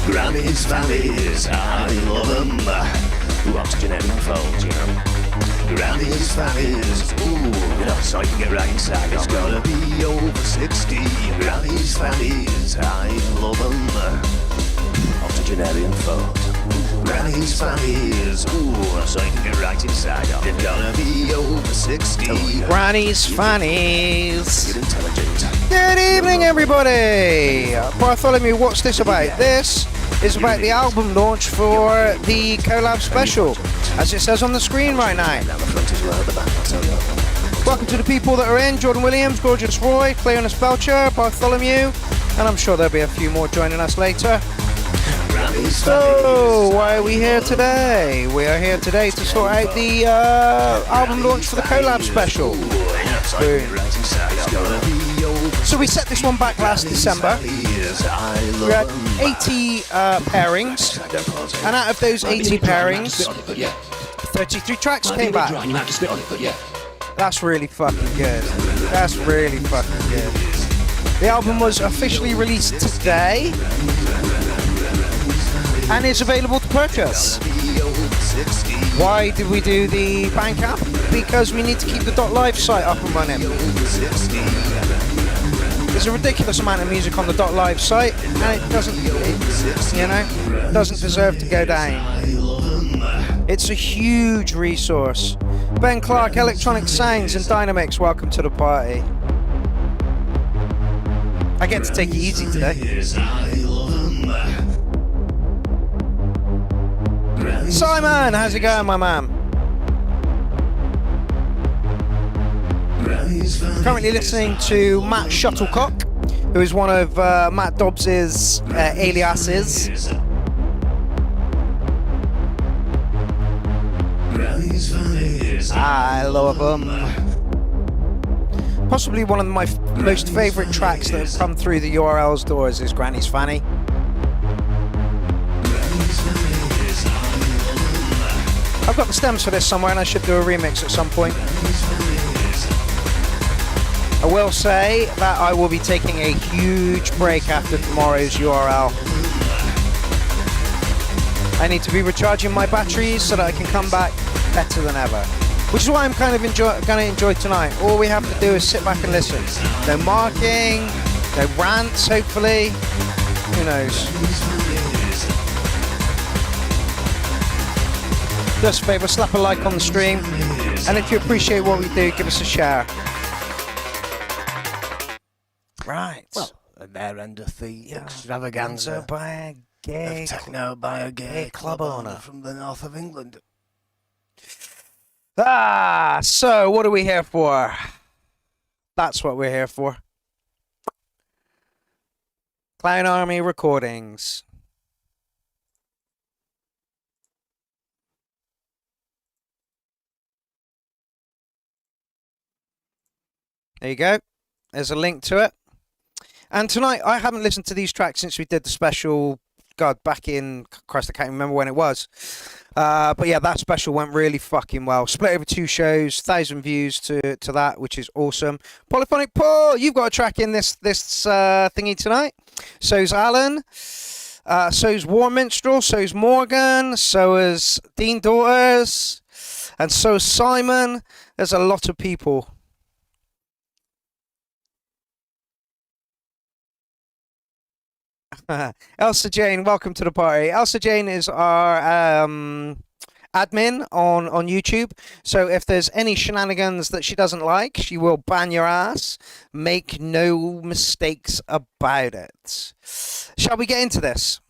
Granny's valleys, I love them. Octogenarian folds, you know. Granny's valleys, ooh, you know, so I can get right inside. It's gonna be over 60. Granny's valleys, I love them. Octogenarian folds. Granny's valleys, ooh, so I can get right inside. It's gonna be over 60. Granny's fannies. You're intelligent. Good evening, everybody. Bartholomew, what's this about? This is about the album launch for the COLLAB special, as it says on the screen right now. Welcome to the people that are in: Jordan Williams, Gorgeous Roy, Cleonus Belcher, Bartholomew, and I'm sure there'll be a few more joining us later. So, why are we here today? We are here today to sort out the album launch for the COLLAB special. So we set this one back last December. We had 80 pairings, and out of those 80 pairings, 33 tracks came back. That's really fucking good. That's really fucking good. The album was officially released today and is available to purchase. Why did we do the Bandcamp? Because we need to keep the .live site up and running. There's a ridiculous amount of music on the .live site, and it doesn't deserve to go down. It's a huge resource. Ben Clark, Electronic Sounds and Dynamics, welcome to the party. I get to take it easy today. Simon, how's it going, my man? Currently listening to Matt Shuttlecock, who is one of Matt Dobbs's aliases. I love them. Possibly one of my most favourite tracks that have come through the URL's doors is Granny's Fanny. I've got the stems for this somewhere, and I should do a remix at some point. I will say that I will be taking a huge break after tomorrow's URL. I need to be recharging my batteries so that I can come back better than ever. Which is why I'm kind of going to enjoy tonight. All we have to do is sit back and listen. No marking, no rants, hopefully. Who knows? Do us a favour, slap a like on the stream. And if you appreciate what we do, give us a share. Right. Well, there endeth the extravaganza by a gay of techno by a gay club owner from the north of England. So what are we here for? That's what we're here for. Clown Army Recordings. There you go. There's a link to it. And tonight, I haven't listened to these tracks since we did the special, God, back in, Christ, I can't remember when it was. But yeah, that special went really fucking well. Split over 2 shows, 1,000 views to that, which is awesome. Polyphonic Paul, you've got a track in this thingy tonight. So's Alan. So's War Minstrel. So's Morgan. So is Dean Daughters. And so is Simon. There's a lot of people. Elsa Jane, welcome to the party. Elsa Jane is our admin on YouTube, so if there's any shenanigans that she doesn't like, she will ban your ass. Make no mistakes about it. Shall we get into this?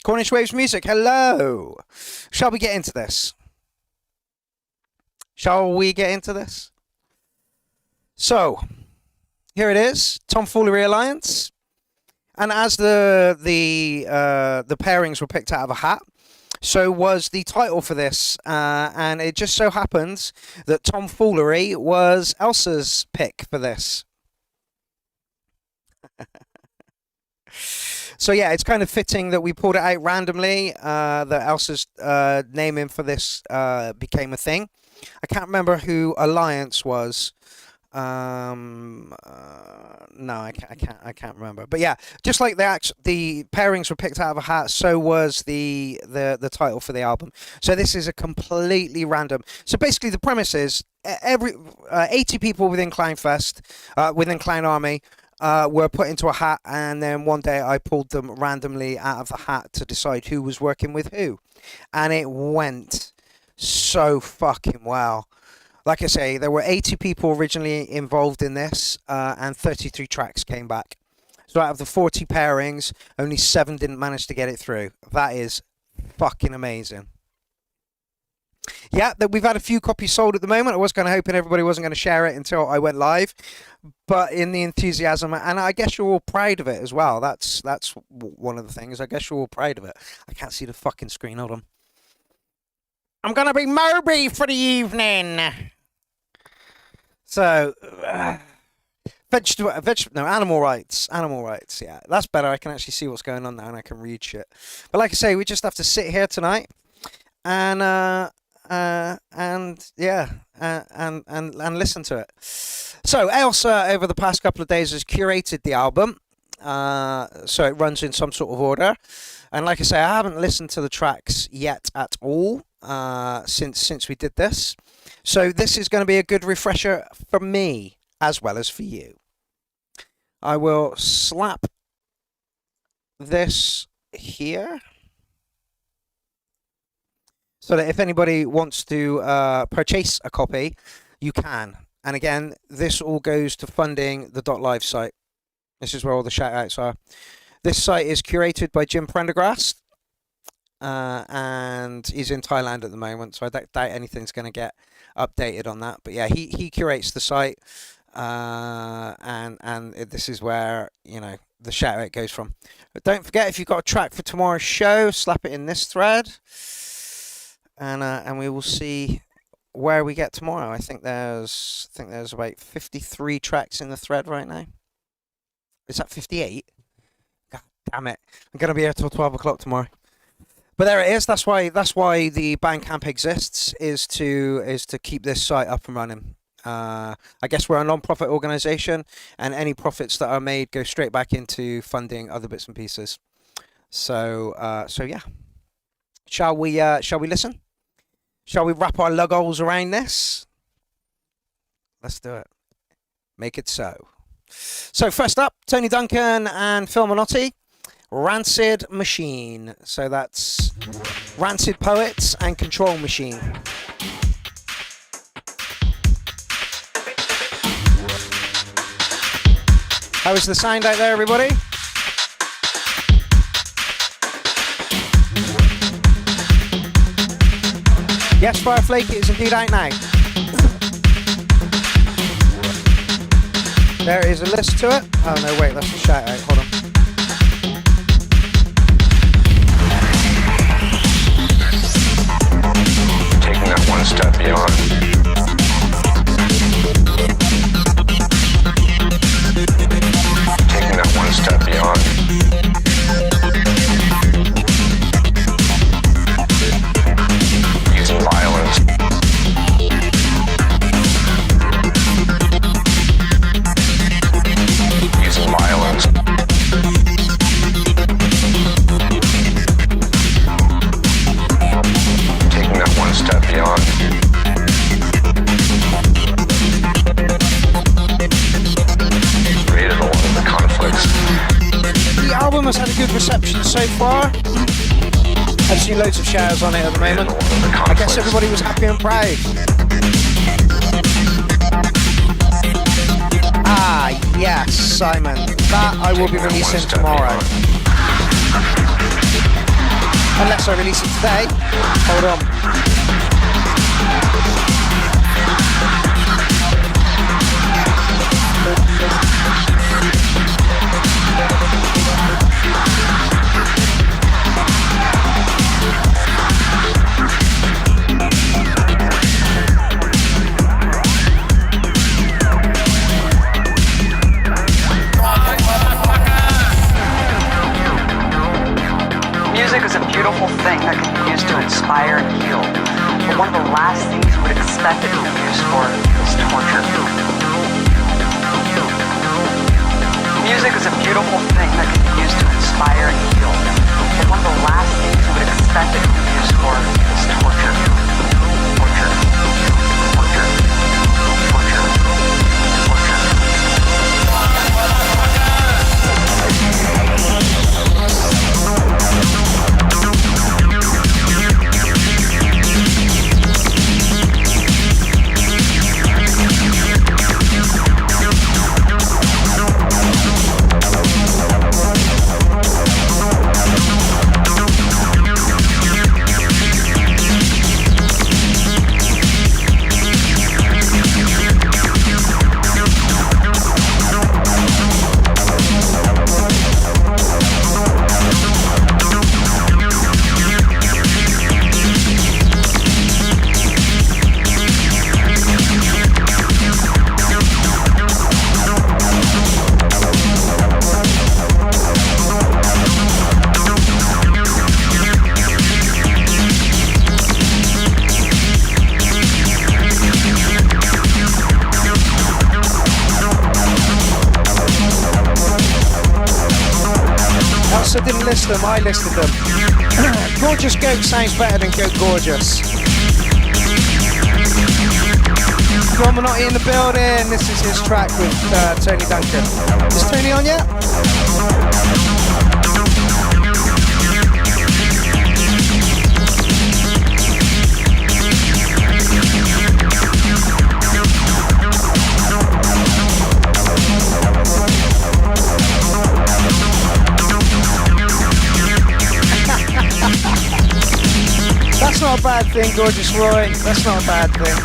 Cornish Waves Music, hello. Shall we get into this? Shall we get into this? So, here it is, Tomfoolery Alliance. And as the pairings were picked out of a hat, so was the title for this. And it just so happens that Tomfoolery was Elsa's pick for this. So yeah, it's kind of fitting that we pulled it out randomly, that Elsa's naming for this became a thing. I can't remember who Alliance was. No, I can't remember. But yeah, just like the pairings were picked out of a hat, so was the title for the album. So this is a completely random. So basically, the premise is 80 people within CLOWNFEST, within Clown Army, were put into a hat, and then one day I pulled them randomly out of the hat to decide who was working with who, and it went so fucking well. Like I say, there were 80 people originally involved in this, and 33 tracks came back. So out of the 40 pairings, only 7 didn't manage to get it through. That is fucking amazing. Yeah, we've had a few copies sold at the moment. I was kind of hoping everybody wasn't going to share it until I went live. But in the enthusiasm, and I guess you're all proud of it as well. That's one of the things. I guess you're all proud of it. I can't see the fucking screen. Hold on. I'm going to be Moby for the evening. So, animal rights, yeah, that's better. I can actually see what's going on now, and I can read shit. But like I say, we just have to sit here tonight, and listen to it. So Elsa, over the past couple of days, has curated the album, so it runs in some sort of order. And like I say, I haven't listened to the tracks yet at all since we did this. So this is going to be a good refresher for me as well as for you. I will slap this here so that if anybody wants to purchase a copy, you can. And again, this all goes to funding the .live site. This is where all the shout outs are. This site is curated by Jim Prendergast. And he's in Thailand at the moment, so I doubt anything's going to get updated on that. But yeah, he curates the site, and this is where, you know, the shout out goes from. But don't forget, if you've got a track for tomorrow's show, slap it in this thread, and we will see where we get tomorrow. I think there's about 53 tracks in the thread right now. Is that 58? God damn it! I'm gonna be here till 12 o'clock tomorrow. But there it is. That's why the Bandcamp exists, is to keep this site up and running. I guess we're a non-profit organisation, and any profits that are made go straight back into funding other bits and pieces. So yeah. Shall we listen? Shall we wrap our lugholes around this? Let's do it. Make it so. So first up, Tony Duncan and Phil Minotti. Rancid Machine. So that's Rancid Poets and Control Machine. How is the sound out there, everybody? Yes, Fireflake, it is indeed out now. There is a list to it. Oh no, wait, that's a shout out. Hold on. Taking that one step beyond. Taking that one step beyond. Using violence. Using violence. Taking that one step beyond. Created a lot of the conflicts. The album has had a good reception so far. I've seen loads of shares on it at the moment. I guess everybody was happy and proud. Ah, yes, Simon. That I will be releasing tomorrow. Unless I release it today. Hold on. inspire and heal. But one of the last things you would expect it to be used for is torture. Music is a beautiful thing that can be used to inspire and heal. But one of the last things you would expect it to be used for is torture. Torture. Torture. Torture. Torture. I didn't list them, I listed them. Gorgeous Goat sounds better than Goat Gorgeous. John Minotti in the building. This is his track with Tony Duncan. Is Tony on yet? That's not a bad thing, Gorgeous Roy. That's not a bad thing.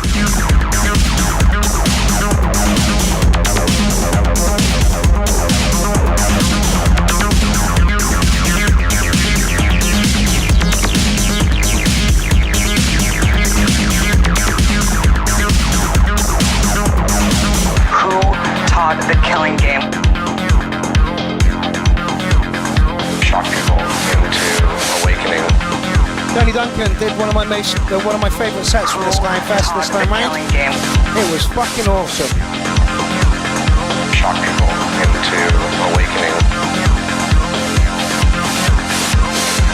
Who taught the killing game? Shock people into awakening. Tony Duncan did one of my favourite sets from this CLOWNFEST this time round. It was fucking awesome. Shock people into awakening.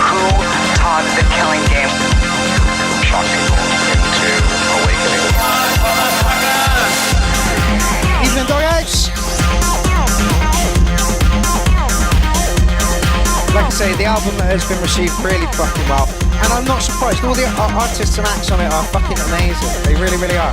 Who taught the killing game? Shock people into awakening. Evening Dogouts. Like I say, the album has been received really fucking well. And I'm not surprised, all the artists and acts on it are fucking amazing. They really, really are.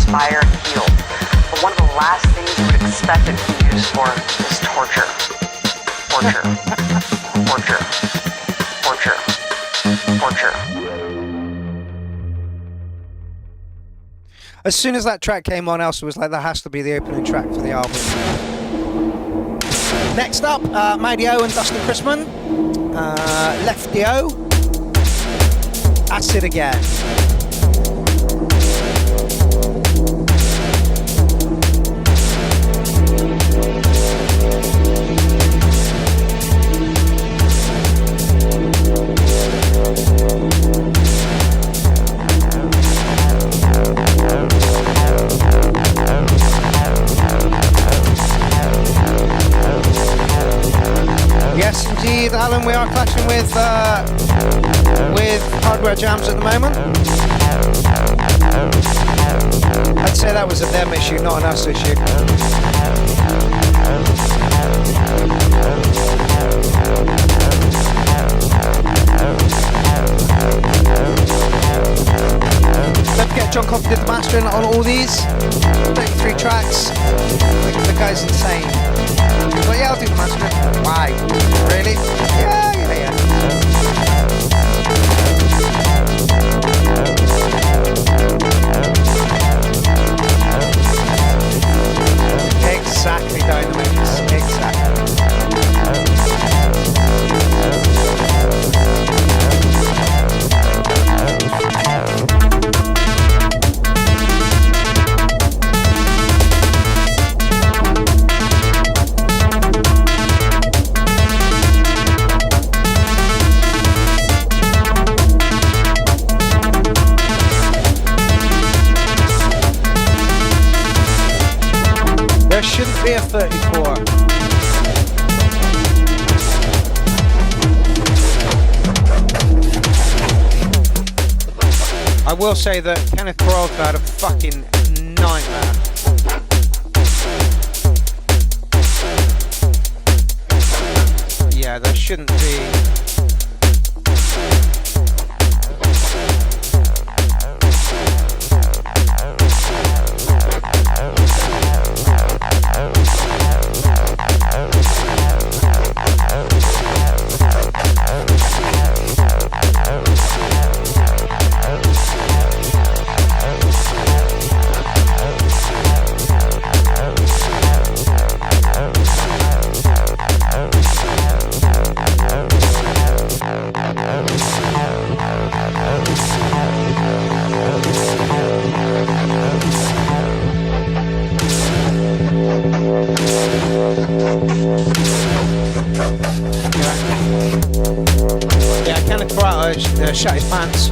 inspire and heal. But one of the last things you would expect it to be used for is torture. Torture. Torture. Torture. Torture. As soon as that track came on, Elsa was like, that has to be the opening track for the album. Next up, Mighty O and Dustin Chrisman. Lefty O. Acid Again. Alan, we are clashing with hardware jams at the moment. I'd say that was a them issue, not an us issue. Don't forget, John Coffey did the mastering on all these 33 tracks. The guy's insane. But yeah, I'll do the mastering. Why? Really? Yeah. Exactly, Dynamics. Exactly. There shouldn't be a 34. I will say that Kenneth Corral had a fucking nightmare. Yeah, there shouldn't be. Shut his pants.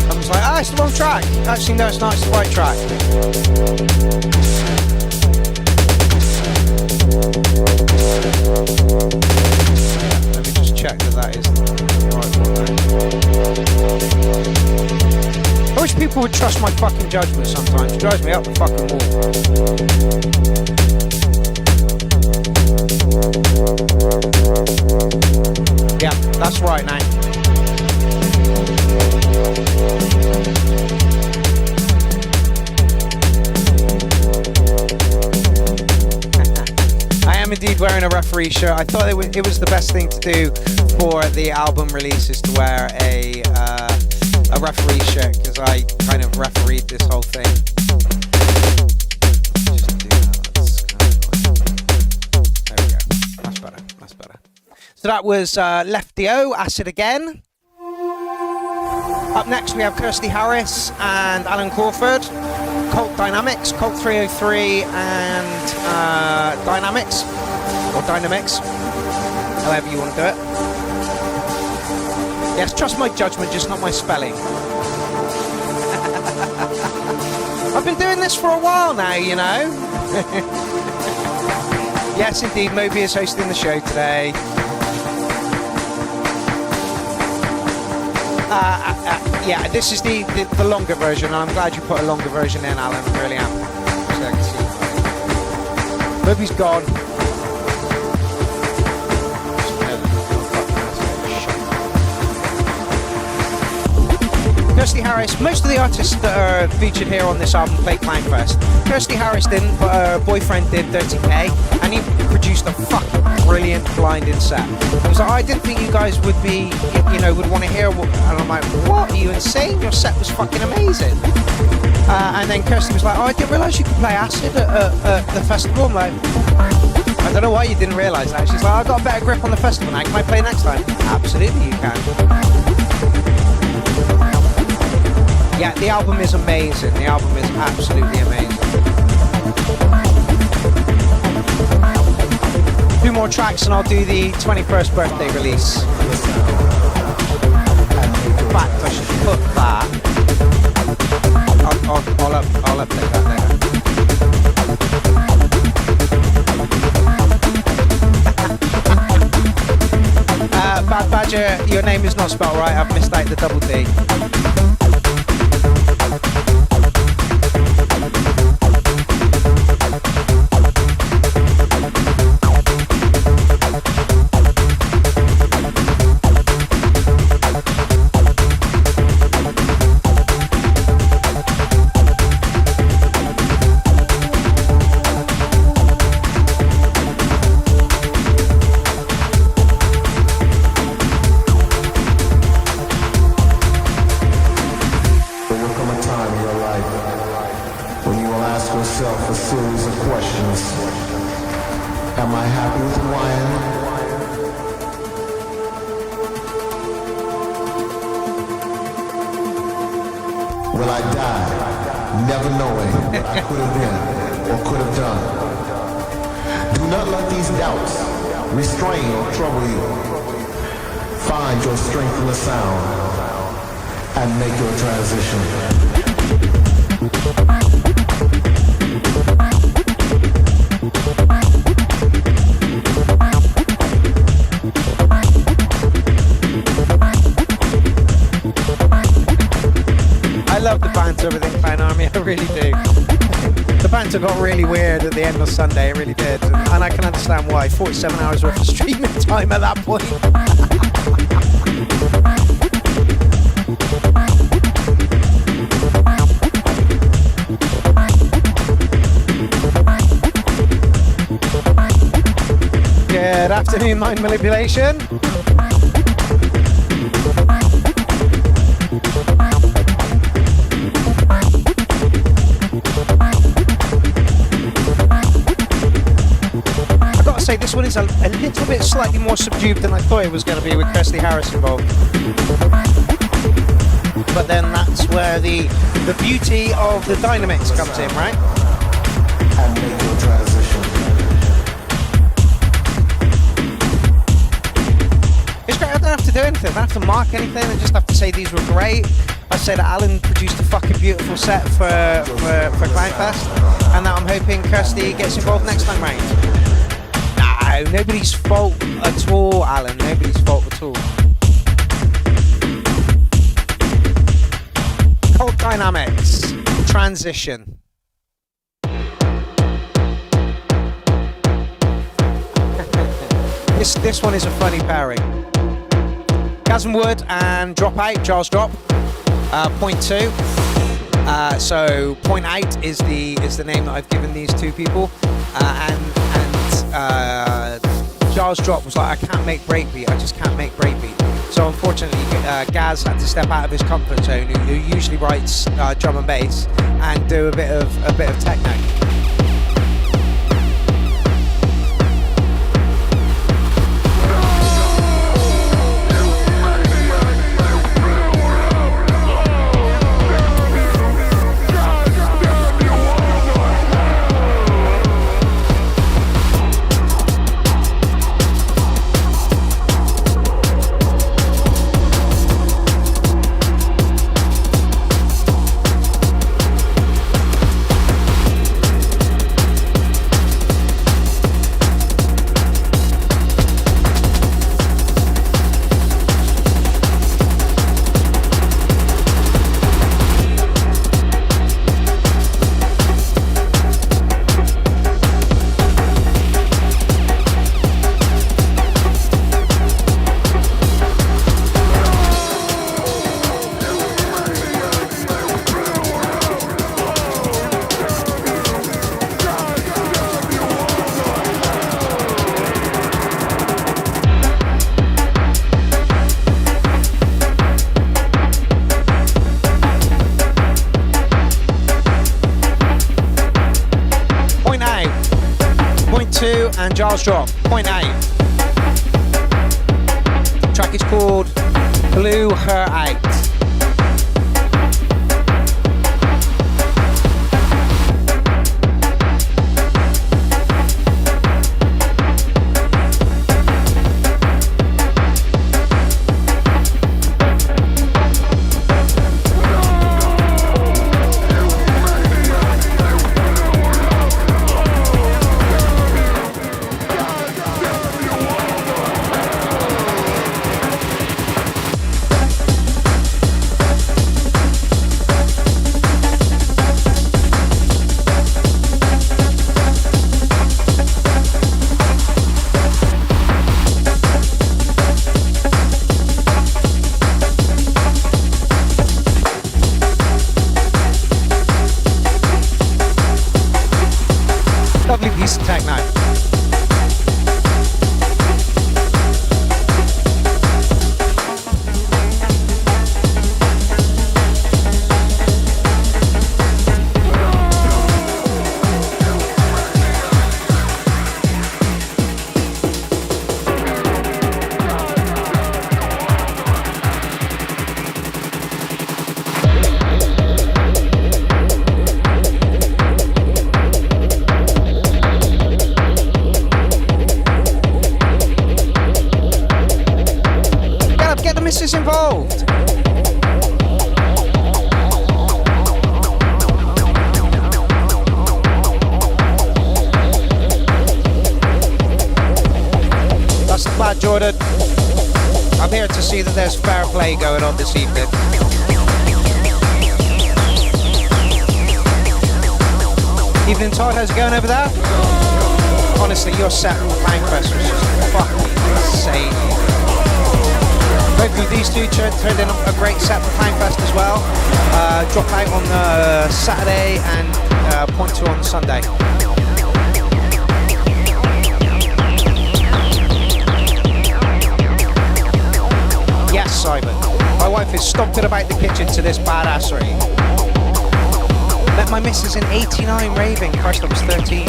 I was like, it's the wrong track. Actually, no, it's not. It's the right track. Yeah, let me just check that is the right one. I wish people would trust my fucking judgment sometimes. It drives me up the fucking wall. Yeah, that's right now. I am indeed wearing a referee shirt. I thought it was the best thing to do for the album release is to wear a referee shirt because I kind of refereed this whole thing. Just do that. That's kind of there we go. That's better. That's better. So that was Lefty-O, Acid Again. Up next we have Kirsty Harris and Alan Crawford, Colt Dynamics, Colt 303 and Dynamics, or Dynamics, however you want to do it. Yes, trust my judgment, just not my spelling. I've been doing this for a while now, you know. Yes, indeed, Moby is hosting the show today. Yeah, this is the longer version. I'm glad you put a longer version in, Alan. I really am. So I can see. Moby's gone. Kirsty Harris, most of the artists that are featured here on this album play CLOWNFEST. Kirsty Harris didn't, but her boyfriend did, 30K, and he produced a fucking brilliant blinding set. I was like, I didn't think you guys would be, would want to hear what, and I'm like, what, are you insane? Your set was fucking amazing. And then Kirsty was like, I didn't realise you could play acid at the festival. I'm like, I don't know why you didn't realise that. She's like, I've got a better grip on the festival now, can I play next time? Absolutely you can. Yeah, the album is amazing. The album is absolutely amazing. 2 more tracks and I'll do the 21st birthday release. In fact, I should put that. I'll update that later. Bad Roger, your name is not spelled right. I've missed out the double D. Got really weird at the end of Sunday, it really did, and I can understand why. 47 hours worth of streaming time at that point. Good afternoon, mind manipulation. Say this one is a little bit slightly more subdued than I thought it was going to be with Kirsty Harris involved. But then that's where the beauty of the dynamics comes in, right? And make your transition. It's great, I don't have to do anything, I don't have to mark anything, I just have to say these were great. I said Alan produced a fucking beautiful set for CLOWNFEST, and that I'm hoping Kirsty gets involved next time round. No, nobody's fault at all, Alan. Nobody's fault at all. Cult Dynamics. Transition. This one is a funny pairing. Gasm Wood and Dropout, Charles Drop. Point 2. So point 8 is the name that I've given these two people, and Charles Drop was like, I can't make breakbeat, I just can't make breakbeat. So unfortunately, Gaz had to step out of his comfort zone, who usually writes drum and bass, and do a bit of techno. And Giles Drop, point 8. The track is called Blew Her Out. is involved. That's the plan, Jordan. I'm here to see that there's fair play going on this evening. Evening, Todd. How's it going over there? Honestly, your set from CLOWNFEST was just fucking insane. Both of these two turned in a great set for CLOWNFEST as well. Dropped out on the Saturday and point two on Sunday. Yes, Simon. My wife is stomping about the kitchen to this badassery. Met my missus in '89 raving. Christ, I was 13.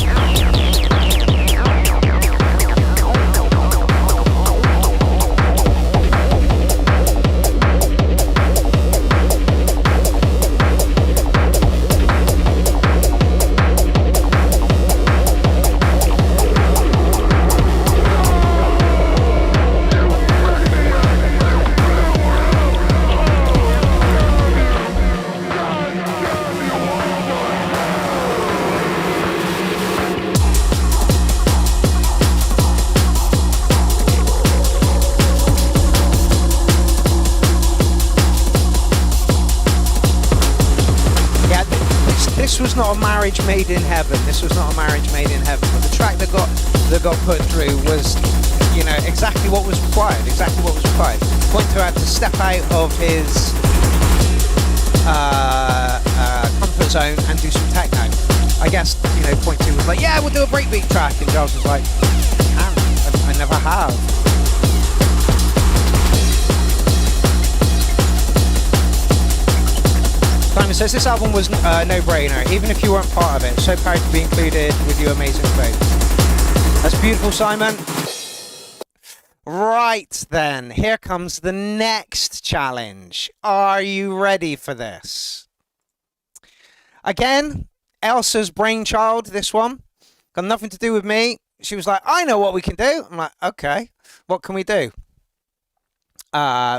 This was not a marriage made in heaven. This was not a marriage made in heaven. But the track that got put through was, you know, exactly what was required. Exactly what was required. Point two had to step out of his comfort zone and do some techno. I guess, you know, point two was like, yeah, we'll do a breakbeat track, and Giles was like, I never have. Simon says this album was a no-brainer, even if you weren't part of it. So proud to be included with you amazing folk. That's beautiful, Simon. Right then, here comes the next challenge. Are you ready for this? Again, Elsa's brainchild, this one. Got nothing to do with me. She was like, I know what we can do. I'm like, okay, what can we do?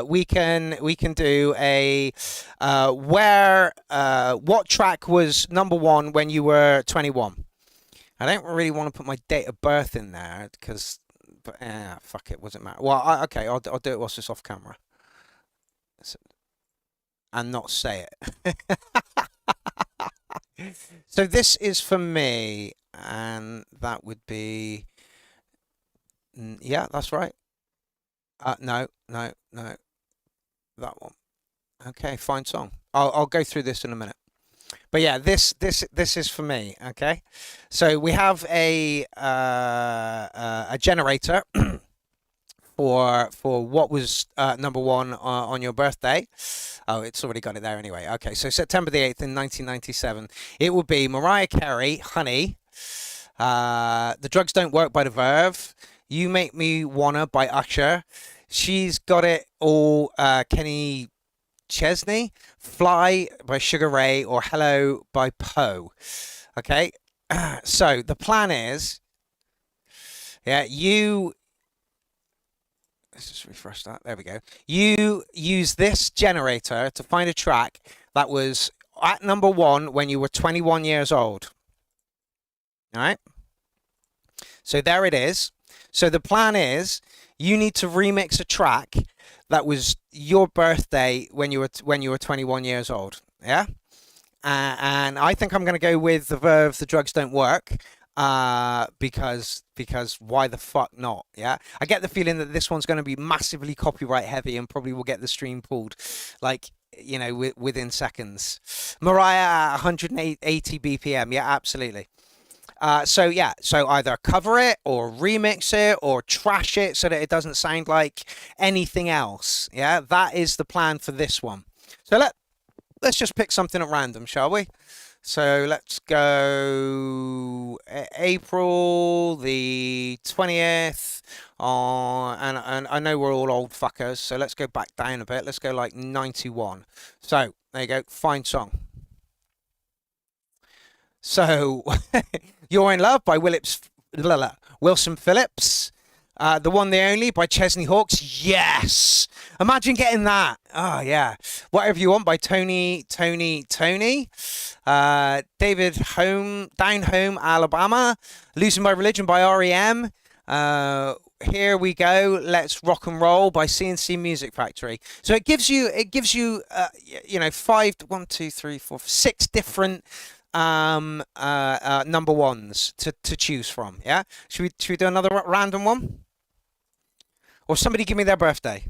We can do a what track was number one when you were 21. I don't really want to put my date of birth in there because, fuck it, doesn't matter. Well, okay, I'll do it whilst it's off camera and not say it. So this is for me, and that would be, yeah, that's right. No, that one. Okay, fine song. I'll go through this in a minute. But yeah, this is for me. Okay, so we have a generator for what was number one on your birthday. Oh, it's already got it there anyway. Okay, so September the 8th in 1997, it would be Mariah Carey, Honey, The Drugs Don't Work by The Verve, You Make Me Wanna by Usher, She's Got It All, Kenny Chesney, Fly by Sugar Ray, or Hello by Poe. Okay, so the plan is, yeah, let's just refresh that. There we go. You use this generator to find a track that was at number one when you were 21 years old. All right. So there it is. So the plan is you need to remix a track that was your birthday when you were 21 years old. Yeah. And I think I'm going to go with The Verve, The Drugs Don't Work. Because why the fuck not? Yeah, I get the feeling that this one's going to be massively copyright heavy and probably will get the stream pulled, like, you know, within seconds. Mariah at 180 BPM. Yeah, absolutely. So yeah, so either cover it or remix it or trash it so that it doesn't sound like anything else. Yeah, that is the plan for this one. So let's just pick something at random, shall we? So let's go April the 20th and I know we're all old fuckers, so let's go back down a bit. Let's go like 91. So there you go, fine song. So You're in Love by Wilson Phillips. The One, The Only by Chesney Hawkes. Yes! Imagine getting that. Oh, yeah. Whatever You Want by Tony. David Down Home, Alabama. Losing My Religion by R.E.M. Here We Go, Let's Rock and Roll by CNC Music Factory. So it gives you, you know, 6 different number ones to choose from. Yeah, should we do another random one, or somebody give me their birthday?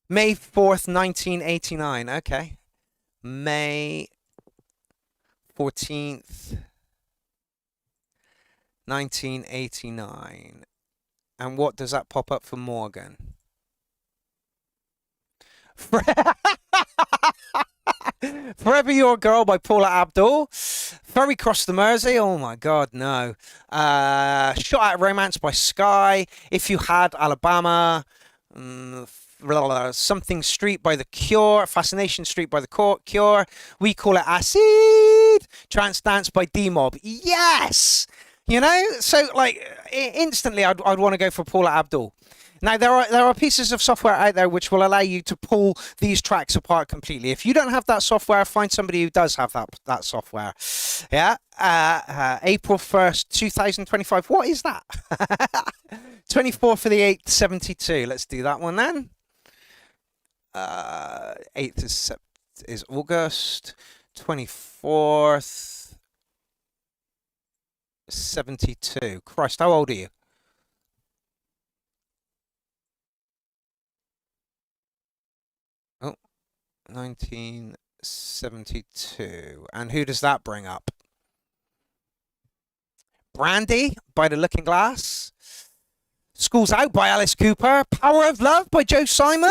May 4th, 1989. Okay, May 14th, 1989. And what does that pop up for Morgan? Forever Your Girl by Paula Abdul. Ferry Cross the Mersey. Oh my God, no. Shot at Romance by Sky. If You Had, Alabama. Something Street by The Cure. Fascination Street by The Cure. We Call It Acid. Trance Dance by D-Mob. Yes! You know, so like instantly I'd want to go for Paula Abdul. Now there are pieces of software out there which will allow you to pull these tracks apart completely. If you don't have that software, find somebody who does have that software. Yeah. April 1st, 2025. What is that? 24 for the 8th, 72. Let's do that one then. 8th is August. 24th. 72. Christ, how old are you? Oh, 1972. And who does that bring up? Brandy by The Looking Glass. School's Out by Alice Cooper. Power of Love by Joe Simon.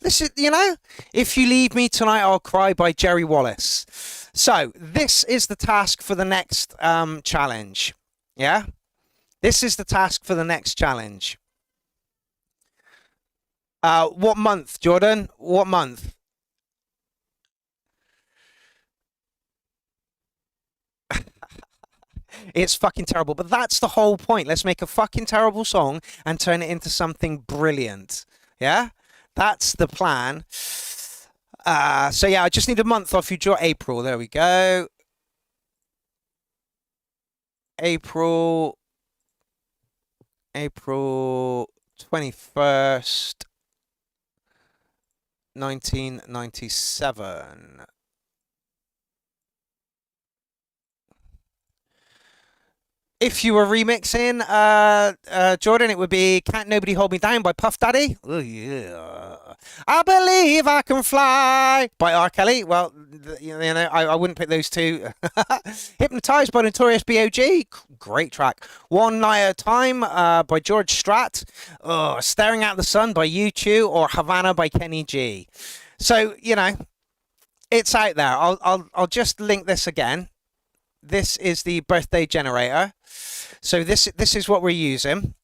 This is, you know, If You Leave Me Tonight I'll Cry by Jerry Wallace. So this is the task for the next challenge. Yeah? This is the task for the next challenge. What month, Jordan? What month? It's fucking terrible, but that's the whole point. Let's make a fucking terrible song and turn it into something brilliant. Yeah? That's the plan. So yeah, I just need a month off you. April. There we go. April 21st, 1997. If you were remixing, Jordan, it would be Can't Nobody Hold Me Down by Puff Daddy. Oh, yeah. I Believe I Can Fly by R. Kelly. Well, you know, I wouldn't pick those two. Hypnotized by Notorious B.O.G. Great track. One Night at a Time by George Strait. Oh, Staring at the Sun by U2, or Havana by Kenny G. So, you know, it's out there. I'll just link this again. This is the birthday generator. So this is what we're using,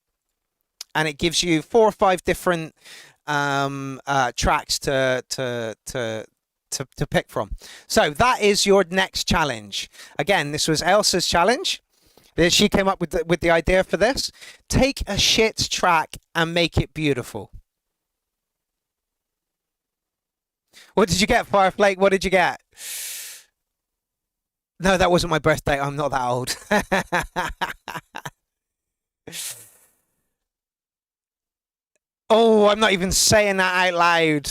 and it gives you 4 or 5 different tracks to pick from. So that is your next challenge. Again, this was Elsa's challenge. She came up with the idea for this. Take a shit track and make it beautiful. What did you get, Fireflake? What did you get? No, that wasn't my birthday. I'm not that old. Oh, I'm not even saying that out loud,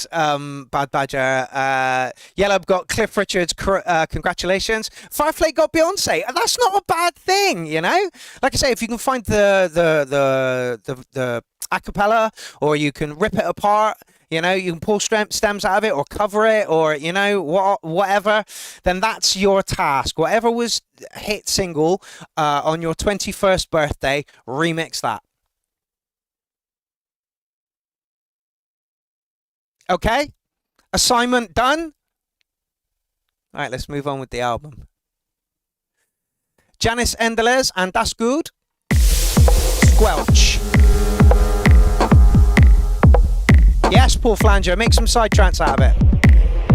Bad Badger. Yellow got Cliff Richards, congratulations. Fireflake got Beyonce. That's not a bad thing, you know? Like I say, if you can find the acapella, or you can rip it apart, you know, you can pull stems out of it or cover it, or, you know, whatever, then that's your task. Whatever was hit single on your 21st birthday, remix that. Okay? Assignment done? All right, let's move on with the album. Janice Endelez and Das Good. Squelch. Yes, Paul Flanger, make some side trance out of it.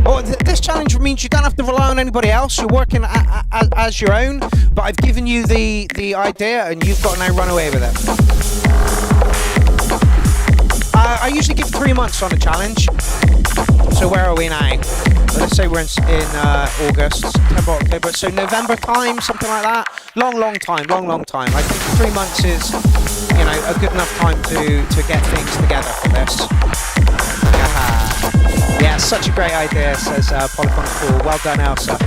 Oh, this challenge means you don't have to rely on anybody else. You're working as your own, but I've given you the idea, and you've got to now run away with it. I usually give 3 months on a challenge. So where are we now? Well, let's say we're in August, September, October. So November time, something like that. Long time. I think 3 months is, you know, a good enough time to get things together for this. Yeah, such a great idea, says Polyphonic Paul. Well done, Elsa.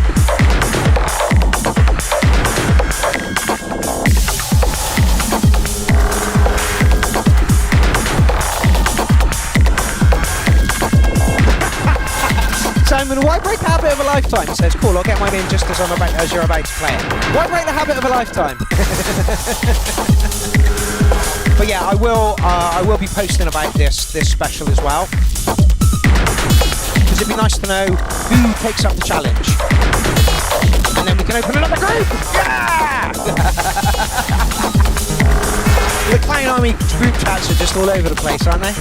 Simon, why break the habit of a lifetime? He says, cool, I'll get mine in just as you're about to play it. Why break the habit of a lifetime? But yeah, I will be posting about this special as well. Because it'd be nice to know who takes up the challenge. And then we can open another group! Yeah! The Clown Army group chats are just all over the place, aren't they?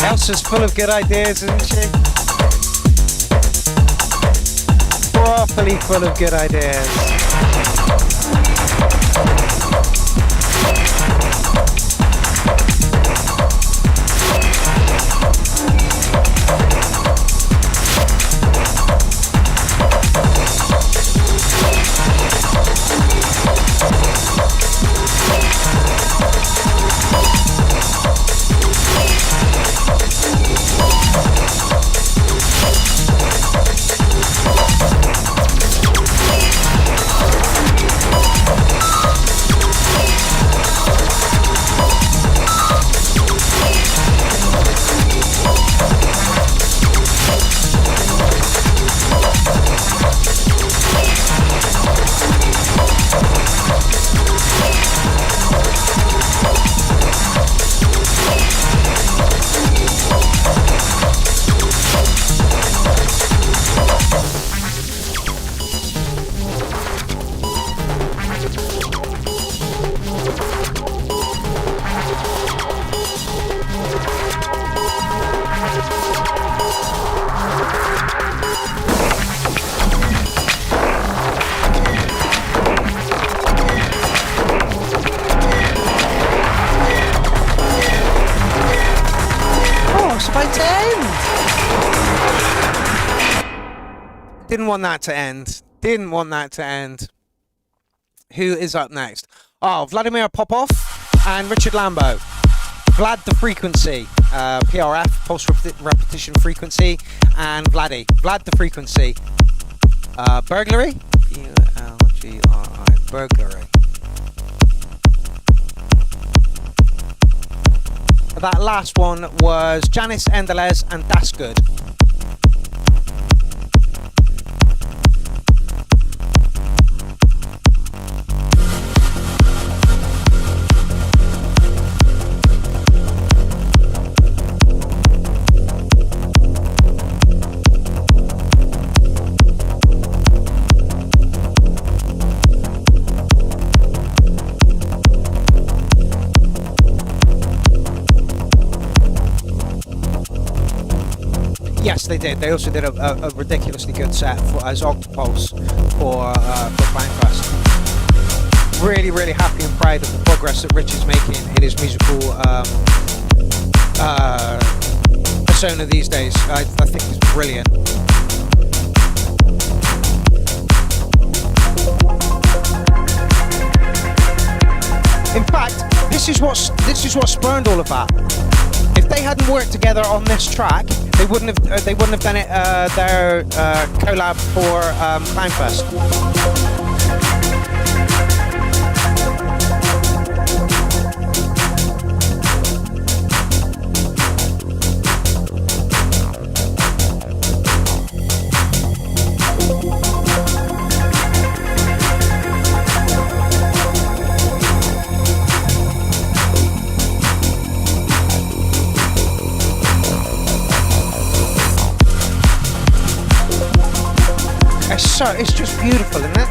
Elsa's full of good ideas, isn't she? Properly full of good ideas. Didn't want that to end. Didn't want that to end. Who is up next? Oh, Vladimir Popov and Richard Lambo. Vlad The Frequency. PRF, Pulse Repetition Frequency. And Vlad The Frequency. Burglary? B-U-L-G-R-I. Burglary. That last one was Janice Endelez and That's Good. Yes, they did. They also did a ridiculously good set as Octopulse for CLOWNFEST. Really, really happy and proud of the progress that Rich is making in his musical persona these days. I think he's brilliant. In fact, this is what spurned all of that. If they hadn't worked together on this track, they wouldn't have done it their collab for CLOWNFEST. It's just beautiful, isn't it?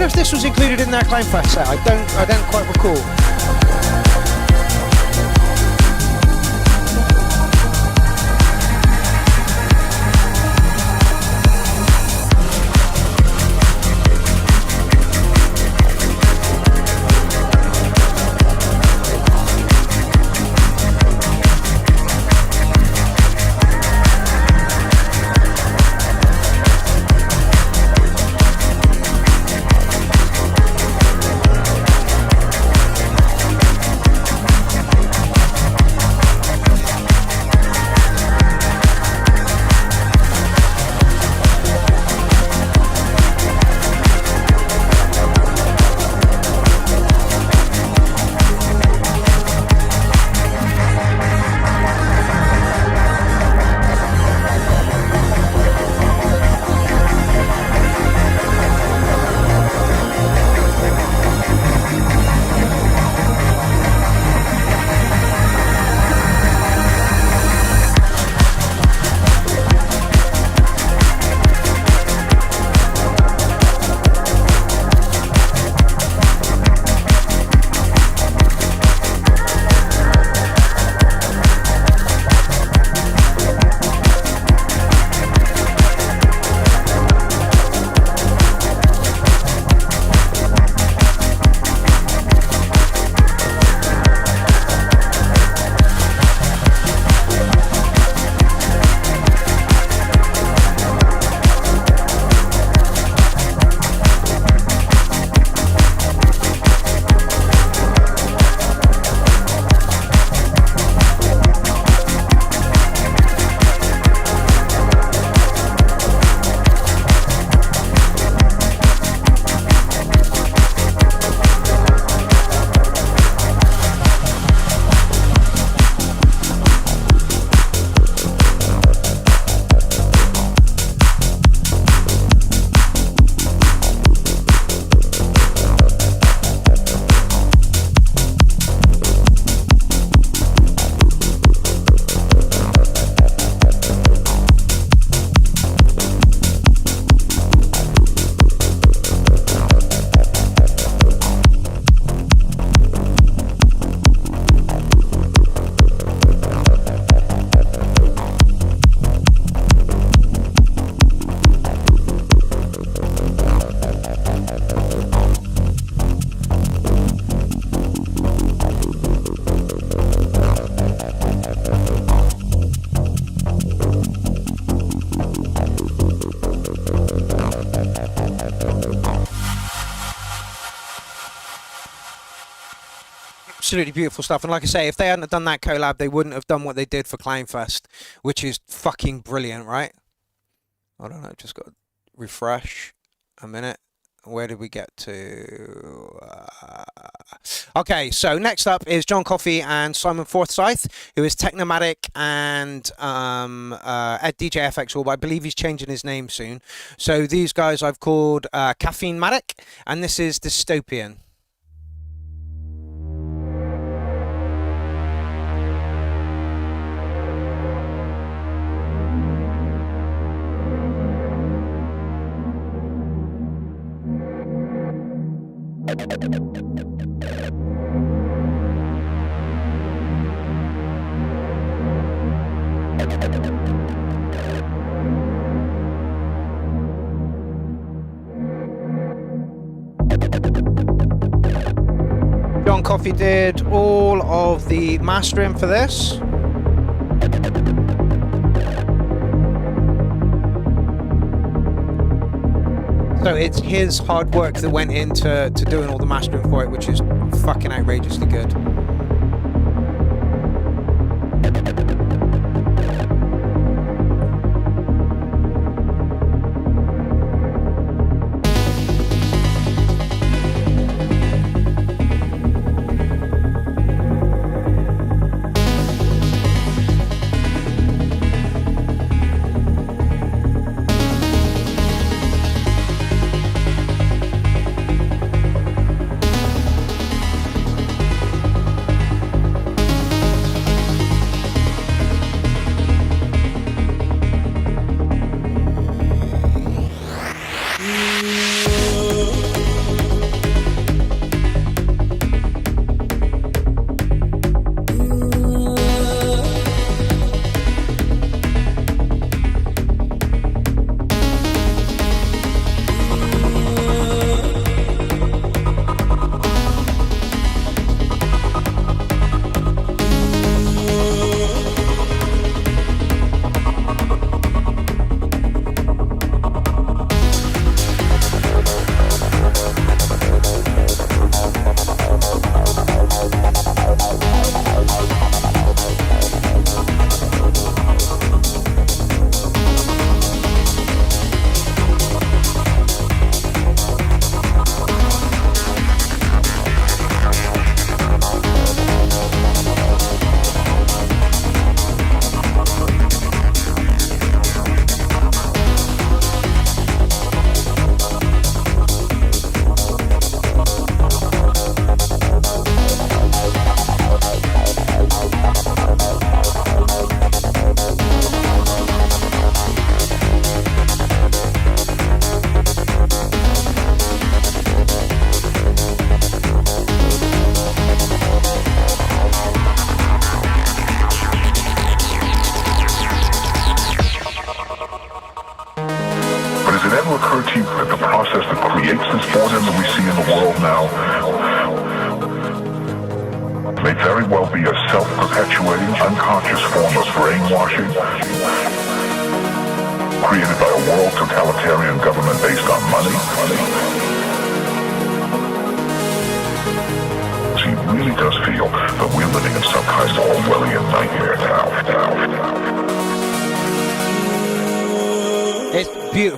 If this was included in their CLOWNFEST set, I don't quite recall. absolutely beautiful stuff. And like I say, if they hadn't have done that collab, they wouldn't have done what they did for CLOWNFEST, which is fucking brilliant, right? I don't know, just got to refresh a minute. Where did we get to? Okay, so next up is John Coffey and Simon Forsyth, who is Technomatic and at DJ FX All, but I believe he's changing his name soon. So these guys I've called Caffeine Matic, and this is Dystopian. John Coffey did all of the mastering for this. So it's his hard work that went into doing all the mastering for it, which is fucking outrageously good.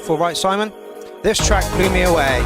Right, Simon? This track blew me away.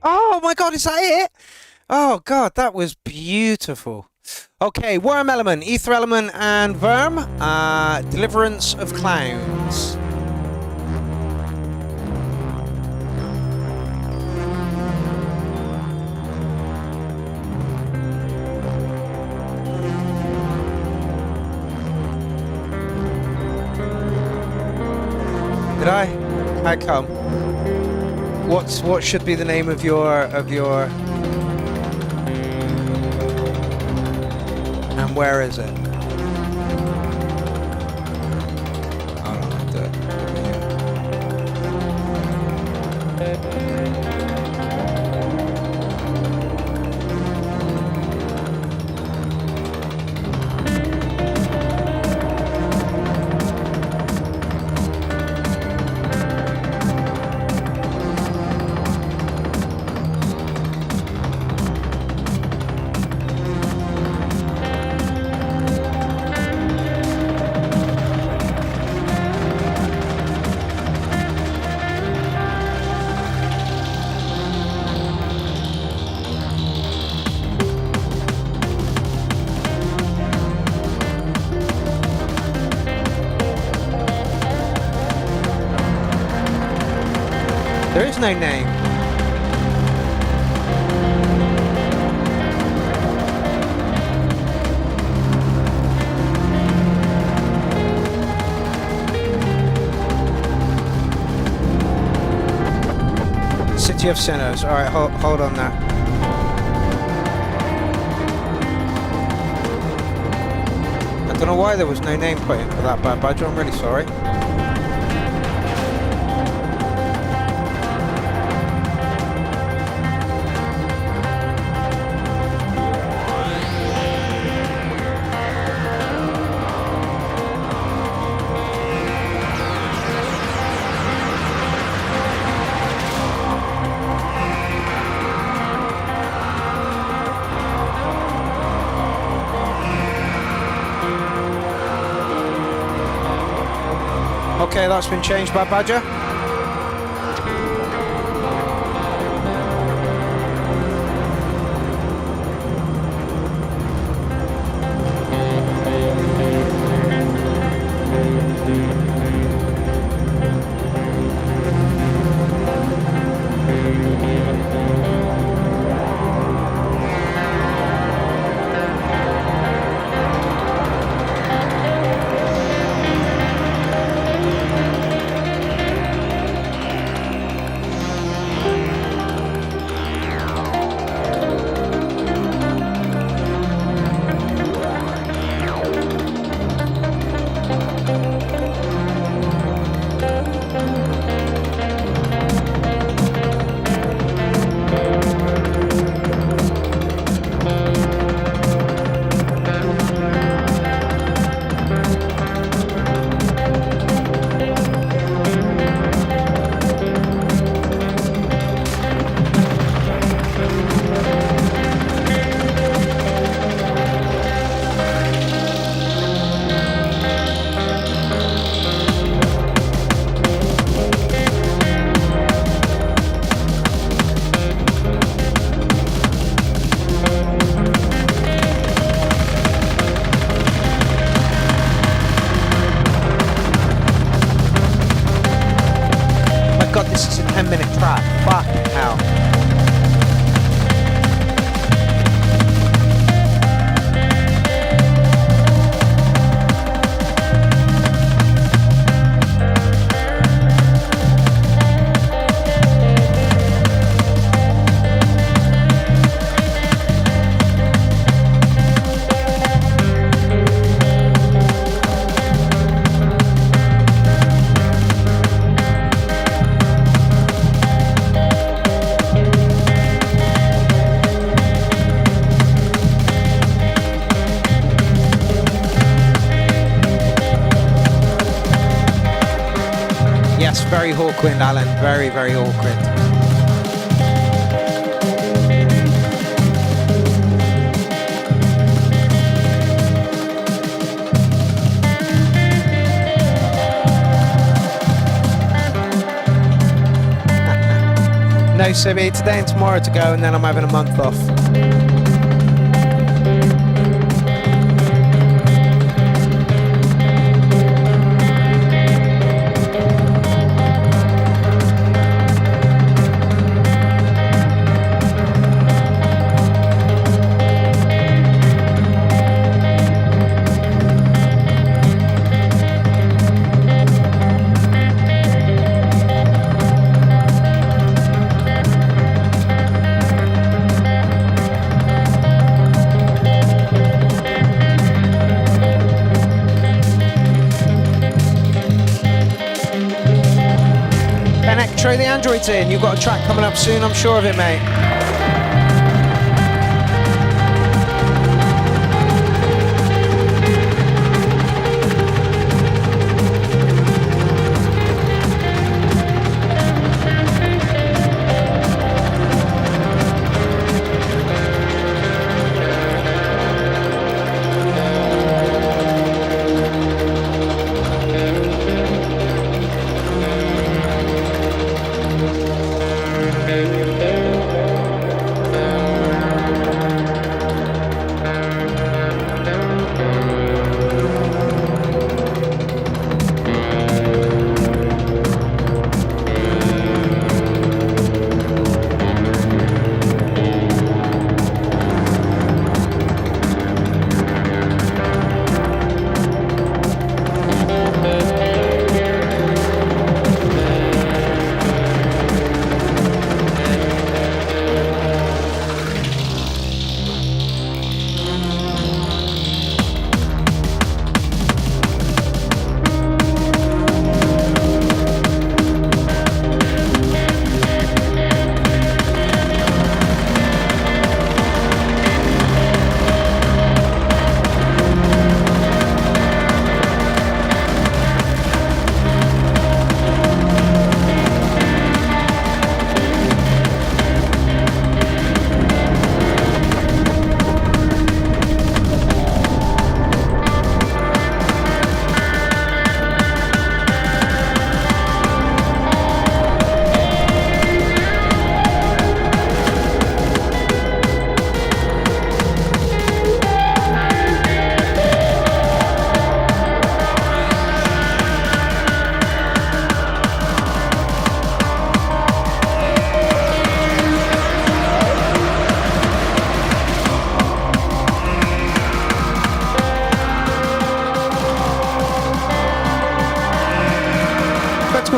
Oh my God, is that it? Oh God, that was beautiful. Okay, Worm Element, Ether Element, and Verm. Deliverance of Clowns. Did I? How come? What should be the name of your and where is it? Hold on, I'll do it. There is no name. City of Sinners. All right, hold on that. I don't know why there was no name put in for that bad badger. I'm really sorry. Okay, that's been changed by Badger. This is a 10-minute track. Fucking hell. Yes, very Hawkwind, Alan. Very, very Hawkwind. No, Sibby, today and tomorrow to go, and then I'm having a month off. Android's in. You've got a track coming up soon, I'm sure of it, mate.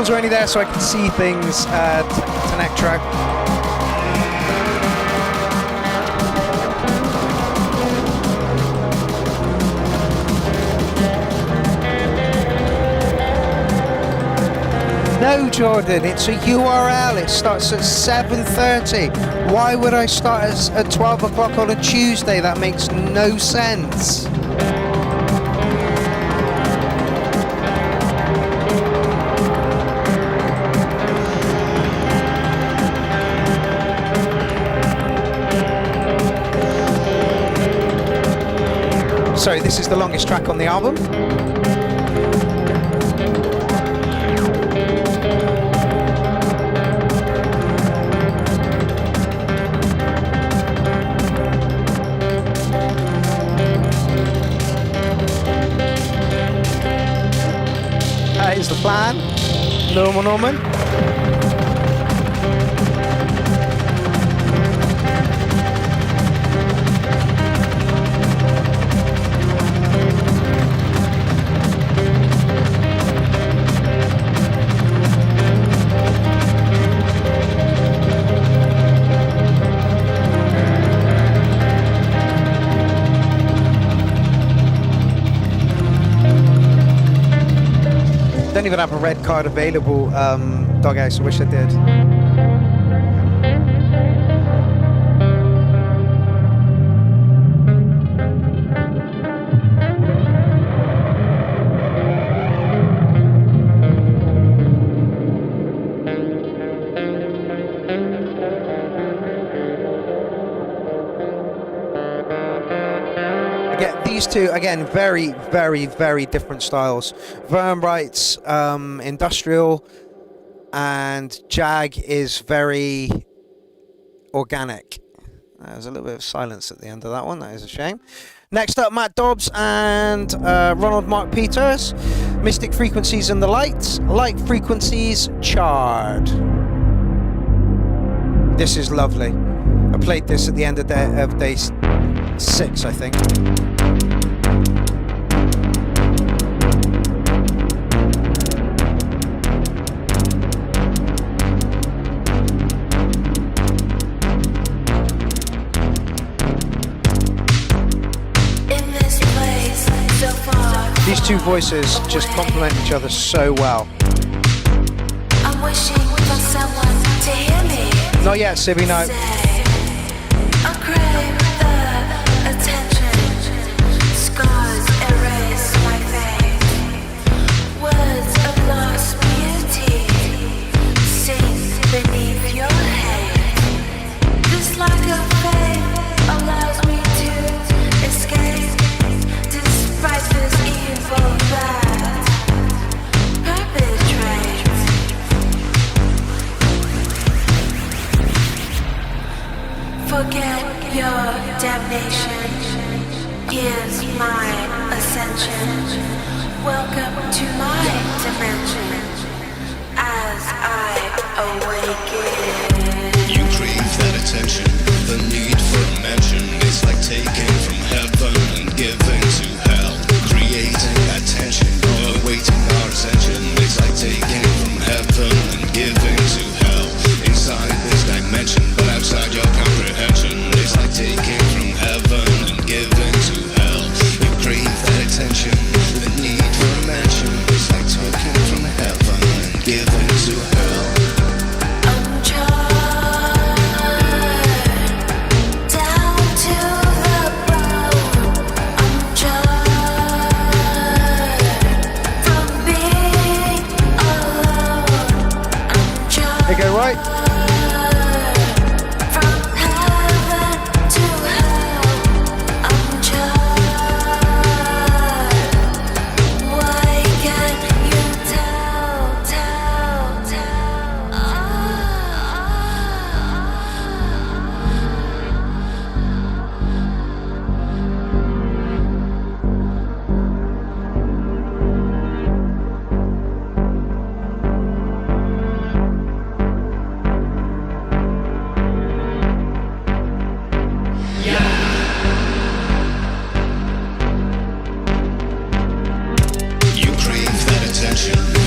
Are only there so I can see things to neck track. No, Jordan, it's a URL. It starts at 7:30. Why would I start at 12 o'clock on a Tuesday? That makes no sense. Sorry, this is the longest track on the album. That is the plan. Norman. Don't even have a red card available, Doghouse. I wish I did. Two again, very, very, very different styles. Verm writes industrial, and Jag is very organic. There's a little bit of silence at the end of that one. That is a shame. Next up, Matt Dobbs and Ronald Mark Peters. Mystic Frequencies and the Lights. Light Frequencies Charred. This is lovely. I played this at the end of day 6, I think. These two voices just complement each other so well. I'm wishing for someone to hear me. Not yet, Sibby, no. I crave the attention. Scars erase my fate. Words of lost beauty sink beneath your hate. This lack of faith allows me to escape, despite this evil that perpetrates. Forget your damnation. Here's my ascension. Welcome to my dimension as I awaken. You crave that attention, the need for a mention. It's like taking from heaven and giving to hell. Creating that tension, awaiting our ascension. It's like taking from heaven and giving to hell. Inside this dimension, but outside your comprehension. It's like taking from heaven and giving to hell. You crave that attention, the need for a mention. It's like taking from heaven and giving to hell. They go right.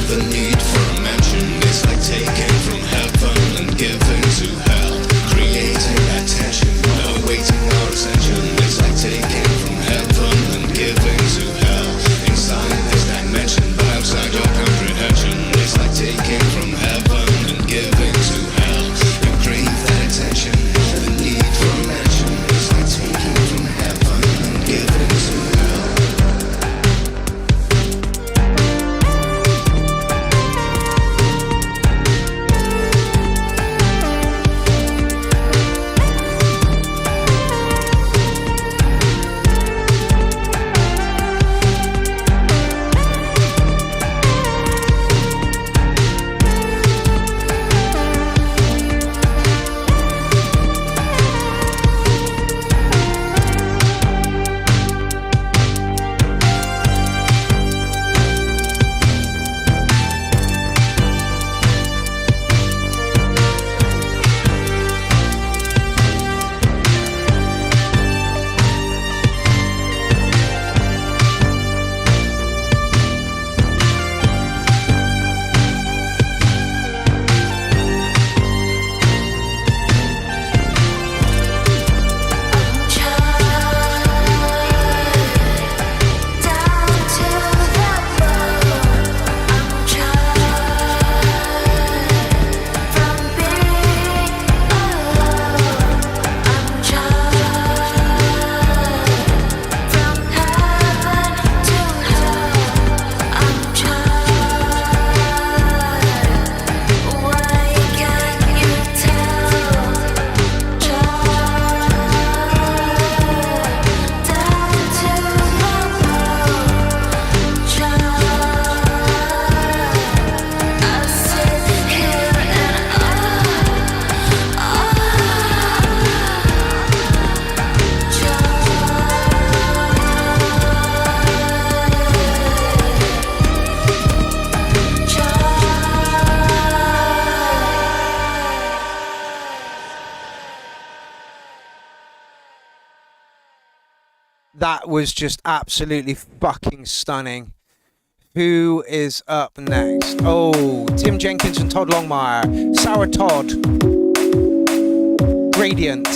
The need for a mention is like taking from heaven and giving to hell. Creating that tension, awaiting our ascension. It's like taking from heaven and giving to hell. Inside this dimension, but outside your comprehension. It's like taking from heaven and giving to hell. You crave that attention, the need for a mention. It's like taking from heaven and giving to hell. That was just absolutely fucking stunning. Who is up next? Oh, Tim Jenkins and Todd Longmire. Sarah Todd. Radiant.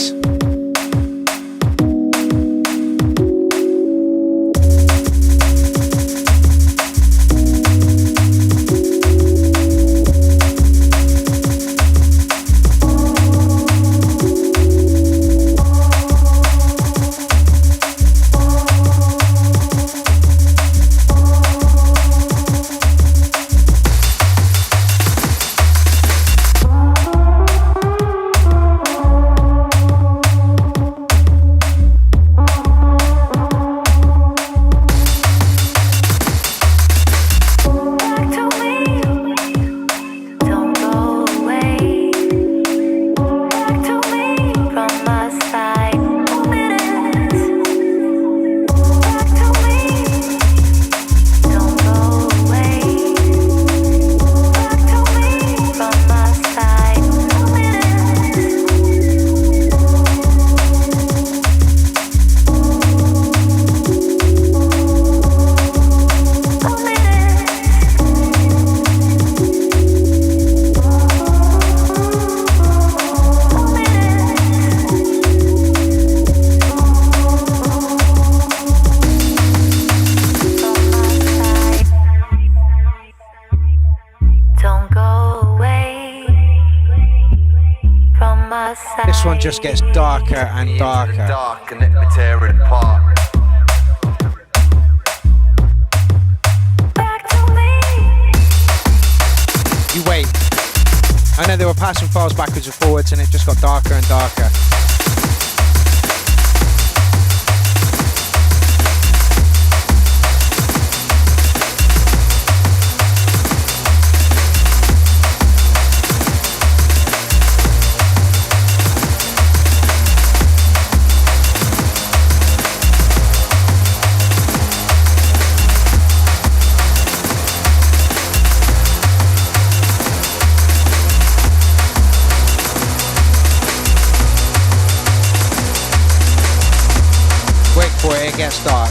my side. This one just gets darker and darker. Dark and let me tear it apart. Back to me. You wait. I know they were passing files backwards and forwards and it just got darker and darker. It gets dark.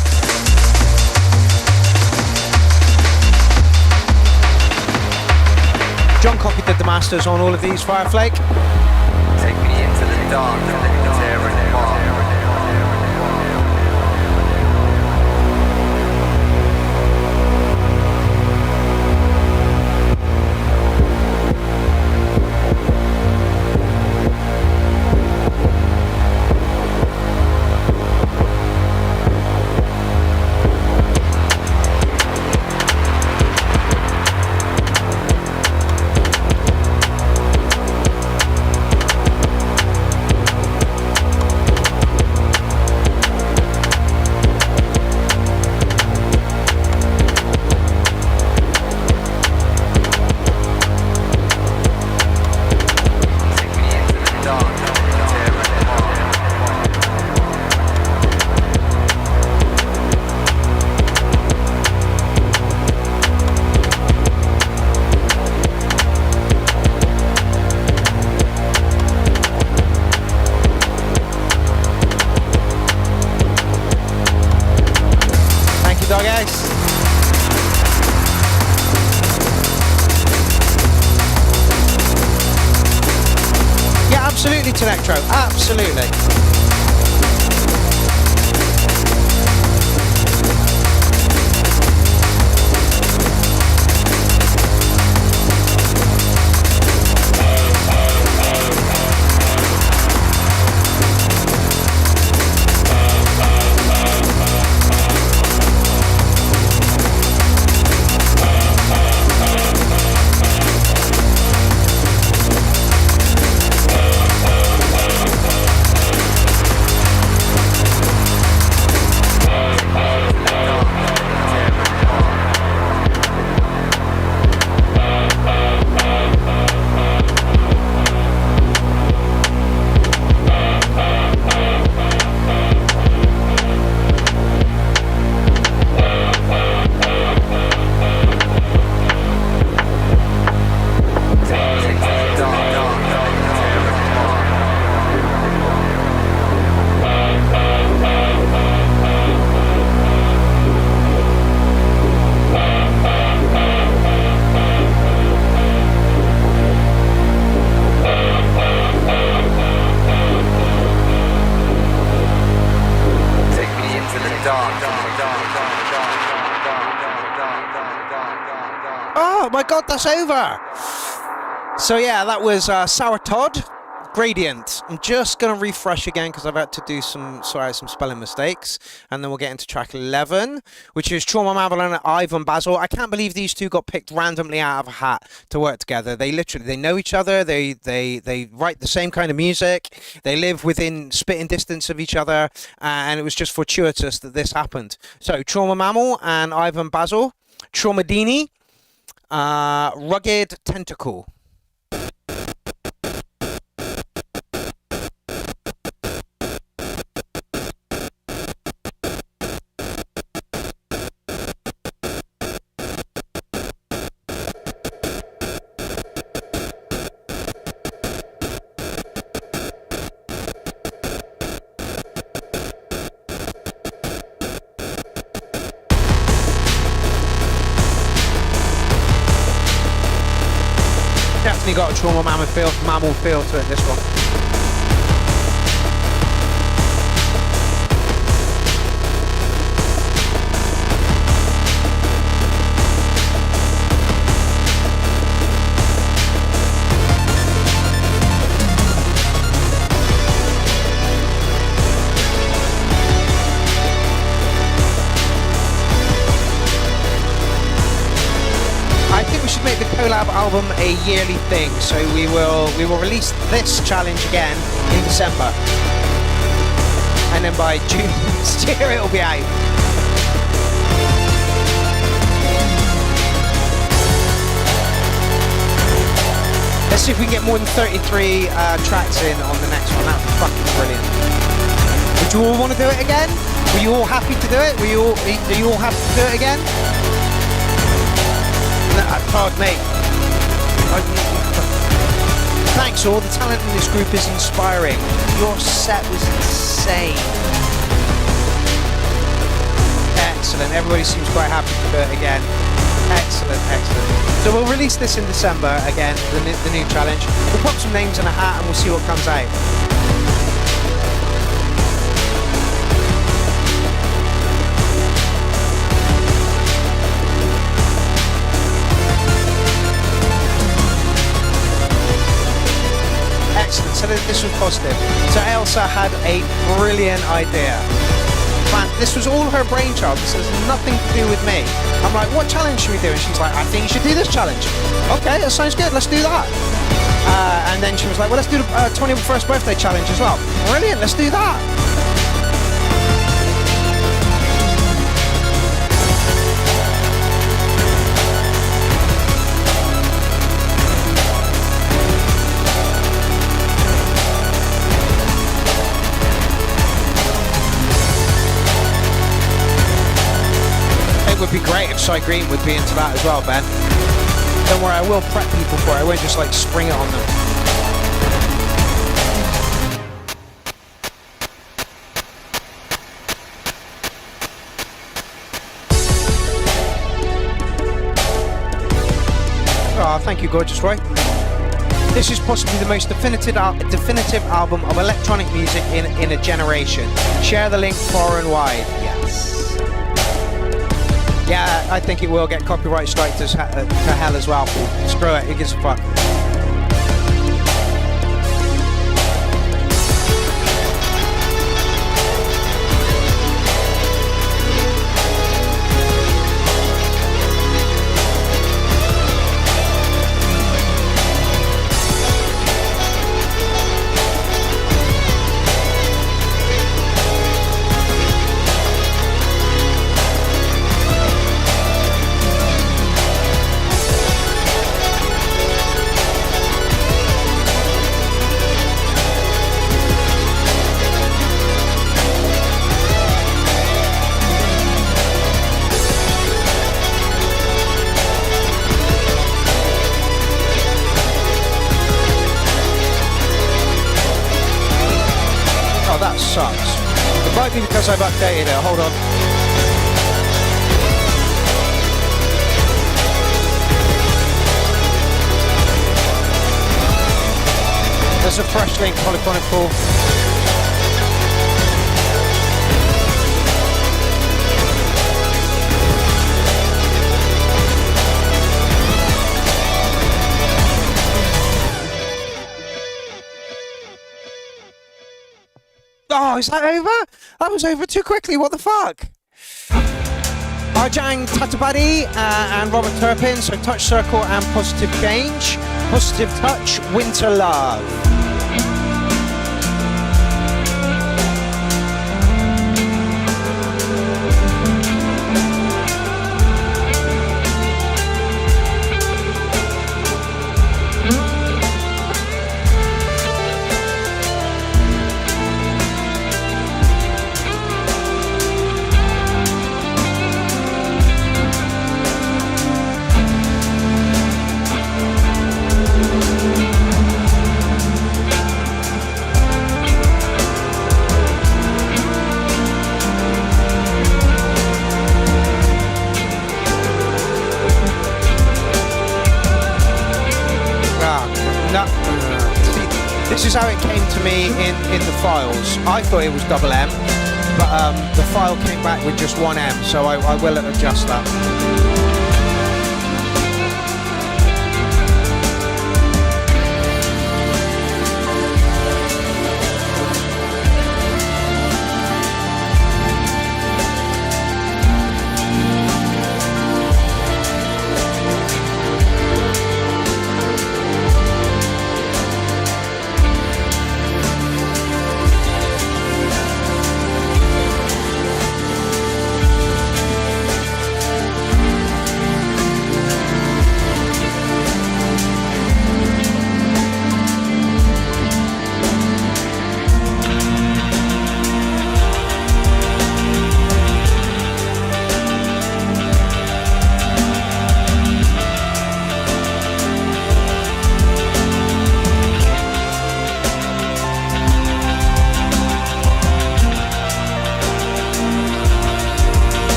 John copied the masters on all of these, Fireflake. Take me into the dark and let me tear it apart. Absolutely, Telectro, absolutely. Oh my god, that's over! So yeah, that was Sour Todd, Gradient. I'm just going to refresh again because I've had to do some spelling mistakes. And then we'll get into track 11, which is Trauma Madeline and Ivan Basil. I can't believe these two got picked randomly out of a hat to work together. They know each other. They write the same kind of music. They live within spitting distance of each other. And it was just fortuitous that this happened. So Trauma Mammal and Ivan Basil. Traumadini, Rugged Tentacle. Definitely got a Trauma mammal feel to it, this one. COLLAB album a yearly thing, so we will release this challenge again in December, and then by June next year it'll be out. Let's see if we can get more than 33 tracks in on the next one. That'd be fucking brilliant. Would you all want to do it again? Were you all happy to do it? Are you all happy to do it again? Pardon me. Thanks all. The talent in this group is inspiring. Your set was insane. Excellent. Everybody seems quite happy to do it again. Excellent, excellent. So we'll release this in December again, the new challenge. We'll pop some names in a hat and we'll see what comes out. Excellent, so this was positive. So Elsa had a brilliant idea. Man, this was all her brainchild. This has nothing to do with me. I'm like, what challenge should we do? And she's like, I think you should do this challenge. Okay, that sounds good. Let's do that. And then she was like, well, let's do the 21st birthday challenge as well. Brilliant. Let's do that. It would be great if Cy Green would be into that as well, Ben. Don't worry, I will prep people for it. I won't just like spring it on them. Oh, thank you, gorgeous Roy. This is possibly the most definitive album of electronic music in a generation. Share the link far and wide. Yes. Yeah, I think it will get copyright strike to hell as well. Screw it, who gives a fuck? It might be because I've updated it. Hold on. There's a fresh link, Polyphonic Pool. Oh, is that over? That was over too quickly. What the fuck? Arjang Tatabadi and Robert Turpin. So Touch Circle and Positive Change. Positive Touch, Winter Love. This is how it came to me in the files. I thought it was double M, but the file came back with just one M, so I will adjust that.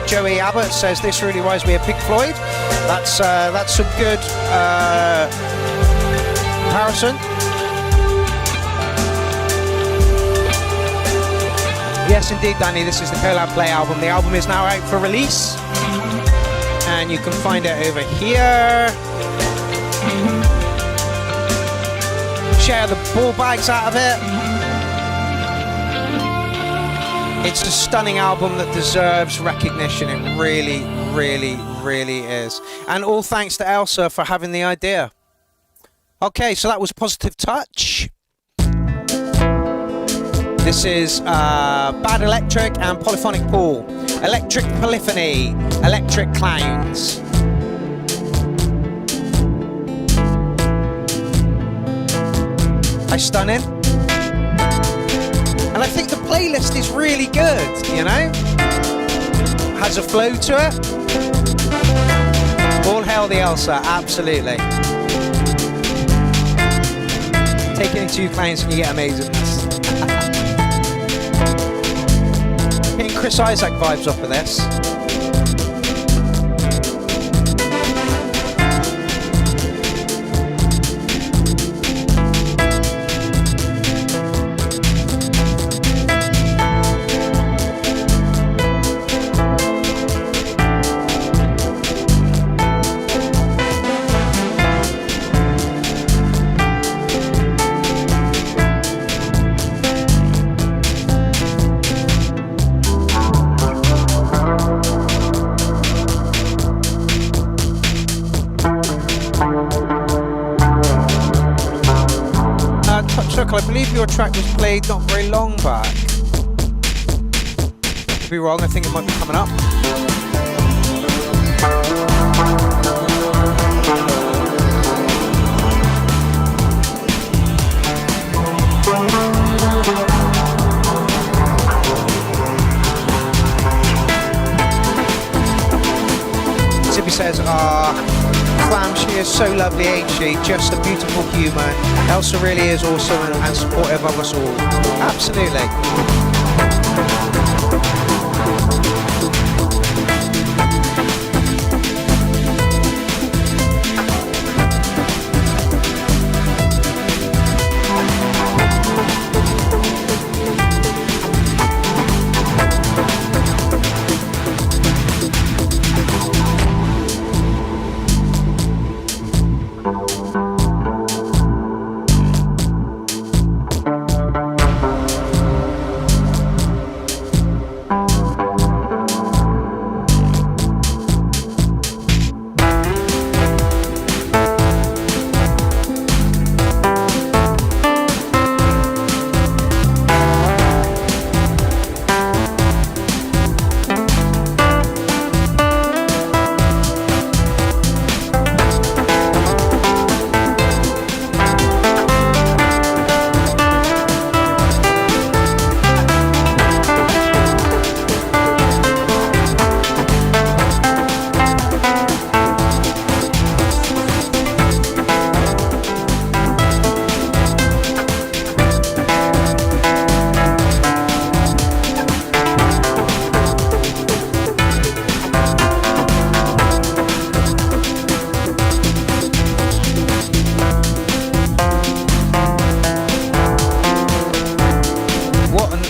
Joey Abbott says this really reminds me of Pink Floyd. That's some good comparison. Yes, indeed, Danny. This is the COLLAB Play album. The album is now out for release, and you can find it over here. Share the ball bags out of it. It's a stunning album that deserves recognition. It really, really, really is. And all thanks to Elsa for having the idea. Okay, so that was Positive Touch. This is Bad Electric and Polyphonic Pool. Electric Polyphony, Electric Clowns. How stunning. And I think the playlist is really good, you know? Has a flow to it. All hail the Elsa, absolutely. Take it in 2 clowns and you get amazingness. Getting Chris Isaac vibes off of this. I believe your track was played not very long back. Could be wrong, I think it might be coming up. Zippy says, Clam, she is so lovely, ain't she? Just a beautiful human. Elsa really is awesome and supportive of us all. Absolutely.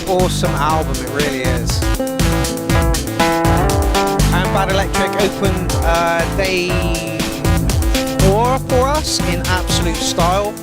Awesome album, it really is. And Bad Electric opened day 4 for us in absolute style.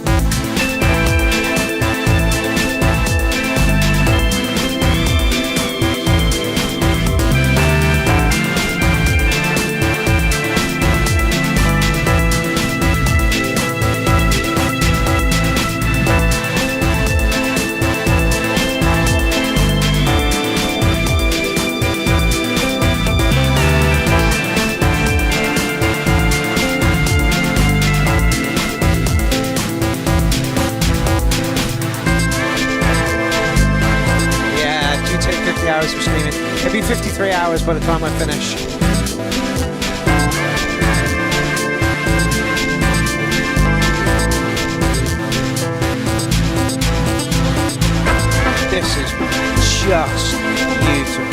Hours of streaming. It'll be 53 hours by the time I finish. This is just beautiful.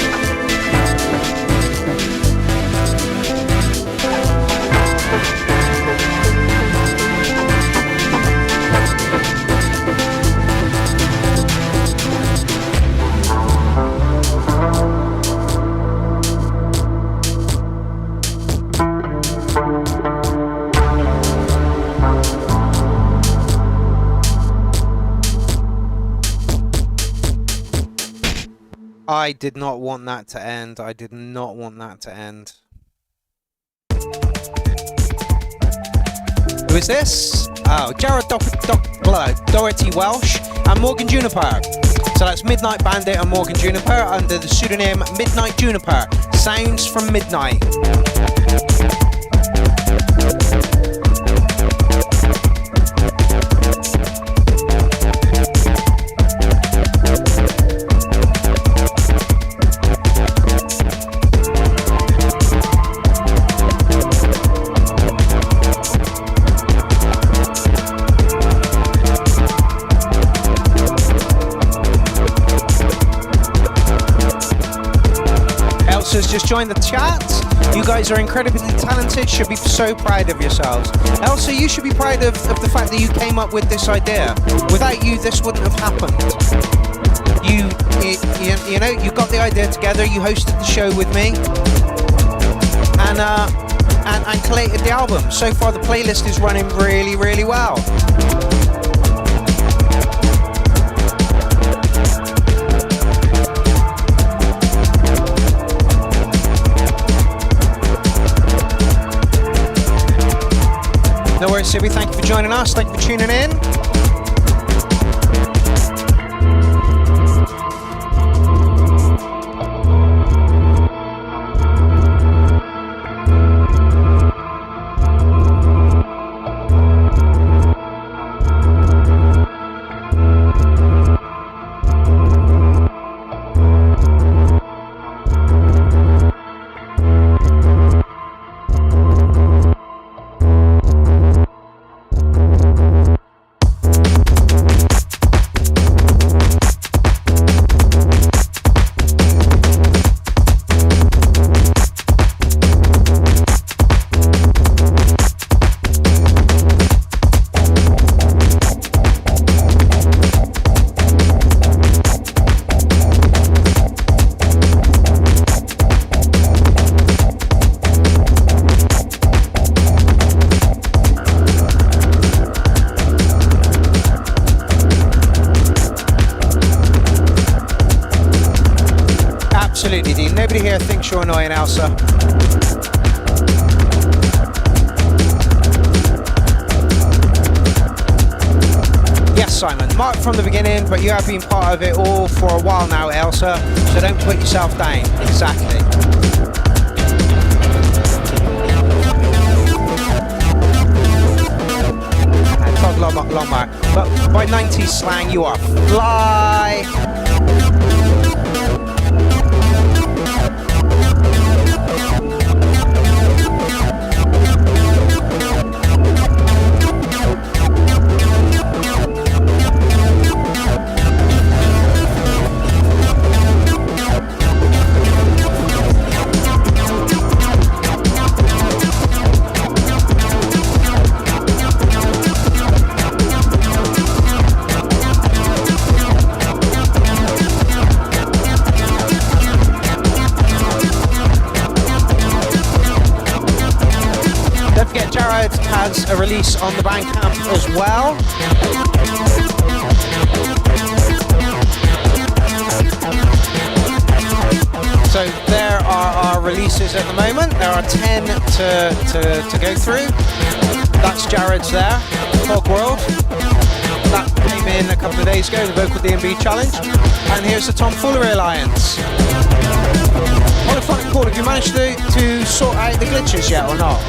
I did not want that to end. I did not want that to end. Who is this? Oh, Jared Doherty Welsh and Morgan Juniper. So that's Midnight Bandit and Morgan Juniper under the pseudonym Midnight Juniper. Sounds from Midnight. Elsa's just joined the chat. You guys are incredibly talented, should be so proud of yourselves. Elsa, you should be proud of the fact that you came up with this idea. Without you, this wouldn't have happened. You know, you got the idea together, you hosted the show with me, and collated the album. So far the playlist is running really, really well. No worries, Sibby. Thank you for joining us. Thank you for tuning in. Absolutely, Dean. Nobody here thinks you're annoying, Elsa. Yes, Simon. Mark from the beginning, but you have been part of it all for a while now, Elsa. So don't put yourself down. Exactly. Long mark. But by 90s slang, you are fly. Has a release on the Bandcamp as well. So there are our releases at the moment. There are 10 to go through. That's Jared's there, Fog World. That came in a couple of days ago, the Vocal D&B Challenge. And here's the Tomfoolery Alliance. Polyphonic Call, have you managed to sort out the glitches yet or not?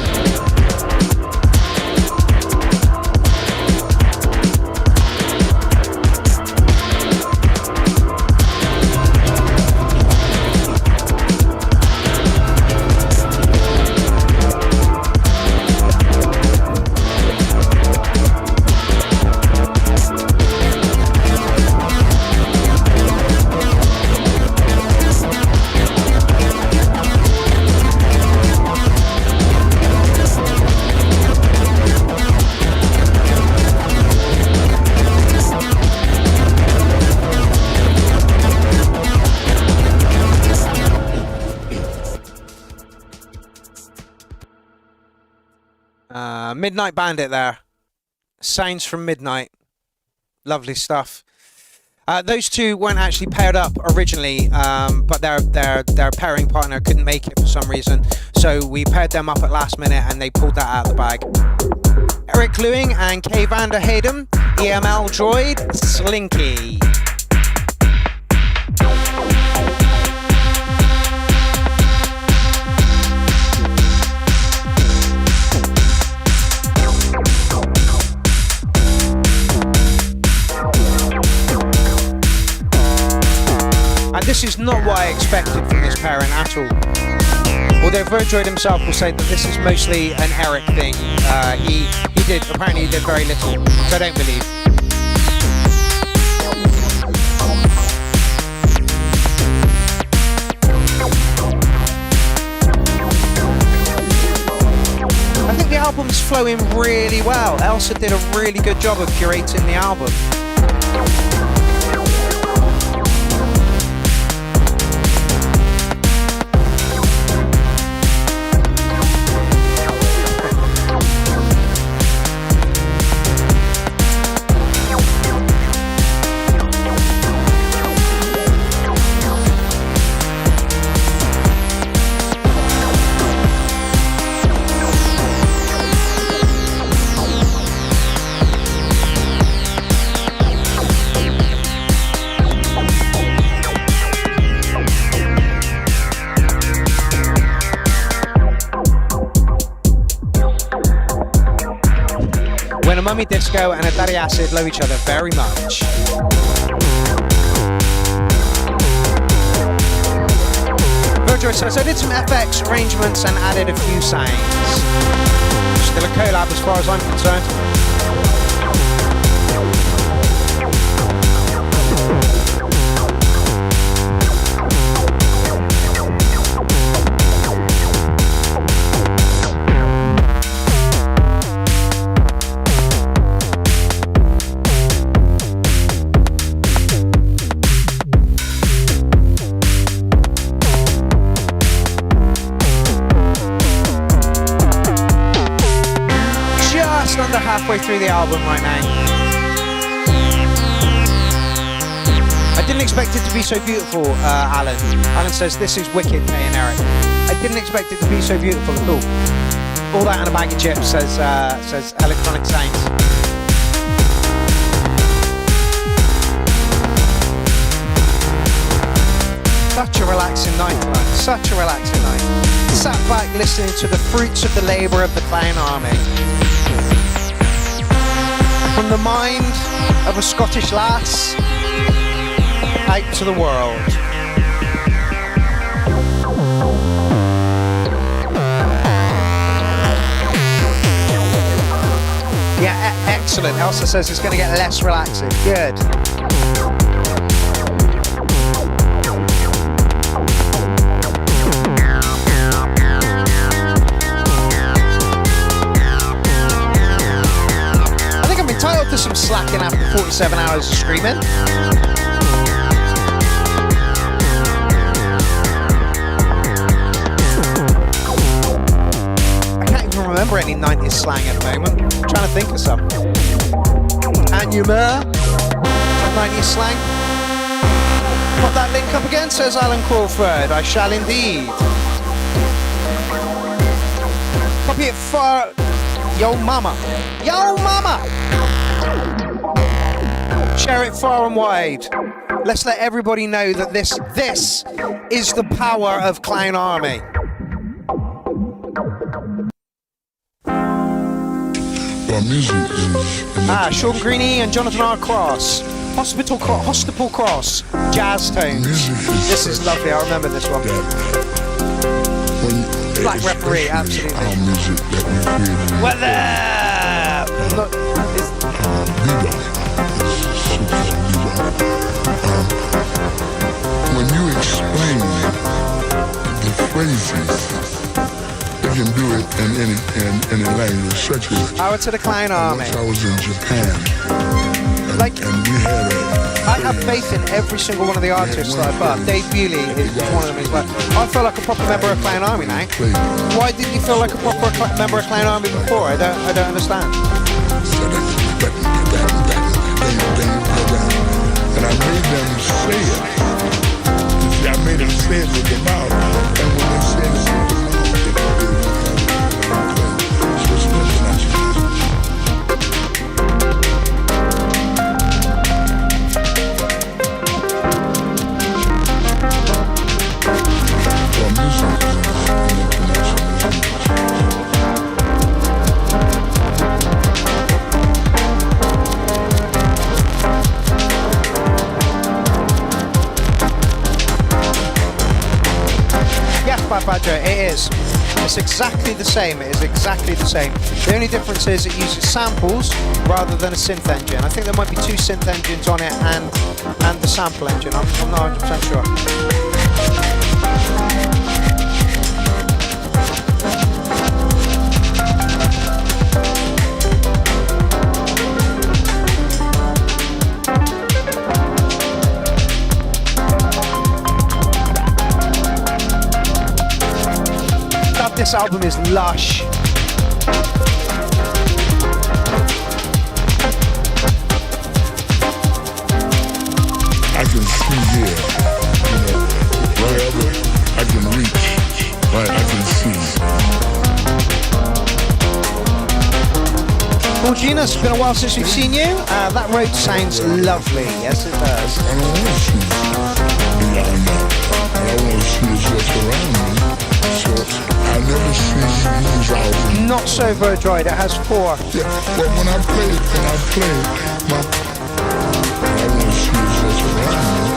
Midnight Bandit there. Sounds from Midnight. Lovely stuff. Those two weren't actually paired up originally, but their pairing partner couldn't make it for some reason, so we paired them up at last minute and they pulled that out of the bag. Eric Lewing and Kay Vander Hayden, EML Droid, Slinky. And this is not what I expected from this pairing at all. Although Verdroid himself will say that this is mostly an Eric thing. Apparently he did very little, so I don't believe. I think the album's flowing really well. Elsa did a really good job of curating the album. Mummy Disco and a Daddy Acid love each other very much. Virgil says, I did some FX arrangements and added a few sounds. Still a collab as far as I'm concerned. Halfway through the album right now. I didn't expect it to be so beautiful, Alan. Alan says this is wicked, Kay and Eric. I didn't expect it to be so beautiful at all. All that and a bag of chips, says Electronic Saints. Such a relaxing night tonight. Such a relaxing night. Sat back listening to the fruits of the labour of the Clown Army. From the mind of a Scottish lass out to the world. Yeah, excellent. Elsa says it's going to get less relaxing. Good. To some slacking after 47 hours of screaming. I can't even remember any 90s slang at the moment. I'm trying to think of some. Anuma, 90s slang. Pop that link up again, says Alan Crawford. I shall indeed. Copy it for Yo Mama. Yo Mama! Share it far and wide. Let's let everybody know that this is the power of Clown Army. Sean Greeny and Jonathan R. Cross. Hospital Cross. Jazz tones. This is lovely. I remember this one. Black Referee, absolutely. What the? Look, when you explain the phrases, you can do it in any language, such as Power to the Clown Army. Once I was in Japan, and we had I have faith in every single one of the artists that I bought. Dave Bewley is one of them as well. I feel like a proper member of Clown Army now. Why didn't you feel like a proper member of Clown Army before? I don't understand. And I made them say it. You see, I made them say it with their mouth, and when they say it with their mouth, so it's really natural. Well, music is an international Yes, Badger, it is. It's exactly the same. It is exactly the same. The only difference is it uses samples rather than a synth engine. I think there might be 2 synth engines on it and the sample engine. I'm not 100% sure. This album is lush. I can see here, wherever I can reach, right, I can see. Well, Gina, it's been a while since we've seen you. That road sounds lovely. Yes, it does. I don't want to see beyond that. What I want to see is what's around me. So I never see these albums. Not so Verdroid, it has 4. Yeah, but when I play, my what I want to see is what's around me.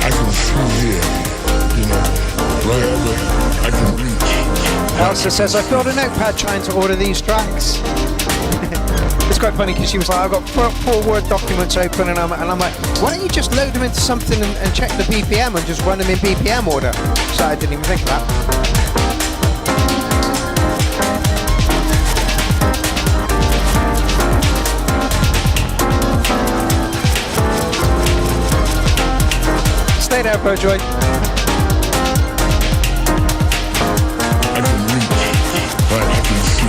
I can see here, wherever I can reach. Elsa says, I filled a notepad trying to order these tracks. It's quite funny because she was like, I've got 4 Word documents open and I'm like, why don't you just load them into something and check the BPM and just run them in BPM order? So I didn't even think of that. Stay there, Bojoy. I can reach, but I can see.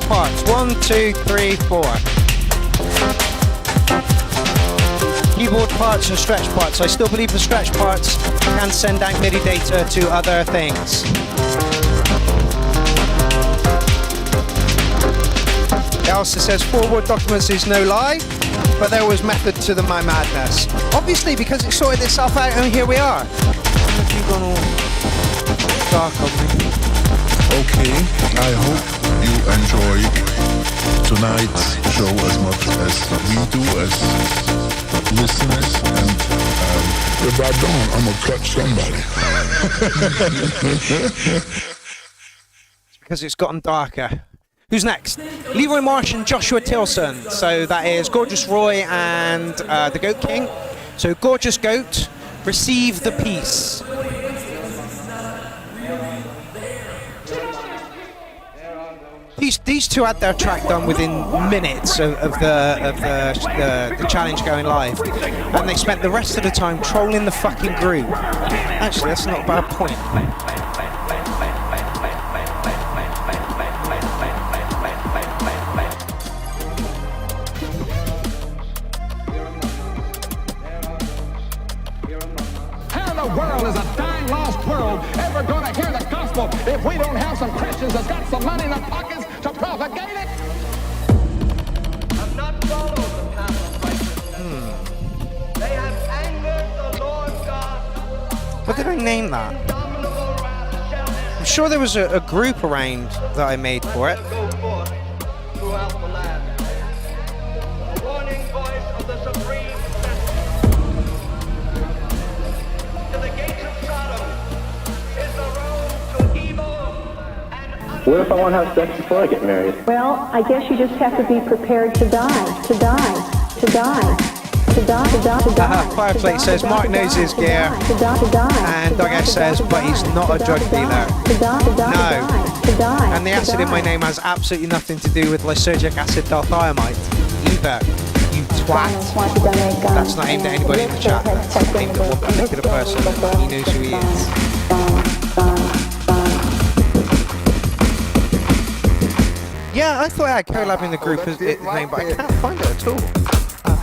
Parts 1, 2, 3, 4. Keyboard parts and stretch parts. I still believe the stretch parts can send out MIDI data to other things. Elsa says 4 Word documents is no lie, but there was method to my madness. Obviously, because it sorted itself out, and here we are. You've gone all dark on me. Okay, I hope you enjoyed tonight's show as much as we do as listeners, and if I don't, I'm gonna cut somebody. Because it's gotten darker. Who's next? Leroy Marsh and Joshua Tilson. So that is Gorgeous Roy and the Goat King. So Gorgeous Goat, Receive the Peace. These two had their track done within minutes of the challenge going live, and they spent the rest of the time trolling the fucking group. Actually, that's not a bad point. How in the world is a dying, lost world ever going to hear the gospel if we don't have some Christians that's got some money in their pockets to propagate it? Have not followed the path of righteousness. They have angered the Lord God. What did I name that? I'm sure there was a group around that I made for it. Go forth throughout the land. The warning voice of the supreme sentinel. To the gates of What if I want to have sex before I get married? Well, I guess you just have to be prepared to die, to die, to die. Fireplate says Mark knows his gear, and Doggesh says, but he's not a drug dealer. No. And the acid in my name has absolutely nothing to do with lysergic acid dilthiamide either. You twat. That's not aimed at anybody in the chat. That's aimed at one particular person. He knows who he is. Yeah, I thought I had COLLAB in the group as its name, but I can't find it at all.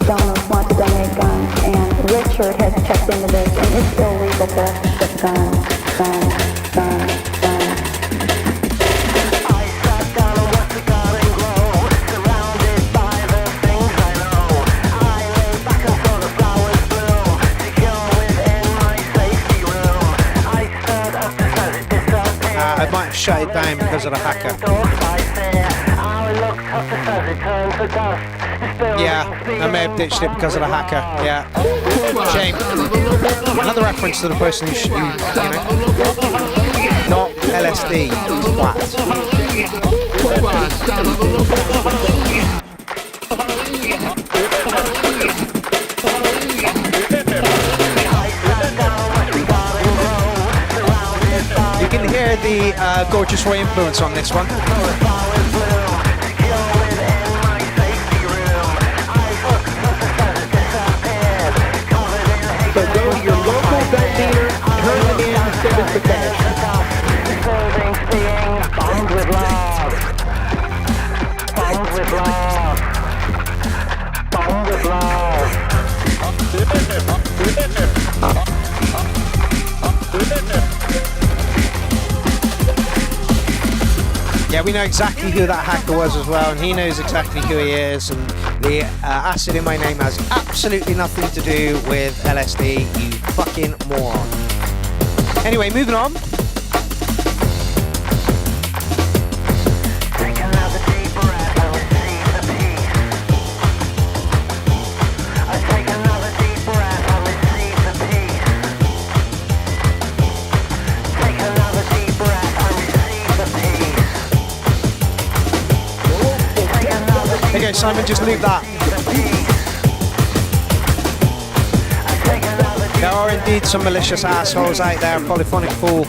Donors want to donate guns, and Richard has checked into this, and it's illegal for us to ship guns. I sat down and watched the garden grow, surrounded by the things I know. I lay back and saw the flowers bloom, secure within my safety room. I stared up to as it disappeared. I might have shut it down because of the hacker. I looked up to as it turned to dust. Yeah, I may have ditched it because of the hacker. Yeah, shame. Another reference to the person who you know, not LSD, twat. You can hear the Gorgeous Roy influence on this one. So go to your local gun dealer, turn them in, and send us the cash. Buildings being bombed with love. Bombed with love. Bombed with love. Yeah, we know exactly who that hacker was as well, and he knows exactly who he is, and the acid in my name has absolutely nothing to do with LSD, you fucking moron. Anyway, moving on. Take another deep breath and receive the peace. I take another deep breath and receive the peace. Take another deep breath and receive the peace. Okay, Simon, just leave that. There are indeed some malicious assholes out there, polyphonic fool.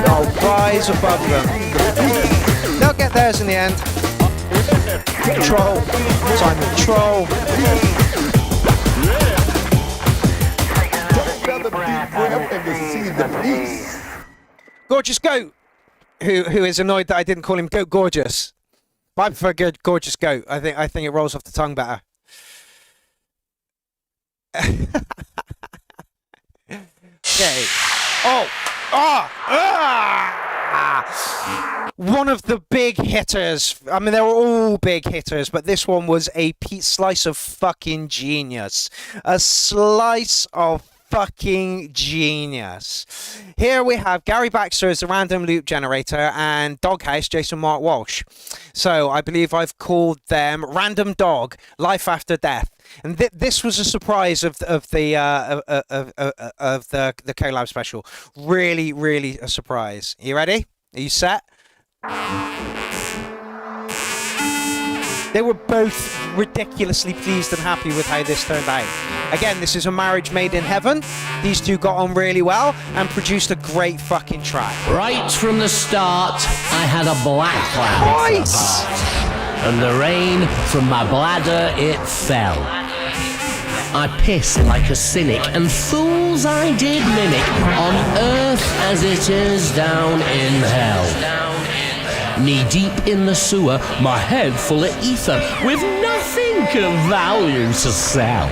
I'll rise above them. They'll get theirs in the end. Troll. Simon, troll. Gorgeous Goat, who is annoyed that I didn't call him Goat Gorgeous. But I prefer Gorgeous Goat. I think it rolls off the tongue better. Okay. One of the big hitters. I mean, they were all big hitters, but this one was a slice of fucking genius. A slice of fucking genius. Here we have Gary Baxter as the random loop generator and Doghouse Jason Mark Walsh. So I believe I've called them Random Dog, Life After Death. And this was a surprise of the COLLAB special. Really, really a surprise. You ready? Are you set? They were both ridiculously pleased and happy with how this turned out. Again, this is a marriage made in heaven. These two got on really well and produced a great fucking track. Right from the start, I had a black cloud. Nice! And the rain from my bladder, it fell. I pissed like a cynic, and fools I did mimic, on earth as it is down in hell. Knee deep in the sewer, my head full of ether, with nothing of value to sell.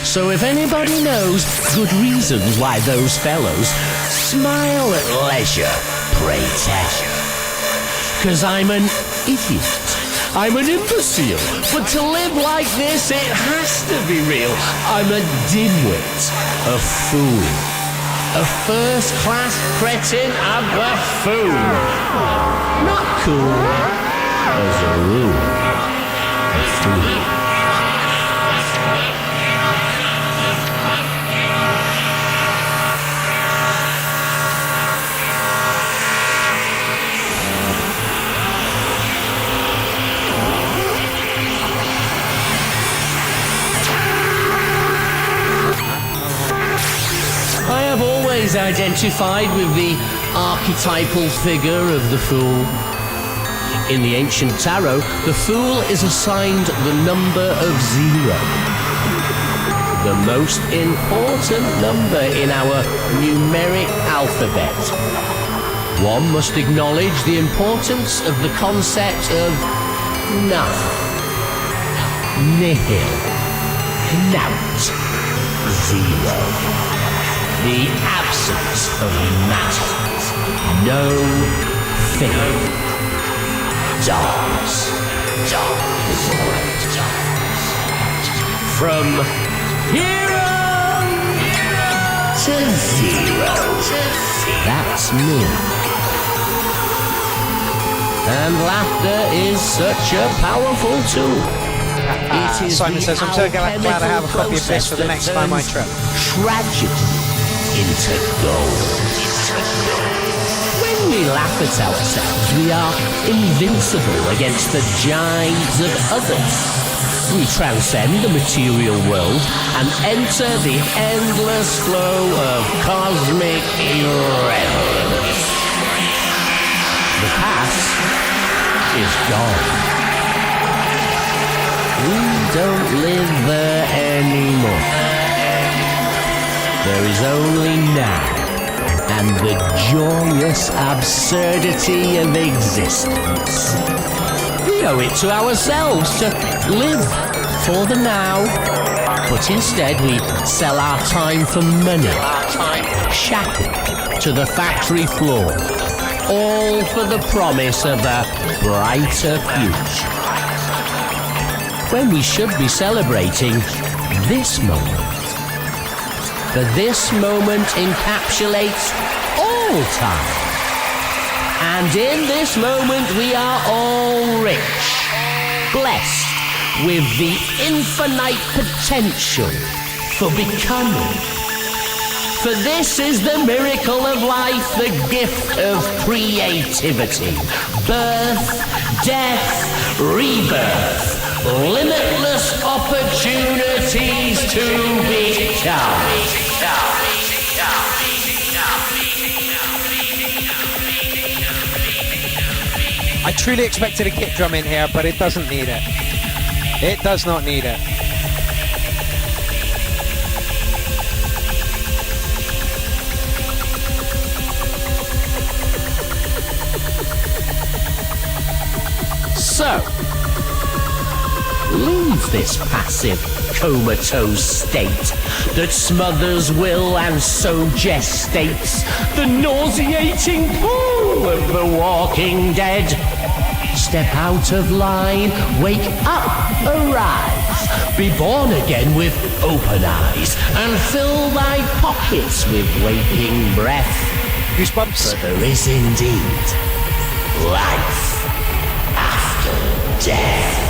So if anybody knows good reasons why those fellows smile at leisure, pray tell. 'Cause I'm an idiot. I'm an imbecile, but to live like this, it has to be real. I'm a dimwit, a fool, a first-class cretin, a buffoon. Not cool, as a rule, a fool. is identified with the archetypal figure of the fool. In the ancient tarot, the fool is assigned the number of 0, the most important number in our numeric alphabet. One must acknowledge the importance of the concept of nothing, nihil, nought, 0, the absence of matter, no thing. Darkness. From hero to 0. That's me. And laughter is such a powerful tool. It is Simon says, I'm so glad I have a copy of this for the next time I trip. Tragedy into gold. When we laugh at ourselves, we are invincible against the gibes of others. We transcend the material world and enter the endless flow of cosmic irreverence. The past is gone. We don't live there anymore. There is only now and the joyous absurdity of existence. We owe it to ourselves to live for the now, but instead we sell our time for money, shackled to the factory floor, all for the promise of a brighter future. When we should be celebrating this moment. For this moment encapsulates all time. And in this moment we are all rich, blessed with the infinite potential for becoming. For this is the miracle of life, the gift of creativity. Birth, death, rebirth. Limitless opportunities to become. I truly expected a kick drum in here, but it doesn't need it. It does not need it. So, leave this passive, comatose state that smothers will and so gestates the nauseating pool of the walking dead. Step out of line, wake up, arise, be born again with open eyes, and fill thy pockets with waking breath. Goosebumps. For there is indeed life after death.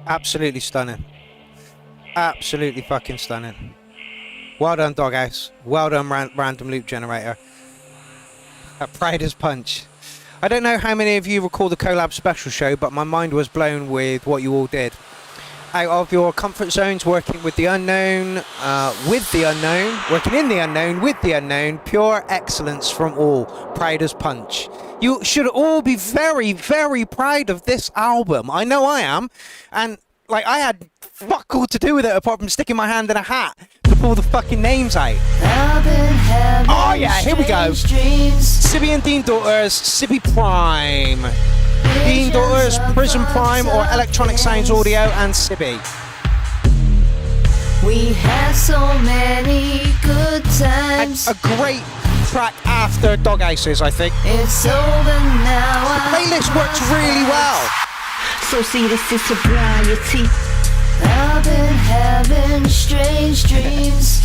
Absolutely stunning. Absolutely fucking stunning. Well done, Doghouse. Well done, Random Loop Generator. That Prider's Punch. I don't know how many of you recall the COLLAB special show, but my mind was blown with what you all did. Out of your comfort zones, working with the unknown, working in the unknown, with the unknown, pure excellence from all. Prider's Punch. You should all be very, very proud of this album. I know I am. And, like, I had fuck all to do with it apart from sticking my hand in a hat to pull the fucking names out. Oh, yeah, here we go. Sibby and Dean Daughters, Sibby Prime. Dean Daughters, Prism Prime, or Electronic Sounds Audio, and Sibby. We had so many good times. And a great track after Doghouse, I think. It's over now. The playlist works really well. So see, this is sobriety. I've been having strange dreams.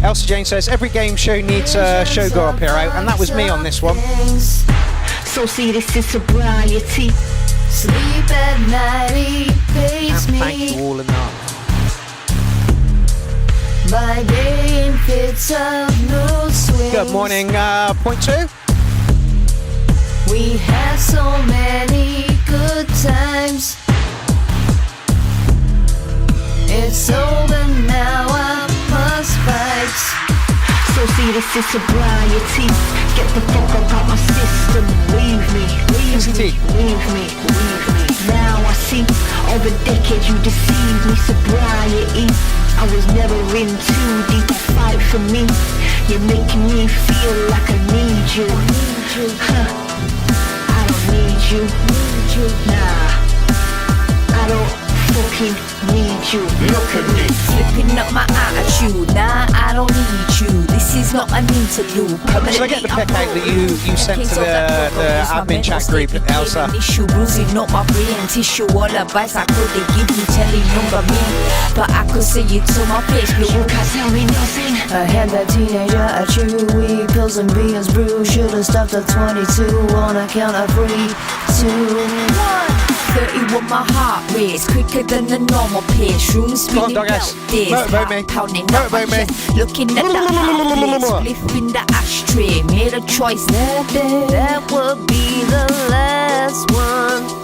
Elsa Jane says every game show needs a showgirl, Pierrot, and that was me on this one. So see, this is sobriety. Sleep at night, he pays me. Thank you all enough. By day in fits of mood swings. Good morning, point two. We had so many good times. It's over now, I must fight. So see, this is sobriety. Get the fuck up out my system. Leave me, leave me, leave me, leave me. Now I see, over decades you deceived me. Sobriety, I was never in too deep to fight for me. You're making me feel like I need you. Huh. I don't need you. Nah, I don't fucking need you. Look at me. Flipping up my attitude. Nah, I don't need you. This is not an interlude. So I get the pick out that you sent to the admin chat group, Elsa. Issue bruising up my brain tissue. All advice I could give you, telling younger me, but I could say it to my face. You can't tell me nothing. I had that teenager I chew, weed, pills and beans brew. Should've stopped at 22 on account of 3, 2, 1. 30 with my heart race quicker than the normal pace. Room spinning out days, heart pounding up my chest. Looking at the hot place, spliff in the ashtray. Made a choice that would be the last one.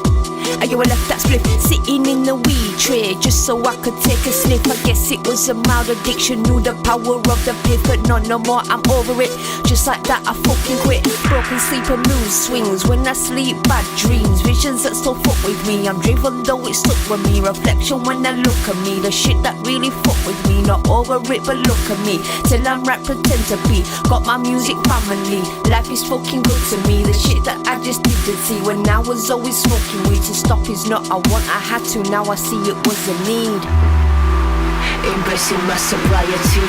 You were left that split sitting in the weed tray just so I could take a sniff. I guess it was a mild addiction, knew the power of the piff, but not no more, I'm over it. Just like that I fucking quit. Broken sleep and mood swings when I sleep, bad dreams, visions that still fuck with me. I'm driven though it stuck with me. Reflection when I look at me, the shit that really fuck with me. Not over it but look at me, till I'm right pretend to be. Got my music family, life is fucking good to me. The shit that I just didn't see when I was always smoking weed. To stop is not I want, I had to, now I see it was a need. Embracing my sobriety.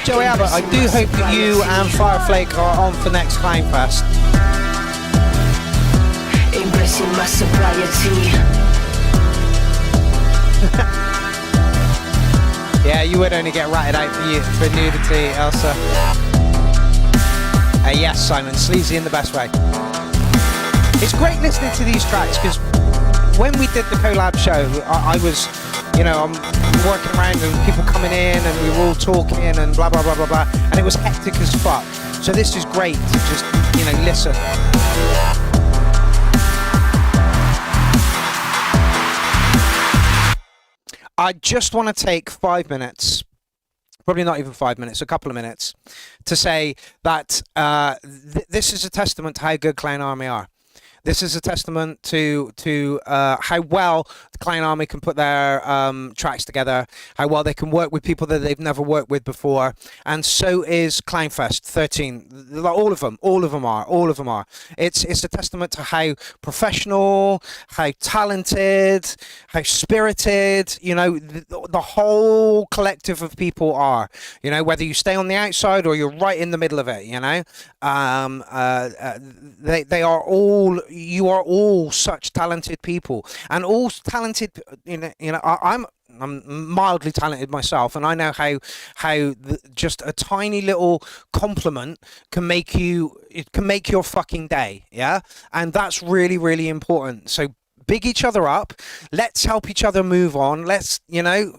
Joey Abbott, I do hope that you and Fireflake are on for next CLOWNFEST. Embracing my sobriety. Yeah, you would only get ratted out for nudity, Elsa. Yes, Simon, sleazy in the best way. It's great listening to these tracks because when we did the collab show, I was, I'm working around and people coming in and we were all talking and blah, blah, blah, blah, blah. And it was hectic as fuck. So this is great to just, listen. I just want to take 5 minutes, probably not even 5 minutes, a couple of minutes, to say that this is a testament to how good Clown Army are. This is a testament to how well the Clown Army can put their tracks together, how well they can work with people that they've never worked with before, and so is CLOWNFEST 13. All of them are. It's a testament to how professional, how talented, how spirited, the whole collective of people are. Whether you stay on the outside or you're right in the middle of it. They are all. You are all such talented people, and all talented. I'm mildly talented myself, and I know how just a tiny little compliment can make your fucking day. Yeah, and that's really, really important. So big each other up. Let's help each other move on. Let's you're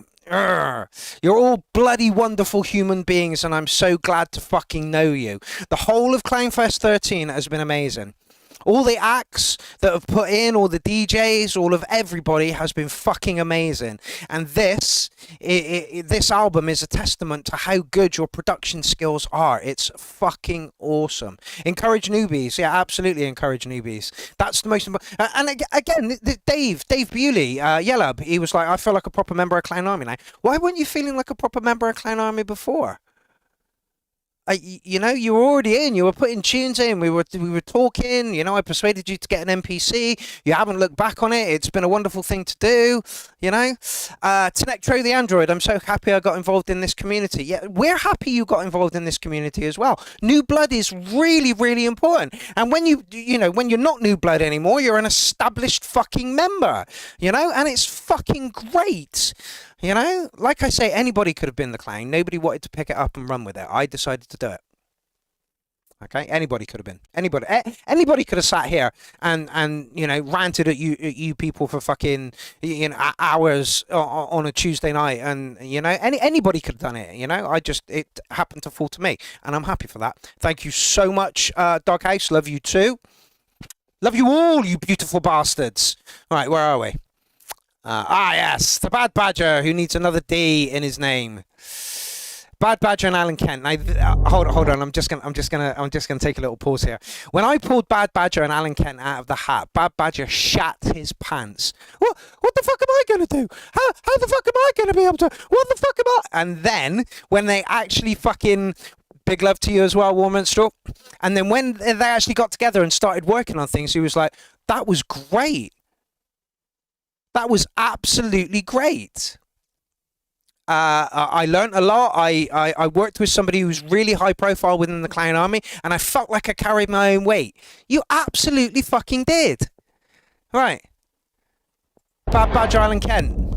all bloody wonderful human beings, and I'm so glad to fucking know you. The whole of CLOWNFEST 13 has been amazing. All the acts that have put in, all the DJs, all of everybody has been fucking amazing. And this album is a testament to how good your production skills are. It's fucking awesome. Encourage newbies. Yeah, absolutely encourage newbies. That's the most important. And again, Dave Bewley, Yellab, he was like, I feel like a proper member of Clown Army now. Why weren't you feeling like a proper member of Clown Army before? you know, you were already in. You were putting tunes in. We were talking. You know, I persuaded you to get an NPC. You haven't looked back on it. It's been a wonderful thing to do. You know, Tenectro the Android. I'm so happy I got involved in this community. Yeah, we're happy you got involved in this community as well. New blood is really, really important. And when when you're not new blood anymore, you're an established fucking member. You know, and it's fucking great. You know, like I say, anybody could have been the clown. Nobody wanted to pick it up and run with it. I decided to do it. Okay, anybody could have been. Anybody could have sat here and ranted at you people for fucking hours on a Tuesday night, and anybody could have done it. You know, it happened to fall to me, and I'm happy for that. Thank you so much, Doghouse. Love you too. Love you all, you beautiful bastards. All right, where are we? Yes, the Bad Badger who needs another D in his name. Bad Badger and Alan Kent. Now, hold on. I'm just gonna take a little pause here. When I pulled Bad Badger and Alan Kent out of the hat, Bad Badger shat his pants. What the fuck am I gonna do? How the fuck am I gonna be able to? What the fuck am I? And then when they actually fucking, big love to you as well, War Minstrel. And then when they actually got together and started working on things, he was like, "That was great. That was absolutely great." I learned a lot. I worked with somebody who's really high profile within the Clown Army, and I felt like I carried my own weight. You absolutely fucking did. Right. Bad Badger Alan Kent.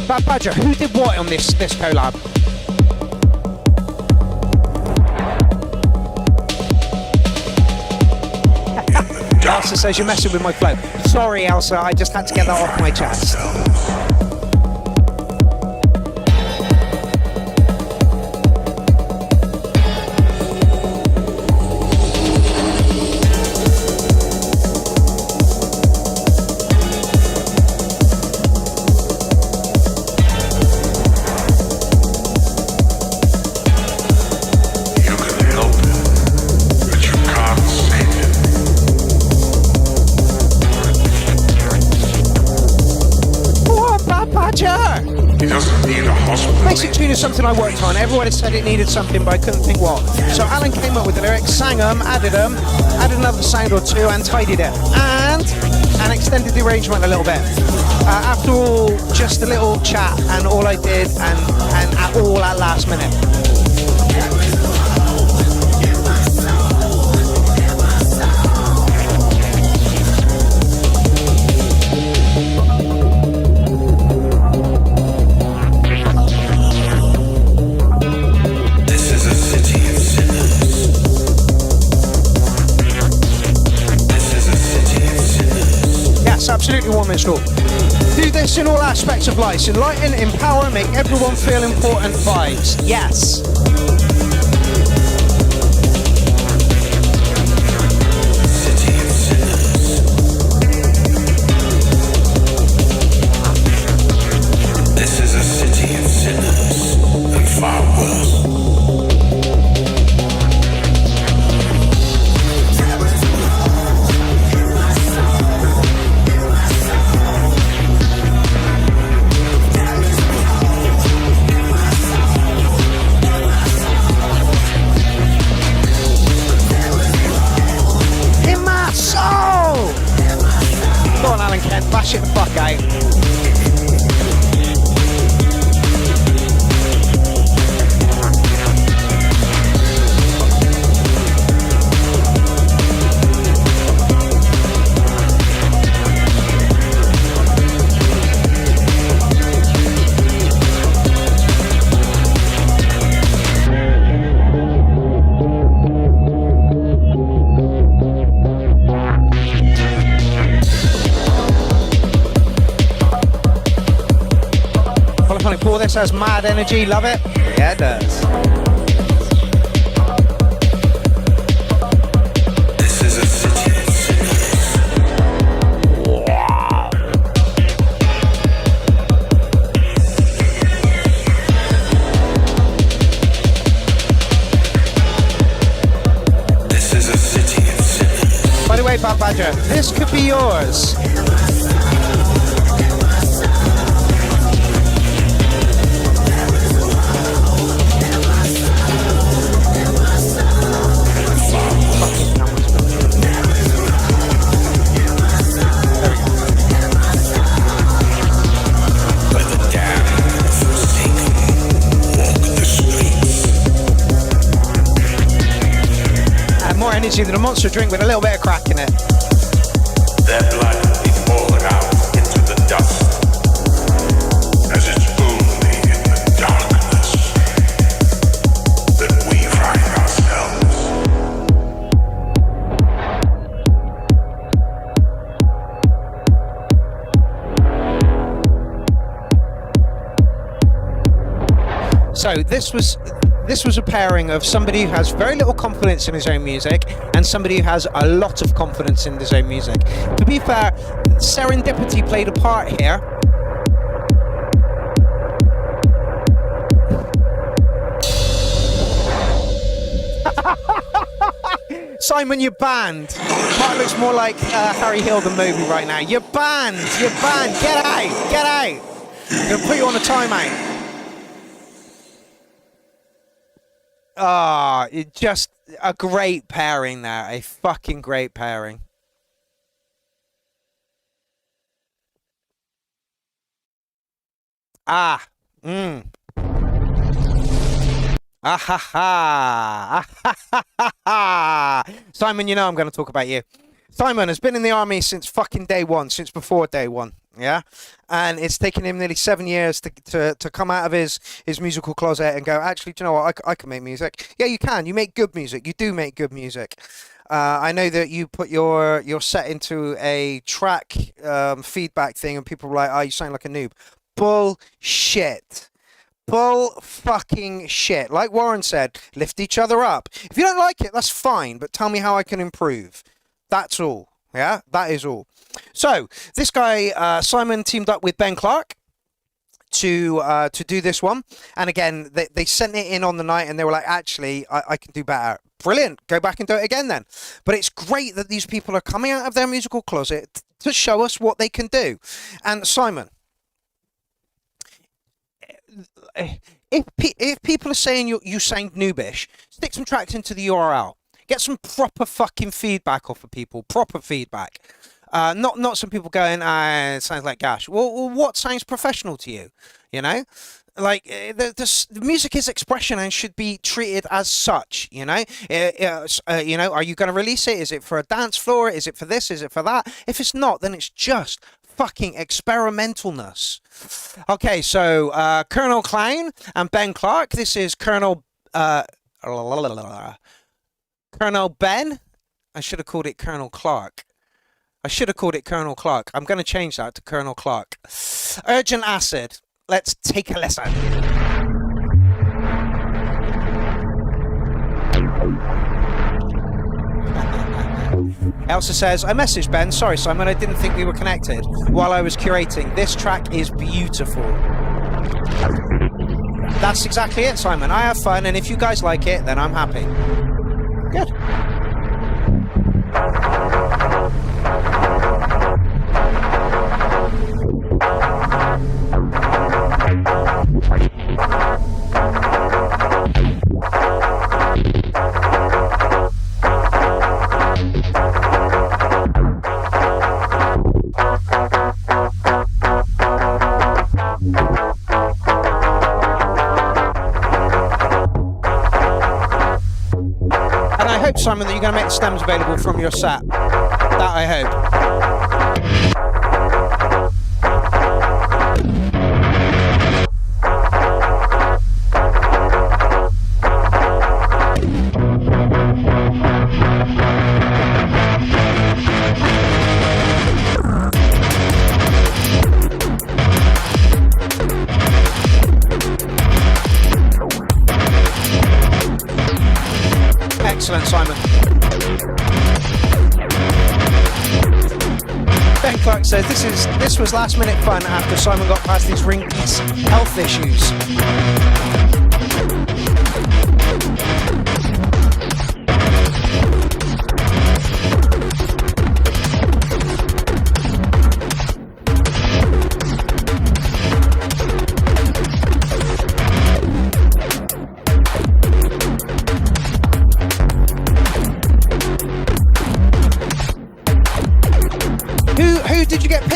Bad Badger, who did what on this collab? Elsa says you're messing with my flow. Sorry, Elsa, I just had to get that off my chest. Basic tune is something I worked on. Everyone said it needed something, but I couldn't think what. So Alan came up with the lyrics, sang them, added another sound or two, and tidied it, and extended the arrangement a little bit. After all, just a little chat, and all I did, and all at last minute. Absolutely, War Minstrel. Do this in all aspects of life. Enlighten, empower, make everyone feel important vibes. Yes. This is a city of sinners and far worse. Bash it the fuck out. This has mad energy, love it. Yeah, it does. This is a city of sinners. Wow. By the way, Fat Badger. This could be yours. More energy than a Monster drink with a little bit of crack in it. Their blood be poured out into the dust, as it's only in the darkness that we find ourselves. So this was a pairing of somebody who has very little confidence in his own music and somebody who has a lot of confidence in his own music. To be fair, serendipity played a part here. Simon, you're banned. Part looks more like Harry Hill the movie right now. You're banned. You're banned. Get out. Get out. I'm going to put you on a timeout. Ah, just a great pairing there. A fucking great pairing. Ah. Ah ha ha. Ah ha ha ha. Simon, you know I'm going to talk about you. Simon has been in the army since fucking day one, since before day one. Yeah, and it's taken him nearly 7 years to come out of his musical closet and go, actually, do you know what, I can make music. Yeah, you can. You make good music. You do make good music. I know that you put your set into a track feedback thing and people were like, oh, you sound like a noob. Bullshit. Bull fucking shit. Like Warren said, lift each other up. If you don't like it, that's fine, but tell me how I can improve. That's all. Yeah, that is all. So this guy Simon teamed up with Ben Clark to do this one, and again they sent it in on the night and they were like, actually I can do better. Brilliant, go back and do it again then. But it's great that these people are coming out of their musical closet to show us what they can do. And Simon, if people are saying you sound noobish, stick some tracks into the URL. Get some proper fucking feedback off of people. Proper feedback. Not some people going, it sounds like gash. Well, what sounds professional to you? You know? Like, the music is expression and should be treated as such, you know? You know, are you going to release it? Is it for a dance floor? Is it for this? Is it for that? If it's not, then it's just fucking experimentalness. Okay, so Colonel Clown and Ben Clark. This is Colonel Ben. I should have called it Colonel Clark. I'm going to change that to Colonel Clark. Urgent Acid. Let's take a listen. Elsa says, I messaged Ben. Sorry, Simon, I didn't think we were connected while I was curating. This track is beautiful. That's exactly it, Simon. I have fun, and if you guys like it, then I'm happy. Good. And I hope, Simon, that you're going to make the stems available from your set. That I hope. Excellent, Simon. Ben Clark says this was last minute fun after Simon got past his ring's health issues.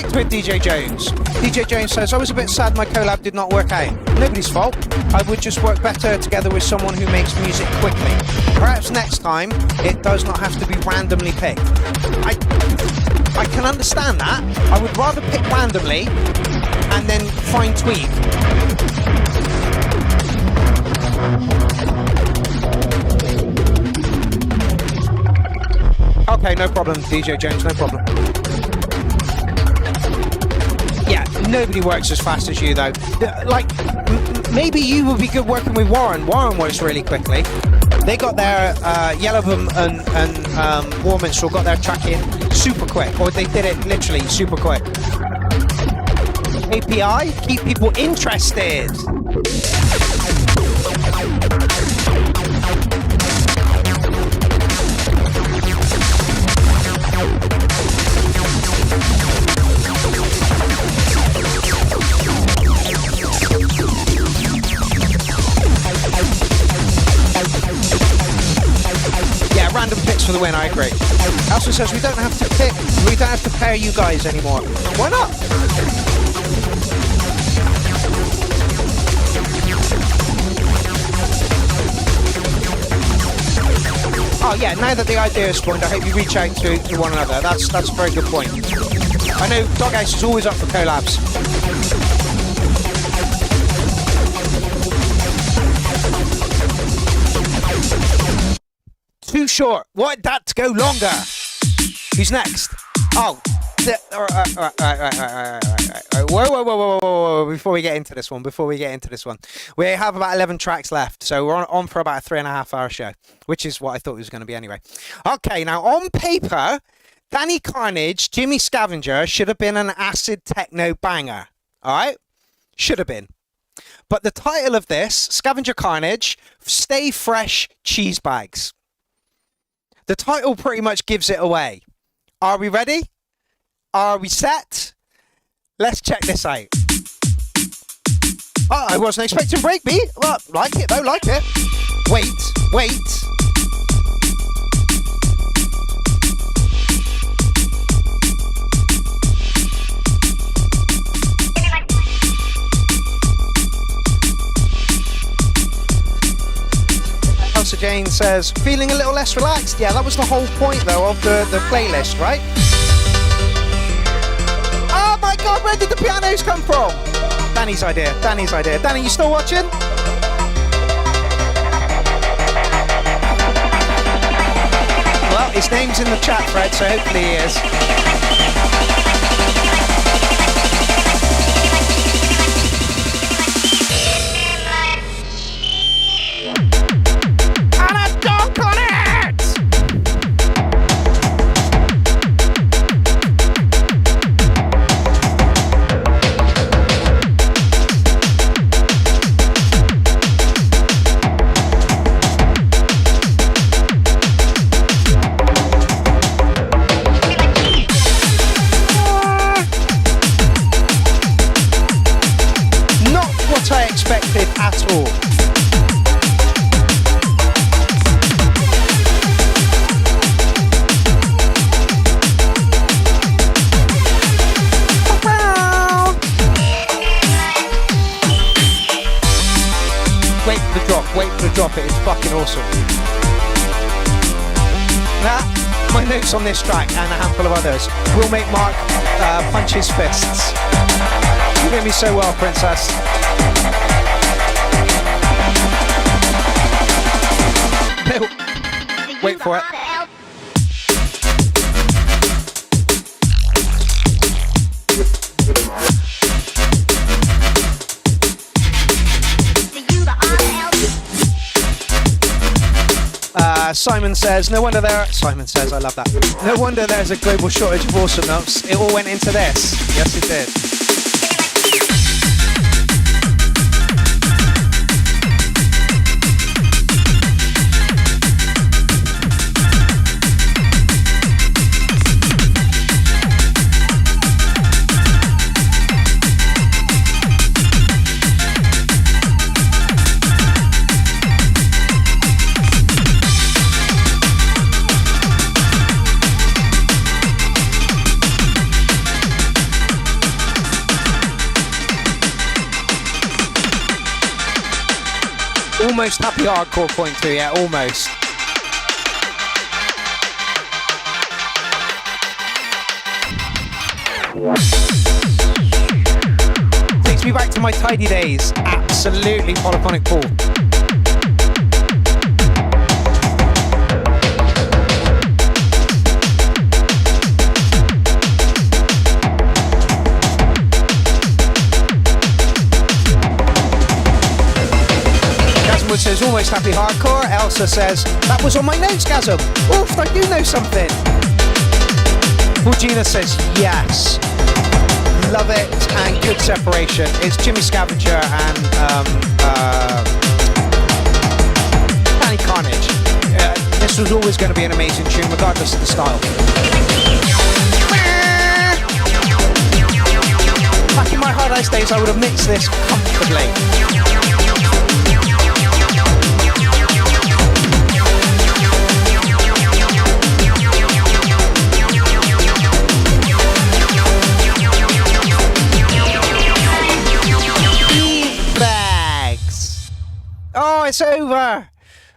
connect with DJ Jones. DJ Jones says, I was a bit sad my collab did not work out. Nobody's fault. I would just work better together with someone who makes music quickly. Perhaps next time, it does not have to be randomly picked. I can understand that. I would rather pick randomly and then fine tweak. Okay, no problem, DJ Jones, no problem. Yeah, nobody works as fast as you, though. Like, maybe you would be good working with Warren. Warren works really quickly. They got their Yellowbum and War Minstrel got their track in super quick, or they did it literally super quick. API, keep people interested. Random picks for the win, I agree. Elsa says we don't have to pair you guys anymore. Why not? Oh yeah, now that the idea is formed, I hope you reach out to one another. That's a very good point. I know Doghouse is always up for collabs. Too short. Wanted that to go longer. Who's next? Oh. Whoa. Before we get into this one. We have about 11 tracks left. So we're on for about a 3.5 hour show, which is what I thought it was going to be anyway. Okay, now on paper, Danny Carnage, Jimmy Scavenger should have been an acid techno banger. All right? Should have been. But the title of this, Scavenger Carnage, Stay Fresh Cheese Bags. The title pretty much gives it away. Are we ready? Are we set? Let's check this out. Oh, I wasn't expecting breakbeat. Well, like it though, like it. Wait. Elsa Jane says, feeling a little less relaxed? Yeah, that was the whole point, though, of the playlist, right? Oh my god, where did the pianos come from? Danny's idea. Danny, you still watching? Well, his name's in the chat thread, so hopefully he is. At all. Wait for the drop, it's fucking awesome. That, my notes on this track and a handful of others will make Mark punch his fists. You're doing me so well, Princess. Wait for it. Simon says, no wonder Simon says, I love that. No wonder there's a global shortage of awesomeness. It all went into this. Yes, it did. almost happy hardcore point too, yeah, almost. Takes me back to my tidy days. Absolutely polyphonic Paul. Gasmwood says almost happy hardcore. Elsa says that was on my notes, Gasm. Oof, I do know something. Regina says yes. Love it and good separation. It's Jimmy Scavenger and Danny Carnage. This was always going to be an amazing tune regardless of the style. Back in my Hard Ice days I would have mixed this comfortably. Oh, it's over!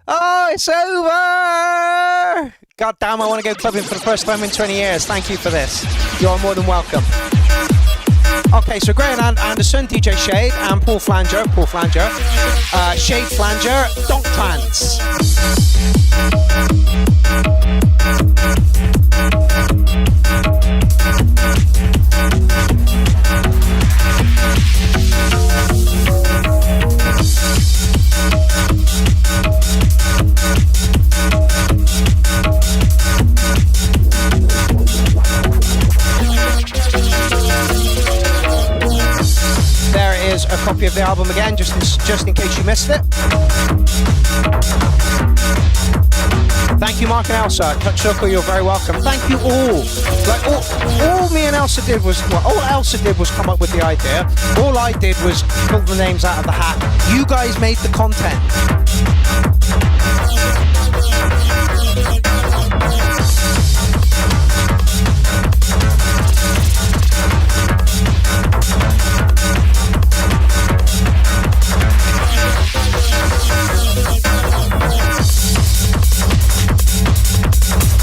Oh, it's over! God damn, I want to go clubbing for the first time in 20 years. Thank you for this. You're more than welcome. Okay, so Graham Anderson, DJ Shade, and Paul Flanger, Shade Flanger, Donk Plants. A copy of the album again, just in case you missed it. Thank you, Mark and Elsa. Touch Circle, you're very welcome. Thank you all. Like all me and Elsa did was, well, all Elsa did was come up with the idea. All I did was pull the names out of the hat. You guys made the content.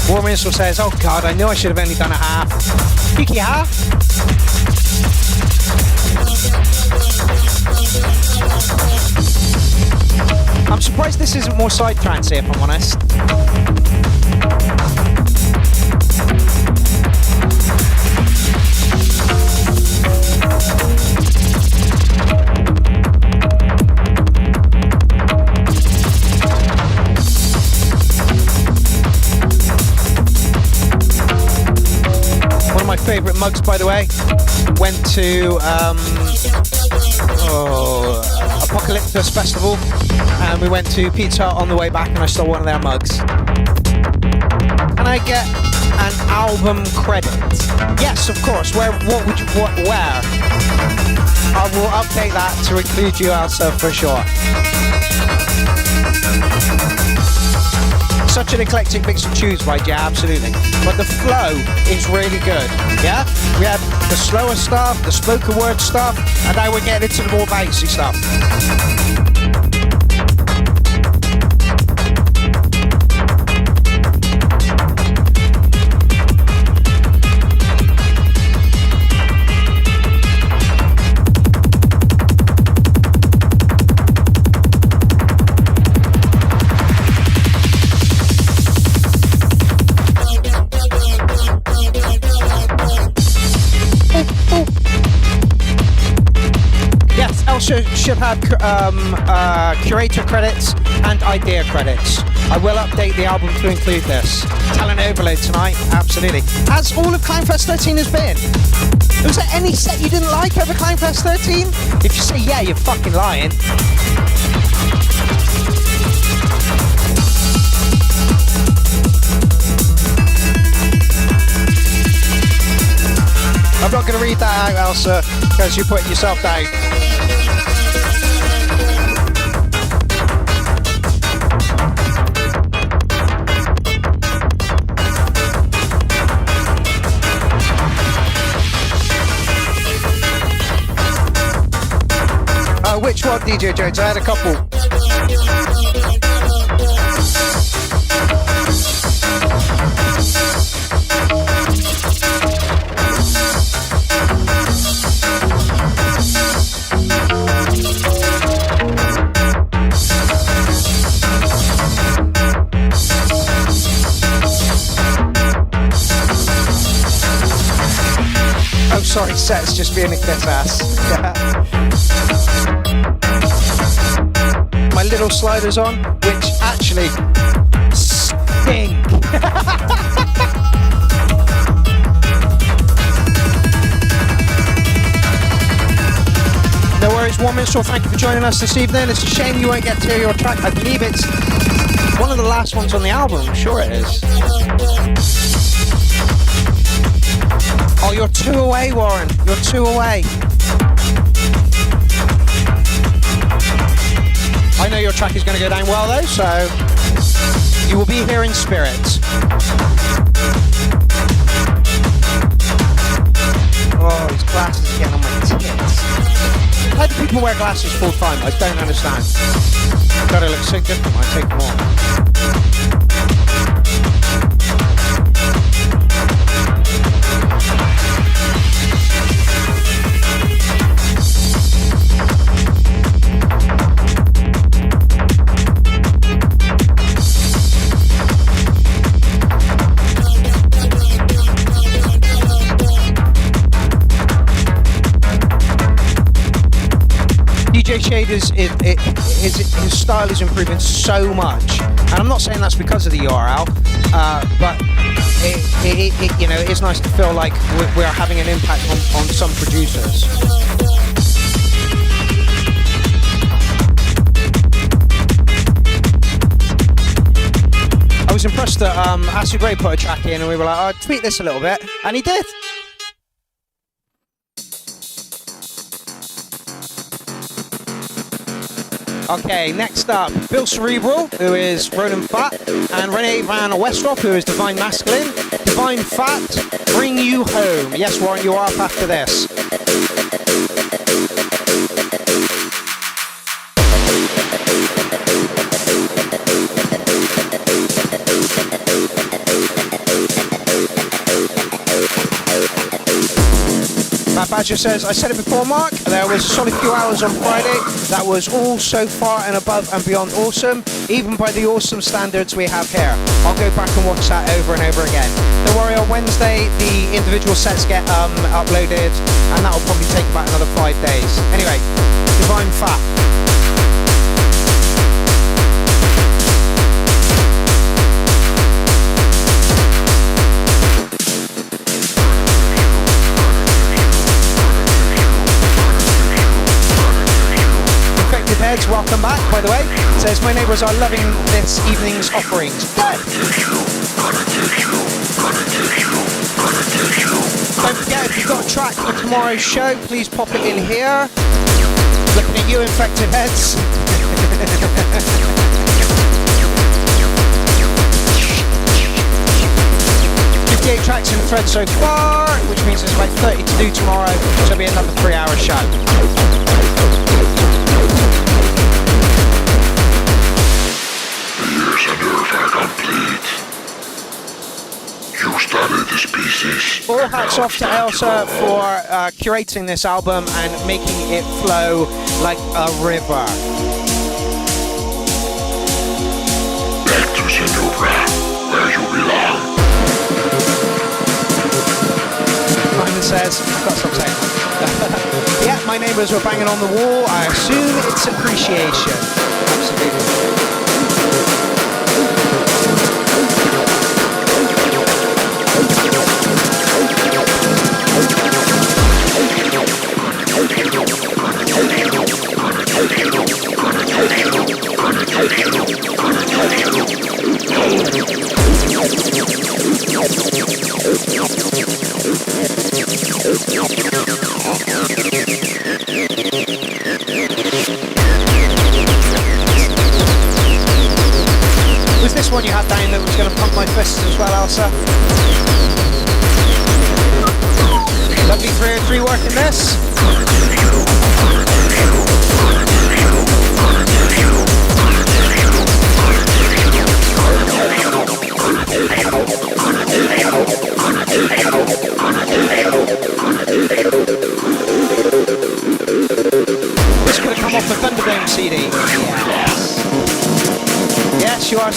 War Minstrel says, oh God, I knew I should have only done a half. Cheeky half. I'm surprised this isn't more side trance here, if I'm honest. My favourite mugs, by the way, went to Apocalyptus Festival, and we went to Pizza Hut on the way back, and I stole one of their mugs. And I get an album credit. Yes, of course. Where? I will update that to include you, Elsa, for sure. Such an eclectic mix of tunes, right? Yeah, absolutely. But the flow is really good. Yeah? We had the slower stuff, the spoken word stuff, and now we're getting into the more bouncy stuff. Should have curator credits and idea credits. I will update the album to include this. Talent overload tonight, absolutely. As all of CLOWNFEST 13 has been. Was there any set you didn't like over CLOWNFEST 13? If you say yeah, you're fucking lying. I'm not going to read that out, Elsa, because you put yourself down. Which one? DJ Jones. I had a couple. Oh, sorry, Set's just being a kiss ass. My little sliders on, which actually stink. No worries, One Minstrel, thank you for joining us this evening. It's a shame you won't get to hear your track. I believe it's one of the last ones on the album, I'm sure it is. Oh, you're 2 away, Warren. You're 2 away. I know your track is going to go down well, though, so you will be here in spirit. Oh, these glasses are getting on my tits. How do people wear glasses full time? I don't understand. Gotta look so different when I take them off. DJ Shaders, his style is improving so much, and I'm not saying that's because of the URL, but you know, it is nice to feel like we're having an impact on some producers. I was impressed that Acid Ray put a track in, and we were like, "Oh, tweak this a little bit," and he did. Okay, next up, Bill Cerebral, who is Ronan Fat, and Renee Van Westrop, who is Divine Masculine. Divine Fat, Bring You Home. Yes, Warren, you are up after this. Matt Badger says, I said it before, Mark, there was a solid few hours on Friday. That was all so far and above and beyond awesome, even by the awesome standards we have here. I'll go back and watch that over and over again. Don't worry, on Wednesday, the individual sets get uploaded, and that will probably take about another 5 days. Anyway, Divine Fat. Heads, welcome back, by the way. Says, my neighbours are loving this evening's offerings. Good. Don't forget, if you've got a track for tomorrow's show, please pop it in here. Looking at you, Infected Heads. 58 tracks in the thread so far, which means there's about 30 to do tomorrow, so it'll be another 3-hour show. All hats off to Elsa for curating this album and making it flow like a river. Back to Senora, where you belong. Simon says, I've got to stop saying that. Yeah, my neighbours were banging on the wall. I assume it's appreciation. Absolutely. Was this one you had down that was going to pump my fists as well, Elsa? Lovely 303 working this.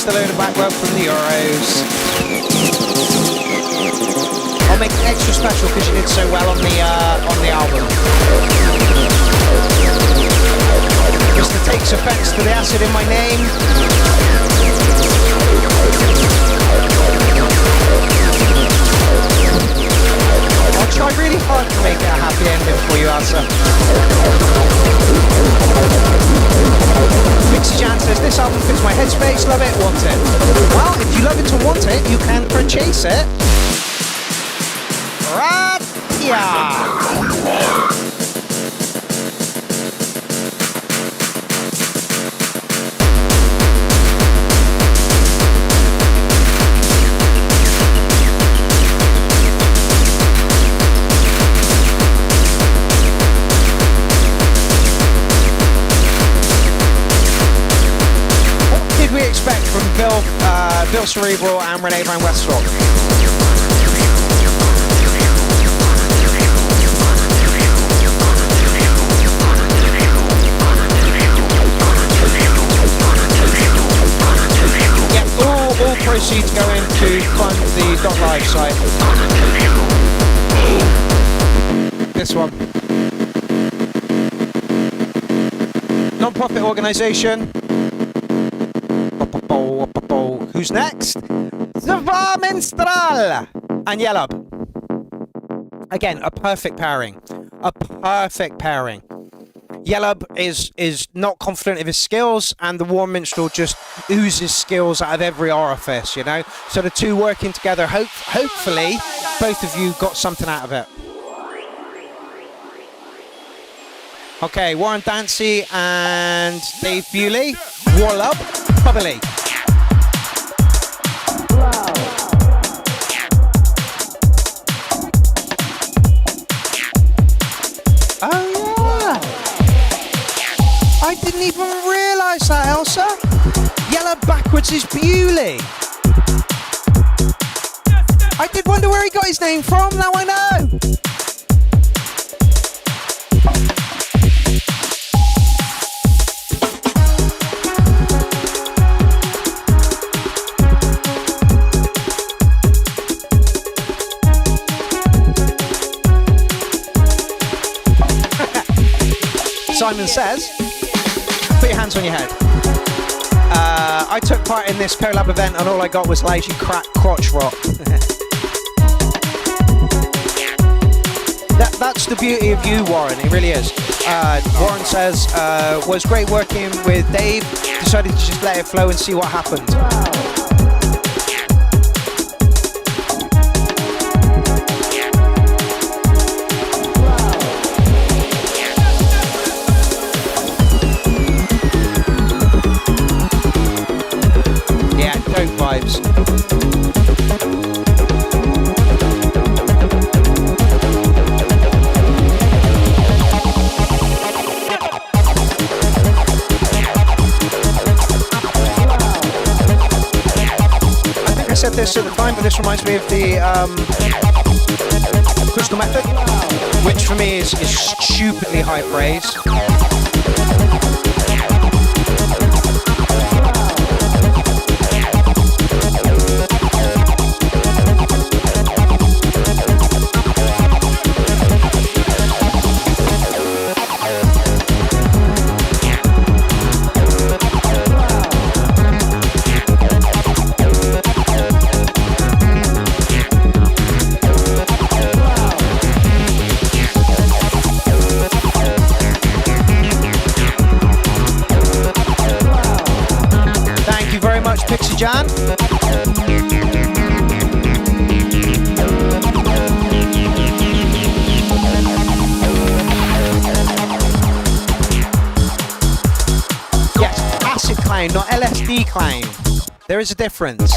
missed a load of back work from the Euros. I'll make it extra special because you did so well on the album. Mr. takes offense to the acid in my name. I'll try really hard to make it a happy ending for you, Asa. Mixy Jan says, this album fits my headspace, love it, want it. Well, if you love it and want it, you can purchase it. Right here. We expect from Bill Cerebral and Renee Van Westrop. Yeah, all proceeds go in to fund the .live site. This one. Non-profit organisation. Who's next? Zva Minstrel and Yellab. Again, a perfect pairing. A perfect pairing. Yellab is not confident of his skills, and the War Minstrel just oozes skills out of every orifice, you know? So the two working together, hopefully, both of you got something out of it. Okay, Warren Dancy and Dave Bewley. Warlub, Bubbly. Oh yeah! I didn't even realise that, Elsa. Yellow backwards is Bewley. I did wonder where he got his name from, now I know. Simon says, put your hands on your head. I took part in this COLLAB event and all I got was lazy crotch rock. That's the beauty of you, Warren, it really is. Warren says, was great working with Dave, decided to just let it flow and see what happened. Vibes. I think I said this at the time, but this reminds me of the Crystal Method, which for me is stupidly high praise. Pixie Jan. Yes, acid clown, not LSD clown. There is a difference.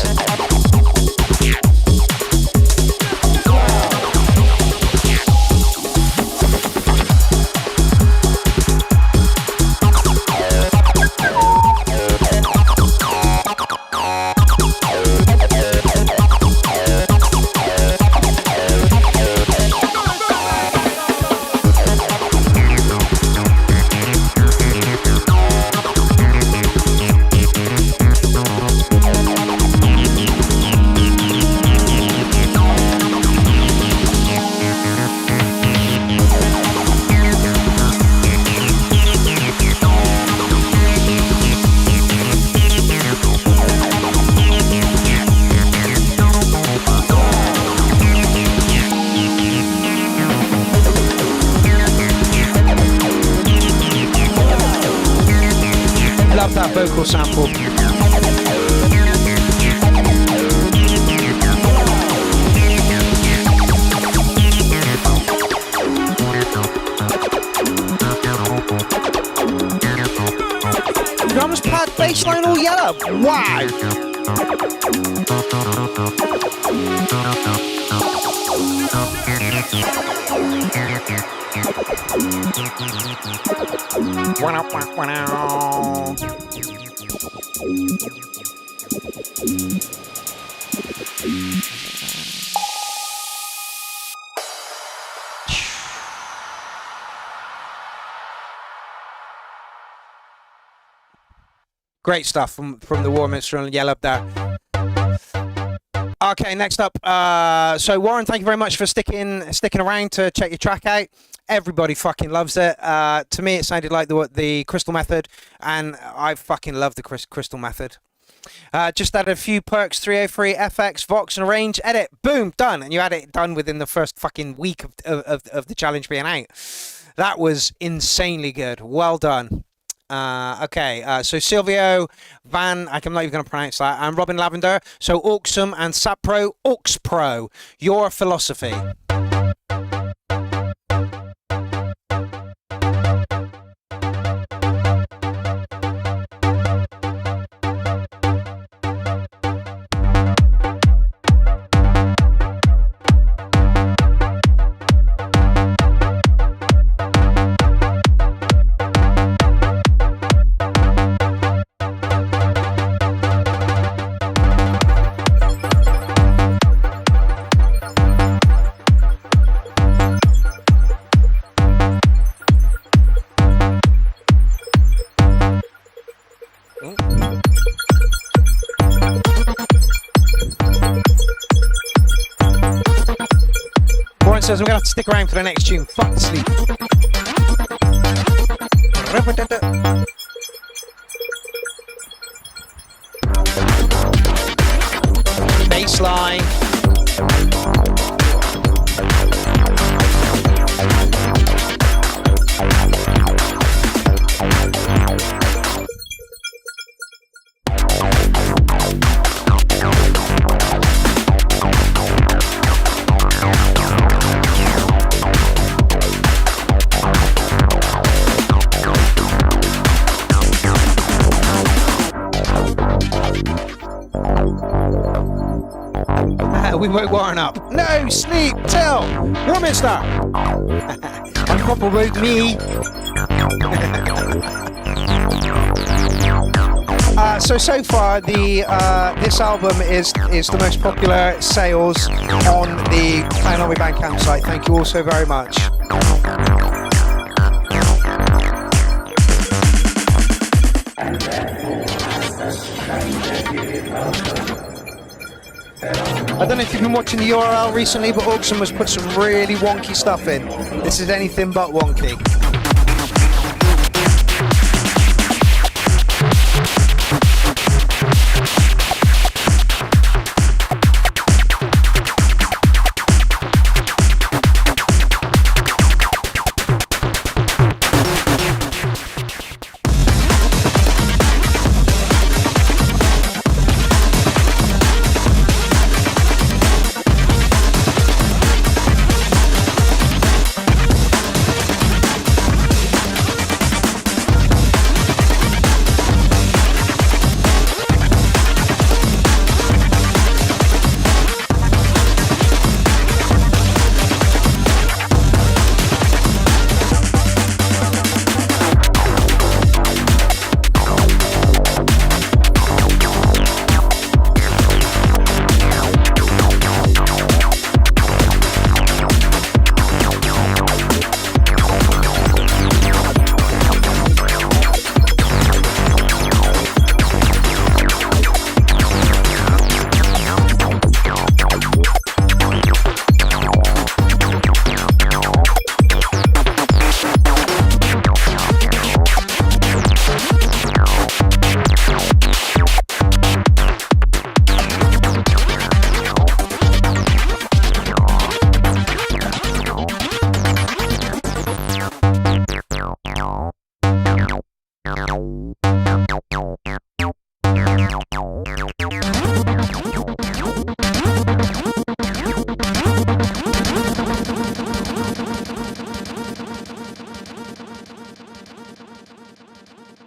vocal sample. Drums pad, bassline all yellow. Wow. Great stuff from the War Minstrel and Yellow there. Okay, next up. So Warren, thank you very much for sticking around to check your track out. Everybody fucking loves it. To me, it sounded like the Crystal Method, and I fucking love the Crystal Method. Just added a few perks: 303, FX, Vox, and Arrange. Edit, boom, done, and you had it done within the first fucking week of the challenge being out. That was insanely good. Well done. Okay, so Silvio Van, I'm not even going to pronounce that, and Robin Lavender, so Auxum and Sapro, Aux Pro, your philosophy. Says we're gonna have to stick around for the next tune. Fuck sleep. Bassline. We woke Warren up. No, sleep, tell. Woman star. And Papa woke me. So far, this album is the most popular sales on the Clownomy Bandcamp site. Thank you all so very much. I don't know if you've been watching the URL recently, but Auxum has put some really wonky stuff in. This is anything but wonky.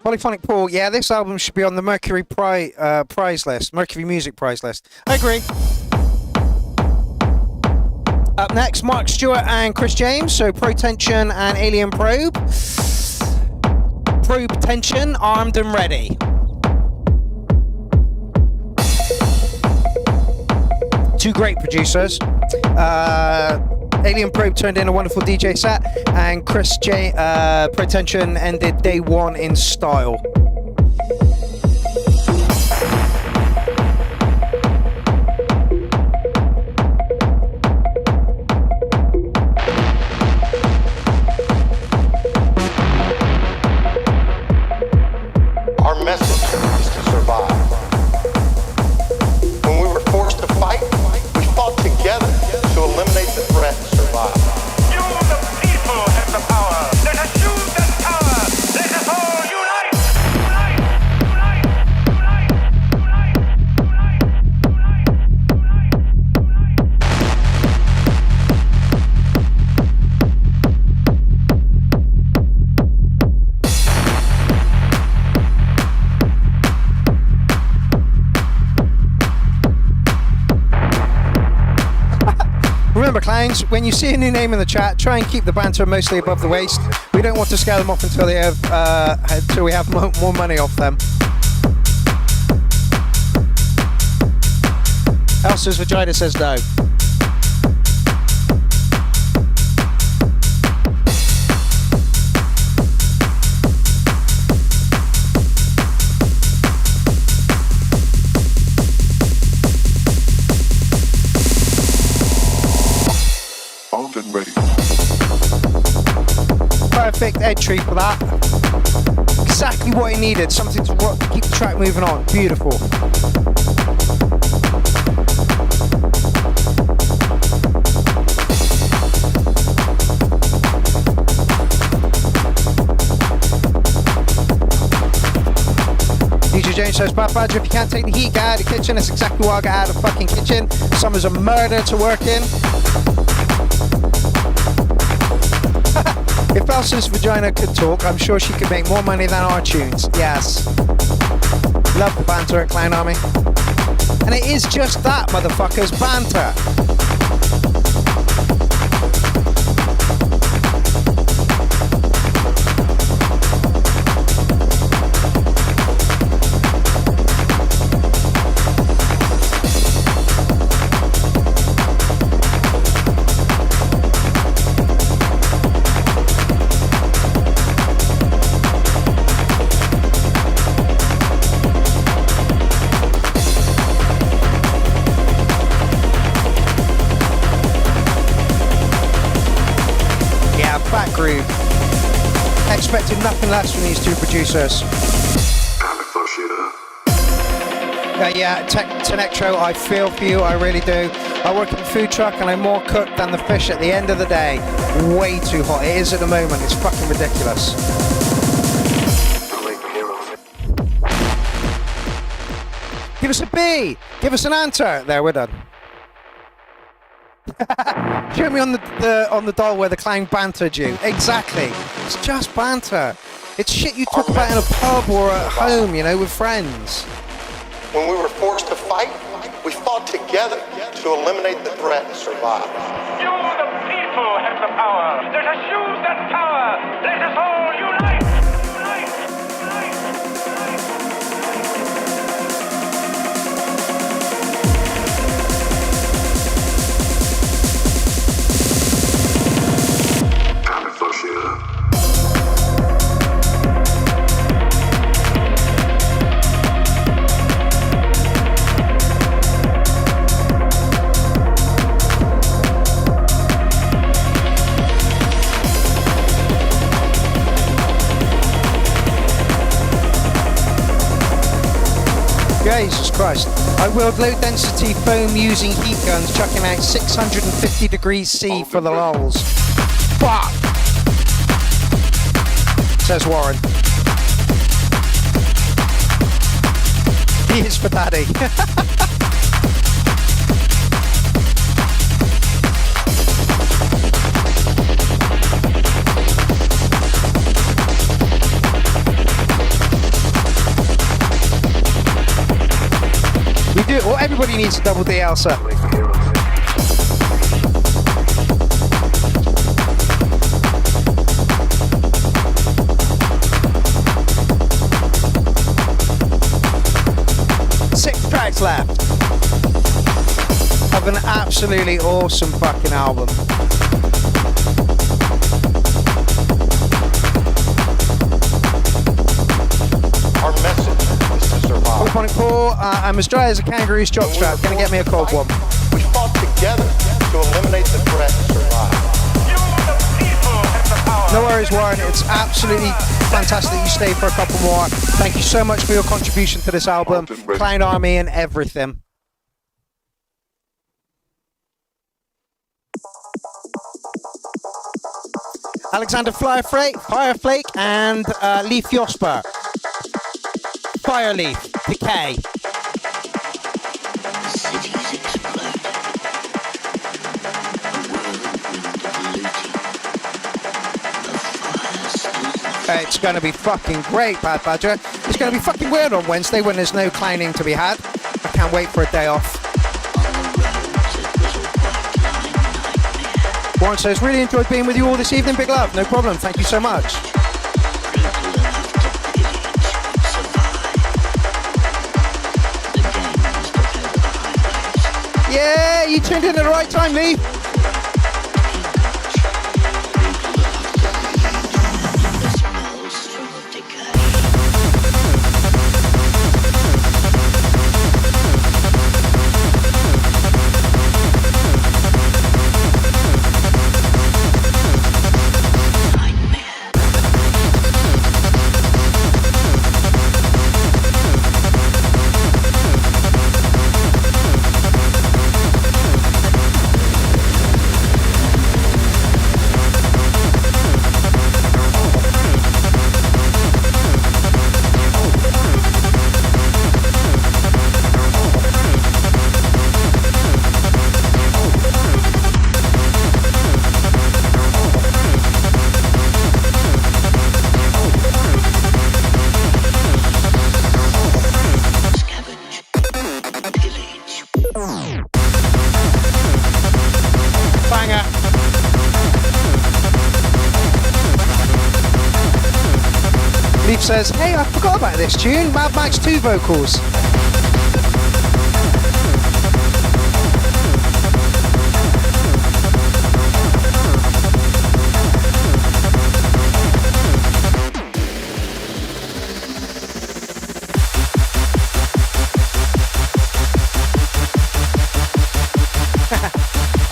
Polyphonic Paul, yeah, this album should be on the Mercury prize list, Mercury Music Prize list. I agree. Up next, Mark Stewart and Chris James, so Pro Tension and Alien Probe. Probe Tension, armed and ready. Two great producers. Alien Probe turned in a wonderful DJ set, and Chris Pro Tension ended day one in style. Our message is to survive. When we were forced to fight, we fought together to eliminate the threat and survive. You, the people, have the power. Let us use that power. Let us all unite. Remember, clowns, when you see a new name in the chat, try and keep the banter mostly above the waist. We don't want to scare them off until we have more money off them. Elsa's vagina says no. Ready. Perfect entry for that. Exactly what he needed. Something to keep the track moving on. Beautiful. DJ James says, Bad Badger, if you can't take the heat, get out of the kitchen. That's exactly why I got out of the fucking kitchen. Summer's a murder to work in. If Elsa's vagina could talk, I'm sure she could make more money than our tunes. Yes. Love the banter at Clown Army. And it is just that, motherfuckers, banter. Expected nothing less from these two producers. Yeah, Tenectro, I feel for you, I really do. I work in a food truck and I'm more cooked than the fish at the end of the day. Way too hot. It is at the moment. It's fucking ridiculous. Give us a B. Give us an answer. There, we're done. Show me on the doll where the clown bantered you. Exactly. It's just banter. It's shit you talk about in a pub or at home, you know, with friends. When we were forced to fight, we fought together to eliminate the threat and survive. You, the people, have the power. Let us use that power. Let us all unite. Jesus Christ. I wield low density foam using heat guns, chucking out 650 degrees C for the lulz. Fuck! Says Warren. He is for daddy. needs a double D, Elsa. Tracks left of an absolutely awesome fucking album. Our message is to survive. 4.4, I'm as dry as a kangaroo's jockstrap. Gonna get me a cold one. We fought together to eliminate the threat and survive. No worries, Warren. It's absolutely fantastic you stayed for a couple more. Thank you so much for your contribution to this album, Clown Army and everything. Alexander Fireflake and Leaf Yosper. Fireleaf, Decay. It's going to be fucking great, Bad Badger. It's going to be fucking weird on Wednesday when there's no clowning to be had. I can't wait for a day off. Warren says, really enjoyed being with you all this evening. Big love. No problem. Thank you so much. Yeah, you tuned in at the right time, Lee. Says, hey, I forgot about this tune. Mad Max 2 vocals.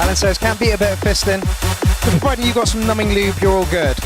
Alan says, can't beat a bit of fisting. Providing you got some numbing lube, you're all good.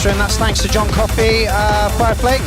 And that's thanks to John Coffey, Fireflake.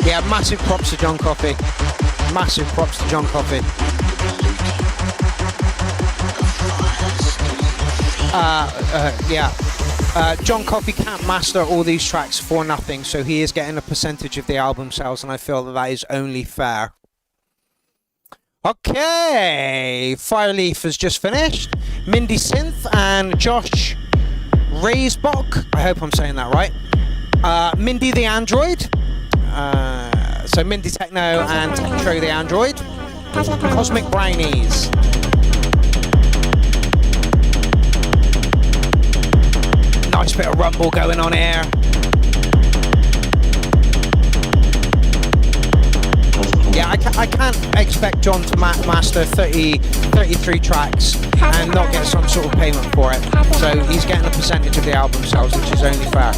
Yeah, massive props to John Coffey. Massive props to John Coffey. John Coffey can't master all these tracks for nothing, so he is getting a percentage of the album sales, and I feel that is only fair. Okay, Fireleaf has just finished. Mindy Synth and Josh Raisbach. I hope I'm saying that right. Mindy the Android. So Mindy Techno and Tektro the Android. Cosmic Brownies. Nice bit of rumble going on here. Yeah, I can't expect John to master 33 tracks and not get some sort of payment for it. So he's getting a percentage of the album sales, which is only fair.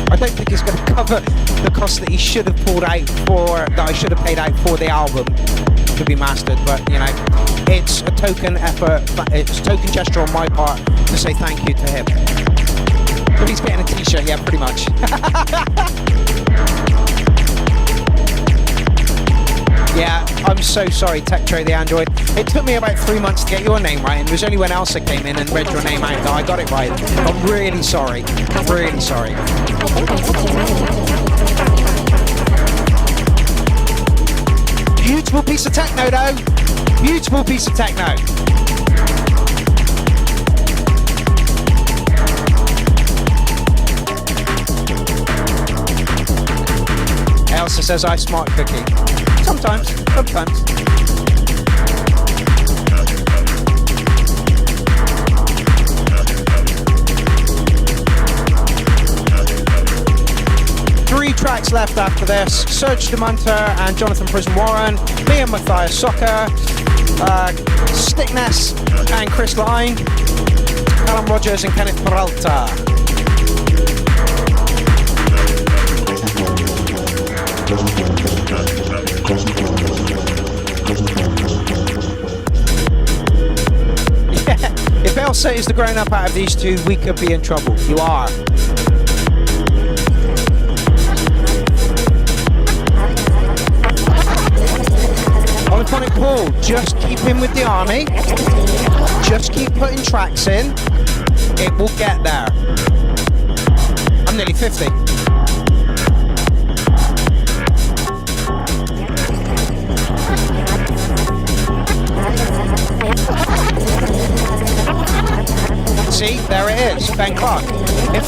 I don't think he's going to cover the cost that he should have pulled out for, that I should have paid out for the album to be mastered, but you know, it's a token effort, it's a token gesture on my part to say thank you to him. But he's getting a t-shirt, yeah, pretty much. Yeah, I'm so sorry, Tektro the Android. It took me about 3 months to get your name right, and it was only when Elsa came in and read your name out that I got it right. I'm really sorry. I'm really sorry. Beautiful piece of techno, though. Beautiful piece of techno. Elsa says I smart cookie. Sometimes. 3 tracks left after this. Serge de Munter and Jonathan Prison Warren, me and Matthias Soccer, Stickness and Chris Line, Callum Rogers and Kenneth Peralta. Yeah, if Elsa is the grown-up out of these two, we could be in trouble. You are. Polyphonic Paul, just keep in with the army. Just keep putting tracks in. It will get there. I'm nearly 50. See, there it is, Ben Clark. If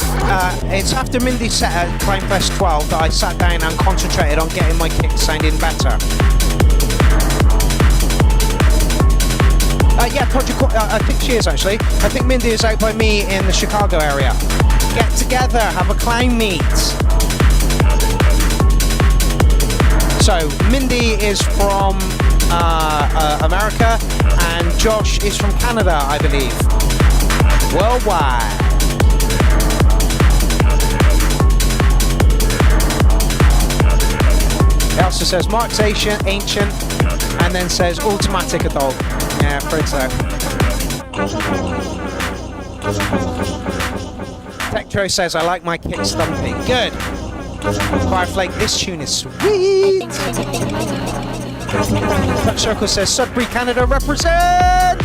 it's after Mindy's set at CLOWNFEST 12 that I sat down and concentrated on getting my kicks sounding better. Yeah, I think she is actually. I think Mindy is out by me in the Chicago area. Get together, have a clown meet. So, Mindy is from America and Josh is from Canada, I believe. Worldwide. Elsa says Mark's ancient, and then says automatic adult. Yeah, afraid so. Tektro says I like my kick stumping. Good. Fireflake, this tune is sweet. Touch Circle says Sudbury, Canada represent.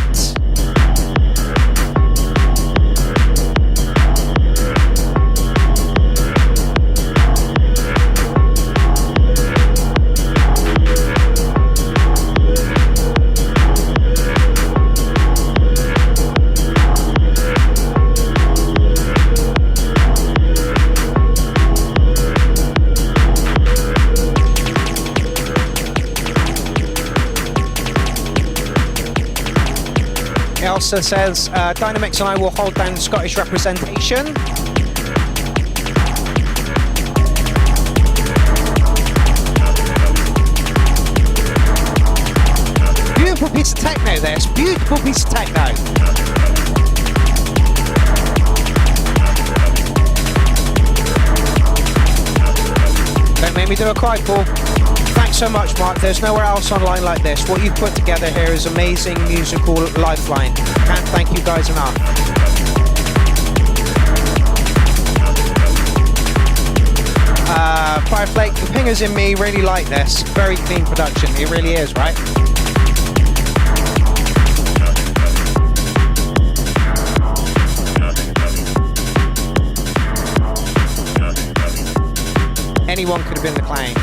Elsa says, Dynamix and I will hold down Scottish representation. Beautiful piece of techno there, it's a beautiful piece of techno. Don't make me do a cry, Paul. Thanks so much, Mark. There's nowhere else online like this. What you've put together here is amazing musical lifeline. Can't thank you guys enough. Fireflake, the Pingers in Me really like this. Very clean production. It really is, right? Anyone could have been the Clown.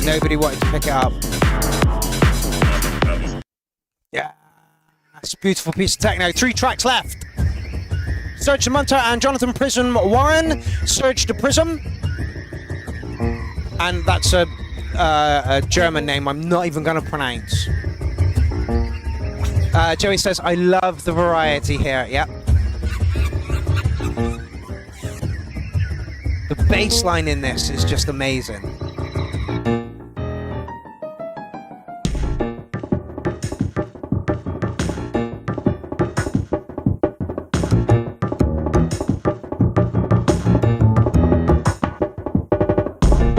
Nobody wanted to pick it up. Yeah. That's a beautiful piece of techno. 3 tracks left. Serge the Munter and Jonathan Prism Warren. Serge the Prism. And that's a German name I'm not even going to pronounce. Joey says, I love the variety here. Yep. The bass line in this is just amazing.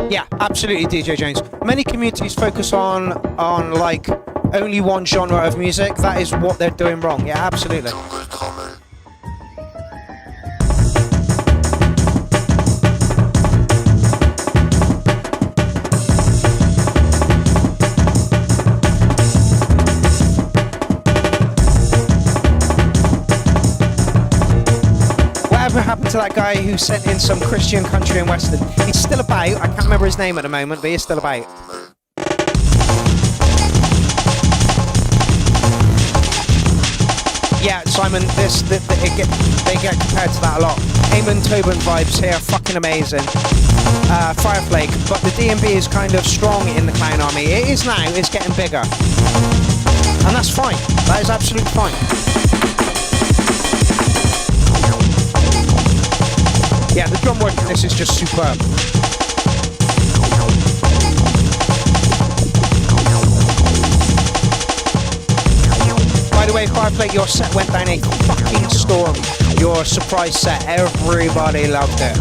Yeah, absolutely, DJ Jones. Many communities focus on like only one genre of music. That is what they're doing wrong. Yeah, absolutely. Whatever happened to that guy who sent in some Christian country and western? He's still about. I can't remember his name at the moment, but he's still about. Yeah, Simon, they get compared to that a lot. Eamon Tobin vibes here, fucking amazing. Fireflake, but the D&B is kind of strong in the Clown Army. It is now, it's getting bigger. And that's fine. That is absolutely fine. Yeah, the drum work in this is just superb. By the way, Fireflake, your set went down a fucking storm. Your surprise set, everybody loved it.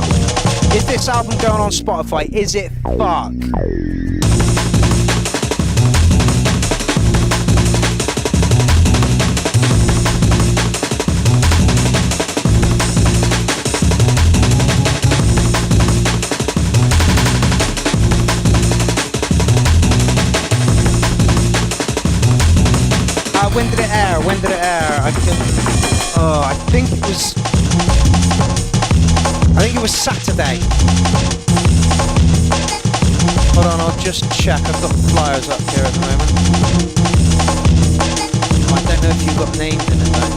Is this album going on Spotify? Is it fuck? When did it air? When did it air? I think it was Saturday. Hold on, I'll just check. I've got the flyers up here at the moment. I don't know if you've got names in it though.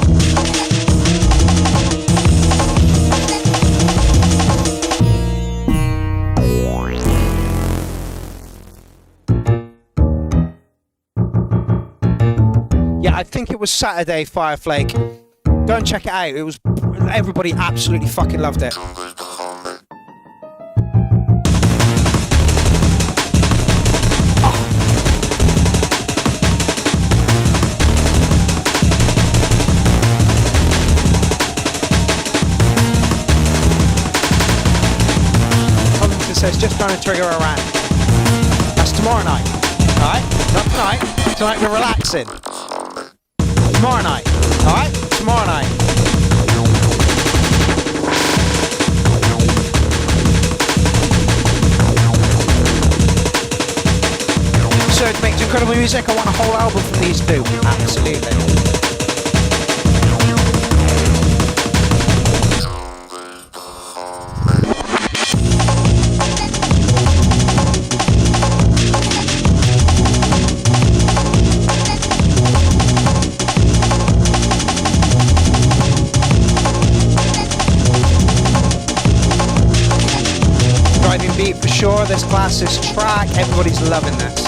I think it was Saturday, Fireflake. Go and check it out. It was, everybody absolutely fucking loved it. It says just trying to trigger around. That's tomorrow night. Alright? Not tonight. Tonight we're relaxing. Tomorrow night. Alright? Tomorrow night. Serge makes incredible music. I want a whole album from these two. Absolutely. Beat for sure. This class's track, everybody's loving this.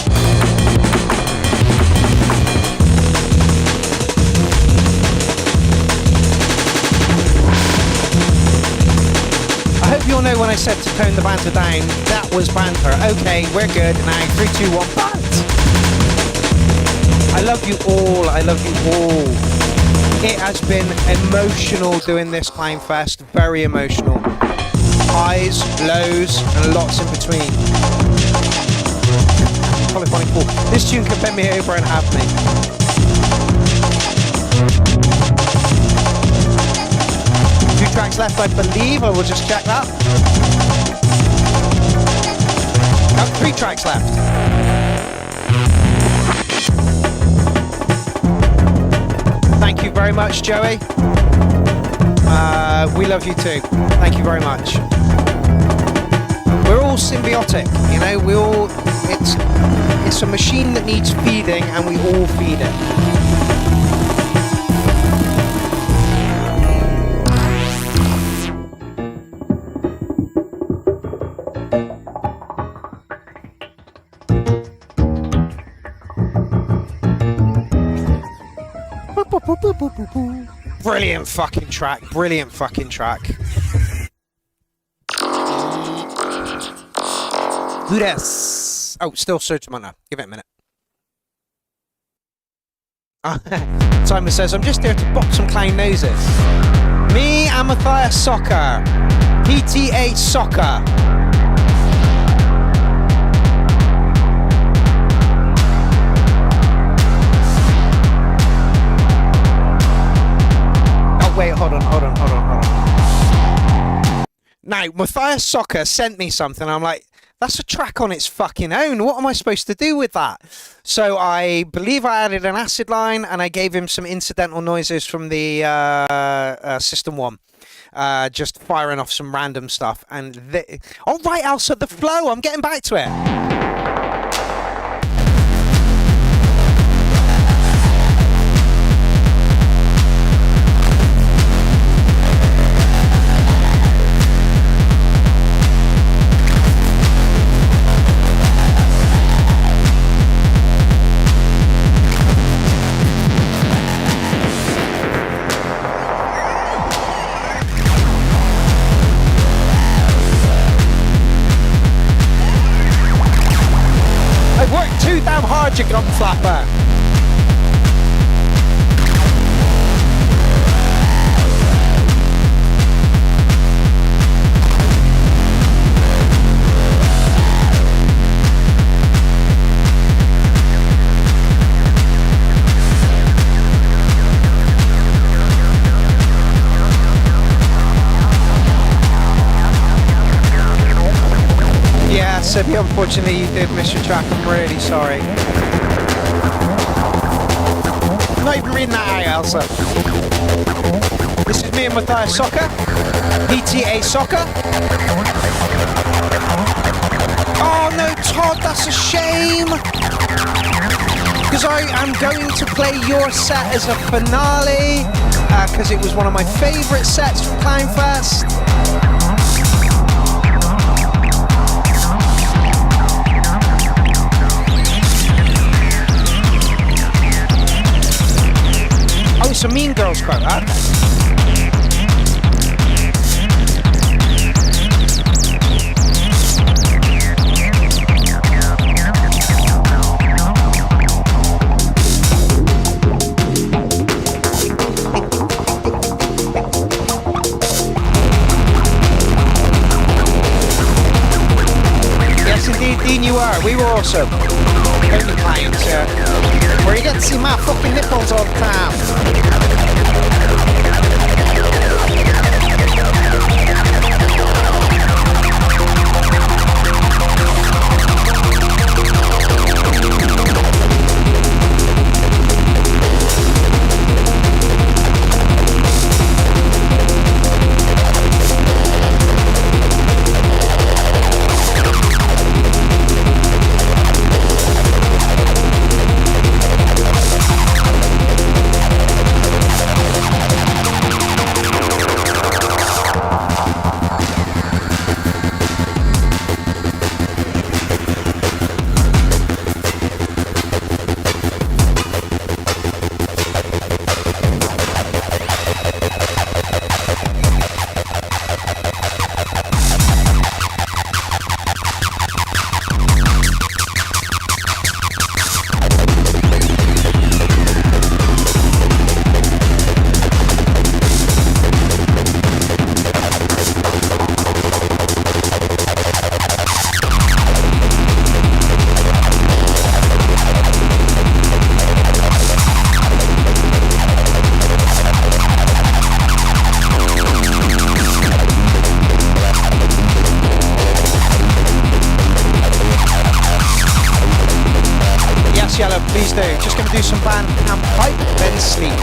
I hope you all know when I said to tone the banter down, that was banter. Okay, we're good. Now 3, 2, 1, bant! I love you all. I love you all. It has been emotional doing this CLOWNFEST. Very emotional. Highs, lows, and lots in between. Polyphonic Pool. This tune can bend me over and have me. 2 tracks left, I believe. I will just check that. Got 3 tracks left. Thank you very much, Joey. We love you too. Thank you very much. We're all symbiotic, you know. We all. It's a machine that needs feeding, and we all feed it. Brilliant fucking track. Brilliant fucking track. Who this? Oh, still searching my now. Give it a minute. Simon says, I'm just here to box some clown noses. Me and Matthias Soccer. PTA Soccer. Wait, hold on. Now, Matthias Soccer sent me something. I'm like, that's a track on its fucking own. What am I supposed to do with that? So I believe I added an acid line and I gave him some incidental noises from the System 1. Just firing off some random stuff. And all right, Elsa, the flow. I'm getting back to it. Too damn hard, you gum flapper. Yeah, Sibby, unfortunately you did miss your track. I'm really sorry. I'm not even reading that out, Elsa. This is me and Matthias Soccer. PTA Soccer. Oh no, Todd, that's a shame. Because I am going to play your set as a finale. Because it was one of my favourite sets from CLOWNFEST. Oh, it's a Mean Girls quote, huh? Yes, indeed, Dean, you are. We were also only clients, where you get to see my fucking nipples all the time. just going to do some band and pipe, then sleep.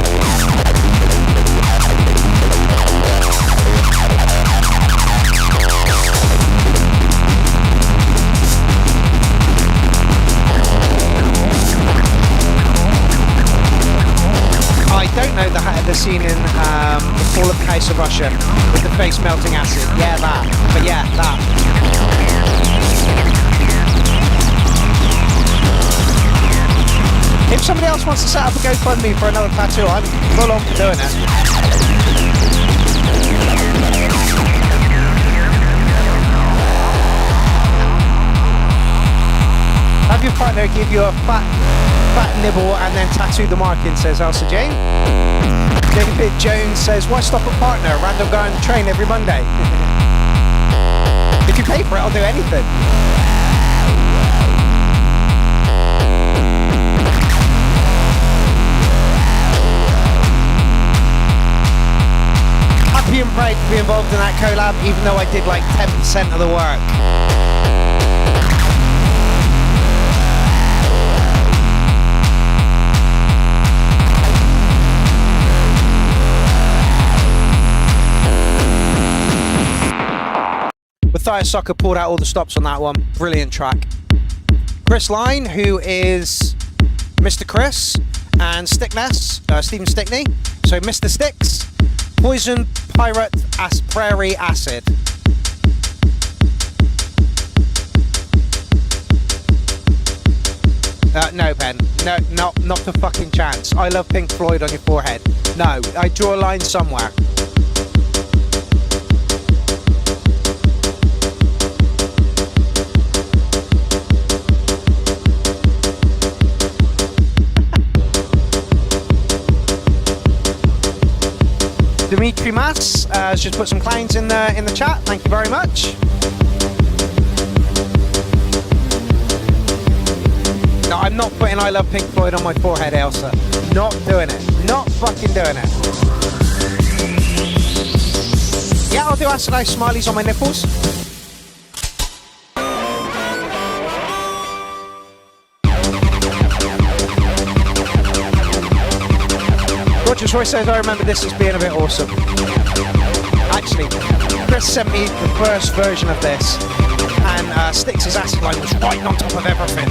I don't know the scene in The Fall of the House of Usher with the face melting acid. Yeah, that. But yeah, that. If somebody else wants to set up a GoFundMe for another tattoo, I'm full on for doing it. Have your partner give you a fat nibble and then tattoo the marking, says Elsa Jane. David Jones says, why stop a partner? Random go and train every Monday. If you pay for it, I'll do anything. Happy and proud to be involved in that collab, even though I did like 10% of the work. Matthias Sucker pulled out all the stops on that one. Brilliant track. Chris Line, who is Mr. Chris, and Stickness, Stephen Stickney. So Mr. Sticks, Poison, Pirate, Prairie, Acid. No, Ben. No, not a fucking chance. I love Pink Floyd on your forehead. No, I draw a line somewhere. Dimitri Mas has just put some clowns in the chat. Thank you very much. No, I'm not putting I Love Pink Floyd on my forehead, Elsa. Not doing it. Not fucking doing it. Yeah, I'll do acid ice smileys on my nipples. Roger Roy says, I remember this as being a bit awesome. Actually, Chris sent me the first version of this, and Styx' acid line was right on top of everything.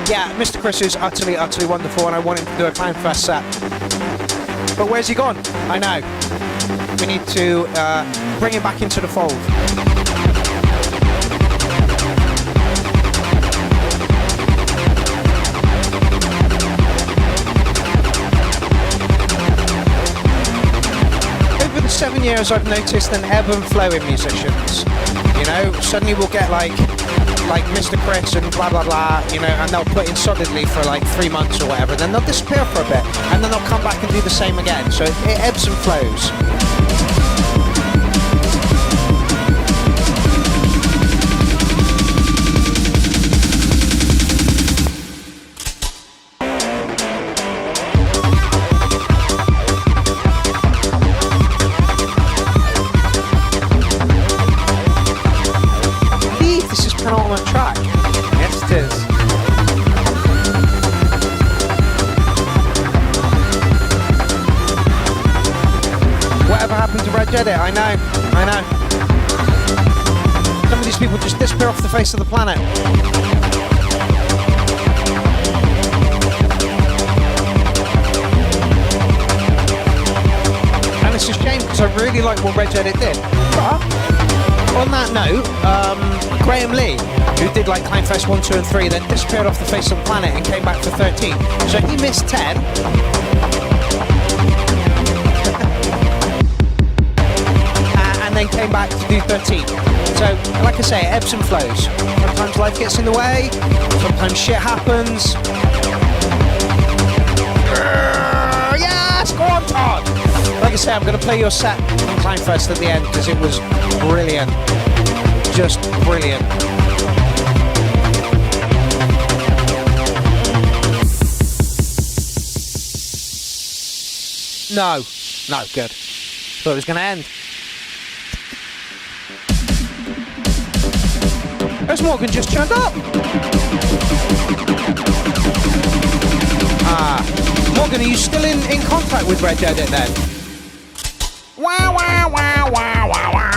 Yeah, Mr. Chris is utterly wonderful, and I want him to do a CLOWNFEST set. But where's he gone? I know. We need to bring him back into the fold. Over the 7 years, I've noticed an ebb and flow in musicians. You know, suddenly we'll get like Mr. Chris and blah blah blah, you know, and they'll put in solidly for like 3 months or whatever, then they'll disappear for a bit, and then they'll come back and do the same again. So it ebbs and flows. Penultimate track. Yes, it is. Whatever happened to Red Jedit? I know. Some of these people just disappear off the face of the planet. And it's a shame because I really like what Red Jedit did. But on that note, Graham Lee, who did like CLOWNFEST 1, 2 and 3, then disappeared off the face of the planet and came back for 13. So he missed 10. And then came back to do 13. So, like I say, it ebbs and flows. Sometimes life gets in the way, sometimes shit happens. Yes, go on, Todd! Like I say, I'm going to play your set from CLOWNFEST at the end because it was brilliant. Just brilliant. No, good. Thought it was going to end. There's Morgan just turned up. Morgan, are you still in contact with Red Dead then? Wow, wow, wow, wow, wow, wow.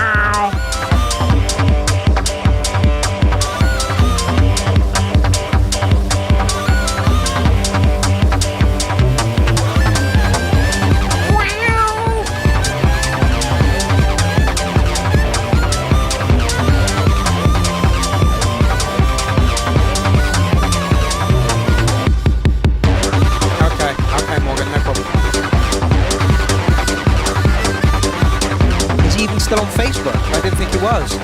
Still on Facebook? I didn't think it was.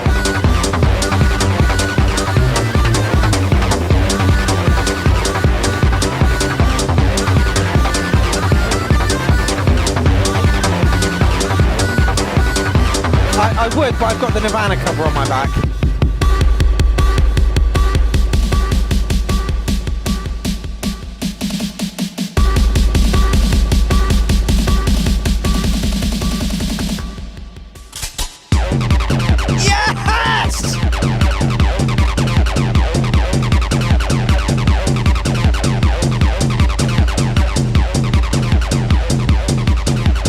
I would, but I've got the Nirvana cover on my back.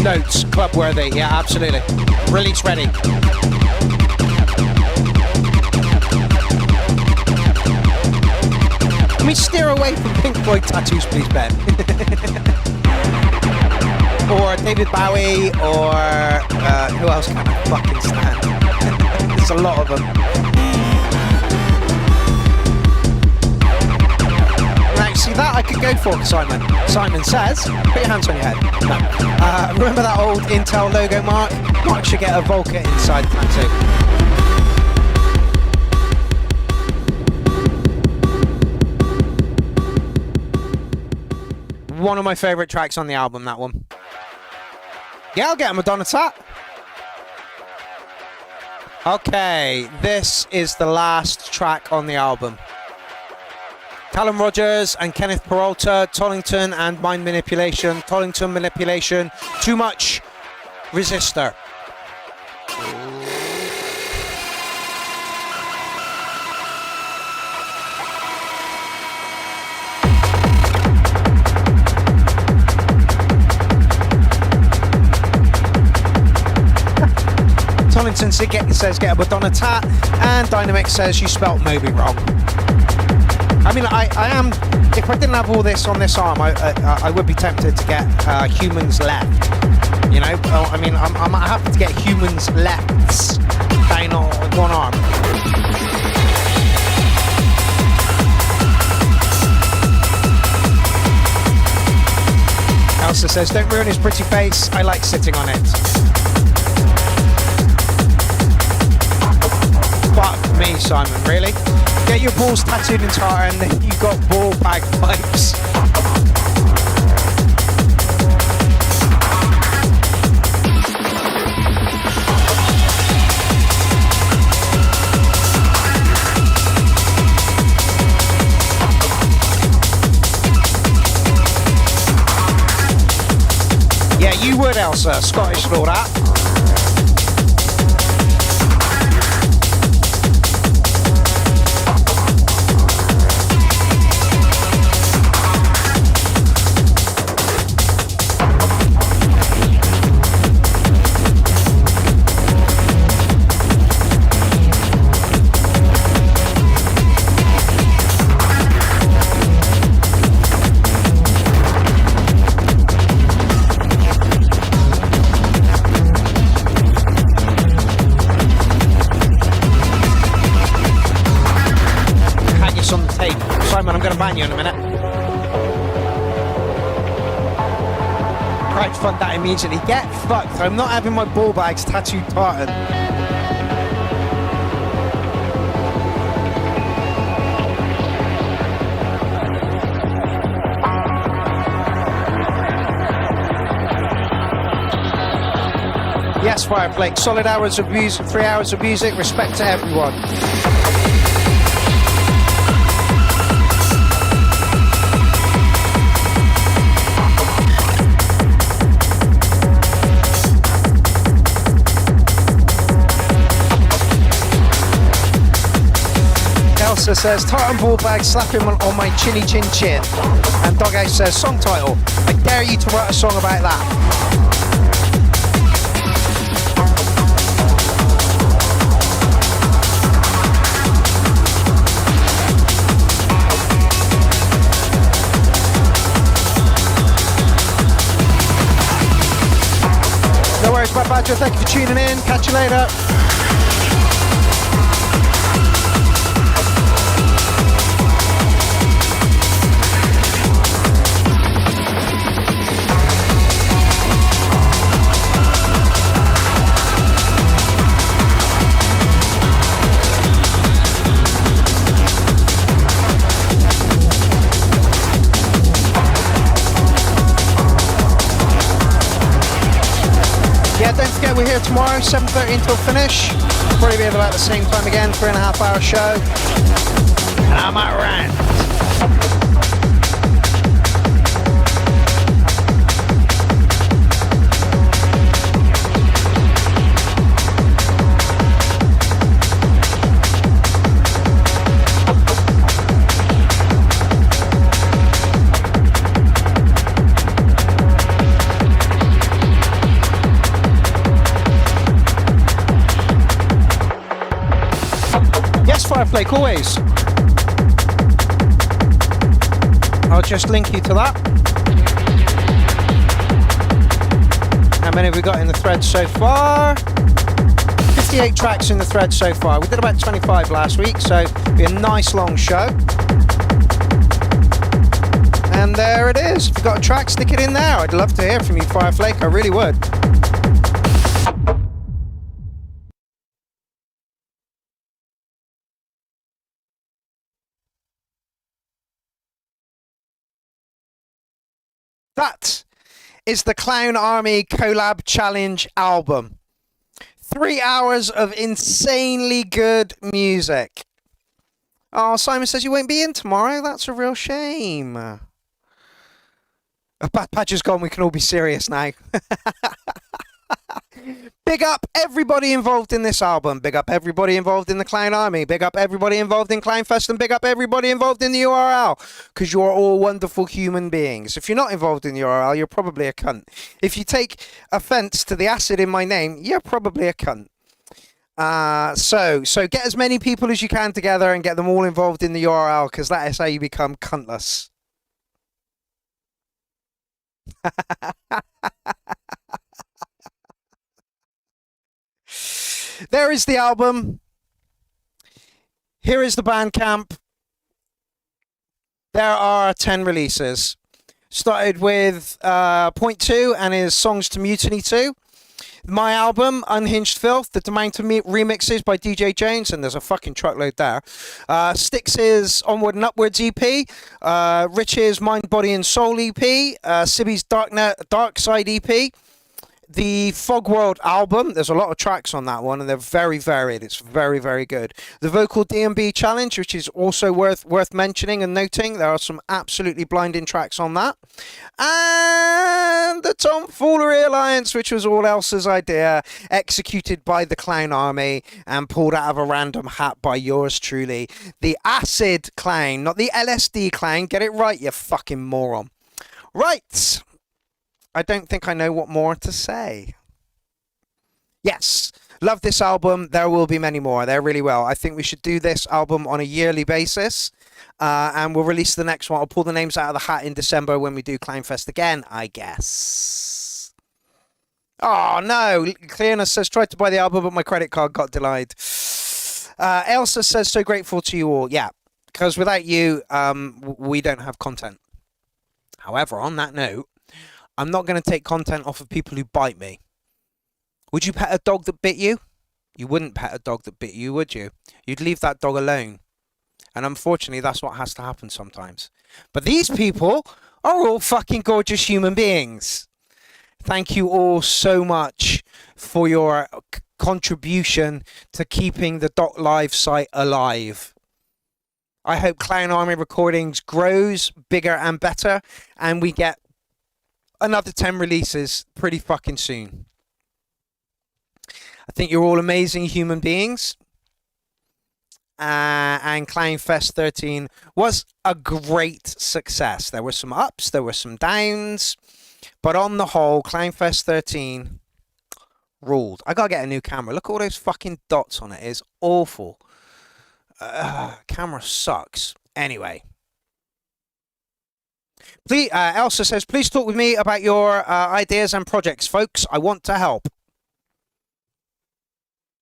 Notes, club worthy, yeah, absolutely. Release ready. Can we steer away from Pink Floyd tattoos, please, Ben? Or David Bowie, or who else can I fucking stand? There's a lot of them. See, that I could go for, Simon. Simon says, put your hands on your head. No. Remember that old Intel logo, Mark? Mark should get a Volca inside the tattoo. One of my favourite tracks on the album, that one. Yeah, I'll get a Madonna tat. Okay, this is the last track on the album. Callum Rogers and Kenneth Peralta, Tollington and Mind Manipulation. Tollington Manipulation, Too Much, Resistor. Tollington says get a Madonna tat, and Dynamic says you spelt Moby wrong. I mean, I am. If I didn't have all this on this arm, I would be tempted to get humans left. You know, I mean, I'm happy to get humans lefts down on one arm. Elsa says, "Don't ruin his pretty face. I like sitting on it." Fuck me, Simon. Really? Get your balls tattooed in tar and then you got ball bag pipes. Yeah, you would, Elsa. Scottish and all that. Simon, I'm going to ban you in a minute. Crowdfund that immediately. Get fucked. I'm not having my ball bags tattooed tartan. Yes, Fireflake. Solid hours of music, 3 hours of music. Respect to everyone. Elsa says, tartan ball bag, slap him on my chinny chin chin. And Doghouse says, song title. I dare you to write a song about that. No worries, Bad Badger. Thank you for tuning in. Catch you later. Yeah, don't forget we're here tomorrow, 7:30 until finish. Probably be at about the same time again, 3.5 hour show. And I'm around. Fireflake, always. I'll just link you to that. How many have we got in the thread so far? 58 tracks in the thread so far. We did about 25 last week, so it'll be a nice long show. And there it is. If you've got a track, stick it in there. I'd love to hear from you, Fireflake. I really would. That is the Clown Army Collab Challenge album. 3 hours of insanely good music. Oh, Simon says you won't be in tomorrow. That's a real shame. Bad Badger's gone. We can all be serious now. Big up everybody involved in this album. Big up everybody involved in the Clown Army. Big up everybody involved in CLOWNFEST. And big up everybody involved in the URL. Because you're all wonderful human beings. If you're not involved in the URL, you're probably a cunt. If you take offense to the acid in my name, you're probably a cunt. So get as many people as you can together and get them all involved in the URL. Because that is how you become cuntless. There is the album. Here is the Bandcamp. There are 10 releases. Started with Point 2 and his Songs to Mutiny 2. My album, Unhinged Filth, the amount of remixes by DJ Jones, and there's a fucking truckload there. Styx's Onward and Upwards EP. Rich's Mind, Body and Soul EP. Sibby's Dark Side EP. The Fog World album, there's a lot of tracks on that one, and they're very varied. It's very, very good. The Vocal D&B Challenge, which is also worth mentioning and noting. There are some absolutely blinding tracks on that. And the Tomfoolery Alliance, which was all Elsa's idea, executed by the Clown Army and pulled out of a random hat by yours truly. The Acid Clown, not the LSD Clown. Get it right, you fucking moron. Right. I don't think I know what more to say. Yes, love this album. There will be many more. There really will. I think we should do this album on a yearly basis. And we'll release the next one. I'll pull the names out of the hat in December when we do CLOWNFEST again, I guess. Oh, no. Clearness says, tried to buy the album, but my credit card got denied. Elsa says, so grateful to you all. Yeah, because without you, we don't have content. However, on that note, I'm not going to take content off of people who bite me. Would you pet a dog that bit you? You wouldn't pet a dog that bit you, would you? You'd leave that dog alone. And unfortunately, that's what has to happen sometimes. But these people are all fucking gorgeous human beings. Thank you all so much for your contribution to keeping the .live site alive. I hope Clown Army Recordings grows bigger and better, and we get another 10 releases pretty fucking soon. I think you're all amazing human beings. And CLOWNFEST 13 was a great success. There were some ups, there were some downs, but on the whole, CLOWNFEST 13 ruled. I gotta get a new camera. Look at all those fucking dots on it. It's awful. Camera sucks. Anyway. Please, Elsa says, please talk with me about your ideas and projects, folks. I want to help.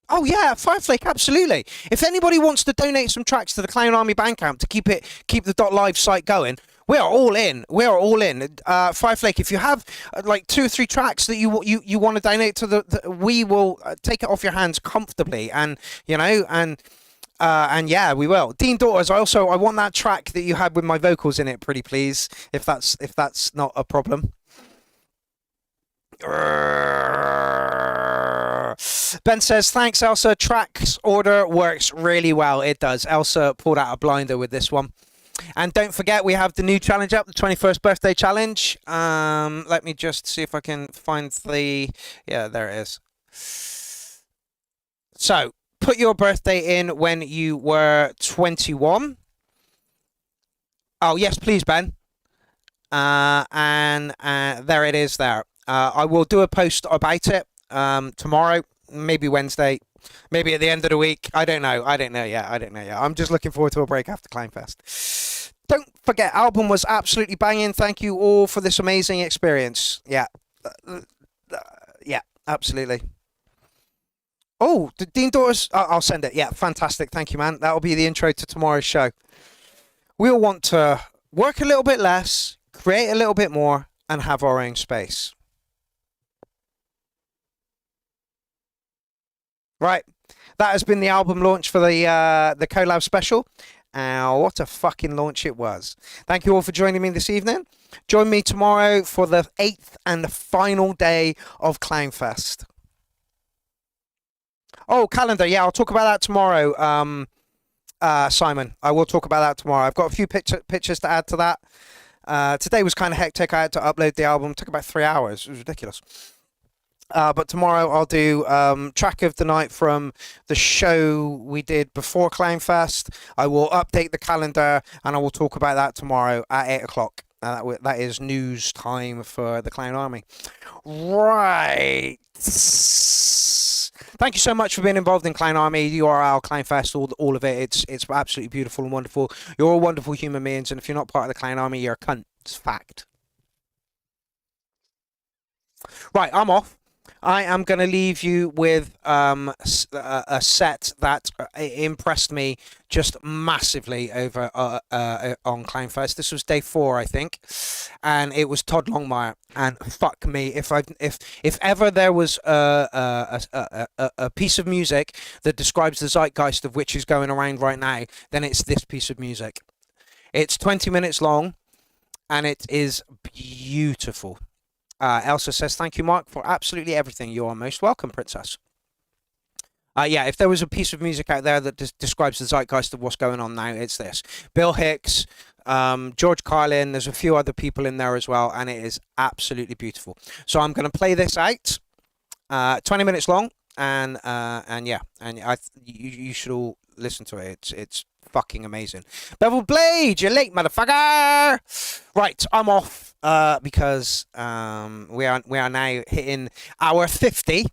Oh yeah, Fireflake, absolutely. If anybody wants to donate some tracks to the Clown Army Bandcamp to keep the .live site going, we are all in. We are all in. Fireflake, if you have like 2 or 3 tracks that you want to donate to we will take it off your hands comfortably, and and yeah, we will. Dean Daughters, I want that track that you had with my vocals in it, pretty please, if that's not a problem. Ben says, thanks, Elsa. Tracks order works really well. It does. Elsa pulled out a blinder with this one. And don't forget, we have the new challenge up, the 21st birthday challenge. Let me just see if I can find the... Yeah, there it is. So, put your birthday in when you were 21. Oh, yes, please, Ben. And there it is there. I will do a post about it tomorrow, maybe Wednesday, maybe at the end of the week. I don't know yet. I'm just looking forward to a break after CLOWNFEST. Don't forget, album was absolutely banging. Thank you all for this amazing experience. Yeah. Yeah, absolutely. Oh, the Dean Daughters, I'll send it. Yeah, fantastic. Thank you, man. That'll be the intro to tomorrow's show. We'll want to work a little bit less, create a little bit more, and have our own space. Right, that has been the album launch for the COLLAB special. What a fucking launch it was. Thank you all for joining me this evening. Join me tomorrow for the 8th and final day of CLOWNFEST. Oh, calendar, yeah, I'll talk about that tomorrow, Simon. I will talk about that tomorrow. I've got a few pictures to add to that. Today was kind of hectic. I had to upload the album. It took about 3 hours. It was ridiculous. But tomorrow I'll do track of the night from the show we did before CLOWNFEST. I will update the calendar, and I will talk about that tomorrow at 8 o'clock. That is news time for the Clown Army. Right. Thank you so much for being involved in Clown Army, URL, CLOWNFEST, all of it. It's absolutely beautiful and wonderful. You're all wonderful human beings, and if you're not part of the Clown Army, you're a cunt. It's fact. Right, I'm off. I am going to leave you with a set that impressed me just massively over on CLOWNFEST. This was day 4, I think, and it was Todd Longmire. And fuck me, if ever there was a piece of music that describes the zeitgeist of which is going around right now, then it's this piece of music. It's 20 minutes long, and it is beautiful. Elsa says, thank you, Mark, for absolutely everything. You are most welcome, Princess. Yeah, if there was a piece of music out there that describes the zeitgeist of what's going on now, it's this. Bill Hicks, George Carlin, there's a few other people in there as well, and it is absolutely beautiful. So I'm going to play this out, 20 minutes long, and yeah, and you should all listen to it. It's fucking amazing. Bevel Blade, you're late, motherfucker. Right, I'm off because we are now hitting hour 50.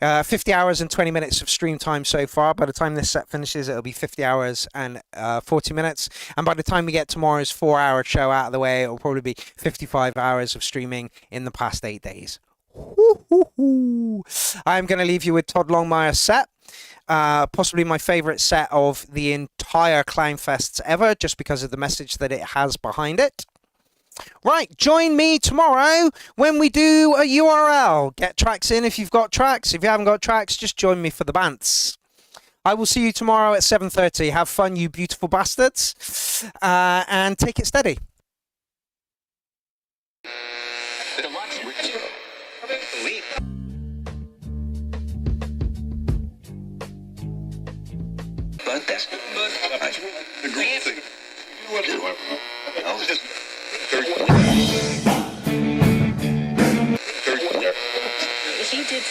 50 hours and 20 minutes of stream time so far. By the time this set finishes, it'll be 50 hours and 40 minutes. And by the time we get tomorrow's 4-hour show out of the way, it'll probably be 55 hours of streaming in the past 8 days. I'm going to leave you with Todd Longmire's set. Possibly my favourite set of the entire CLOWNFESTs ever, just because of the message that it has behind it. Right, join me tomorrow when we do a URL. Get tracks in if you've got tracks. If you haven't got tracks, just join me for the bants. I will see you tomorrow at 7:30. Have fun, you beautiful bastards, and take it steady. That's the great thing. You know what? I'll just... He did.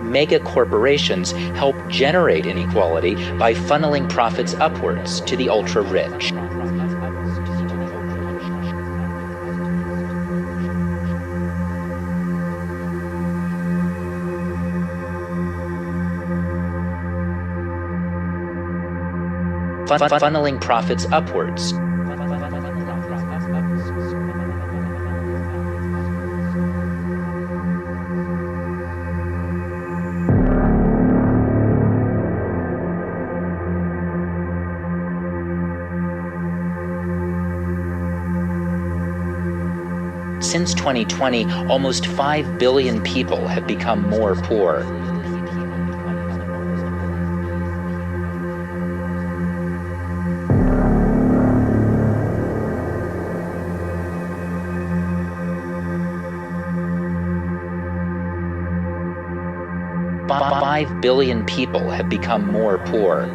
Mega corporations help generate inequality by funneling profits upwards to the ultra-rich. Funneling profits upwards. Since 2020, almost 5 billion people have become more poor. $5 billion people have become more poor.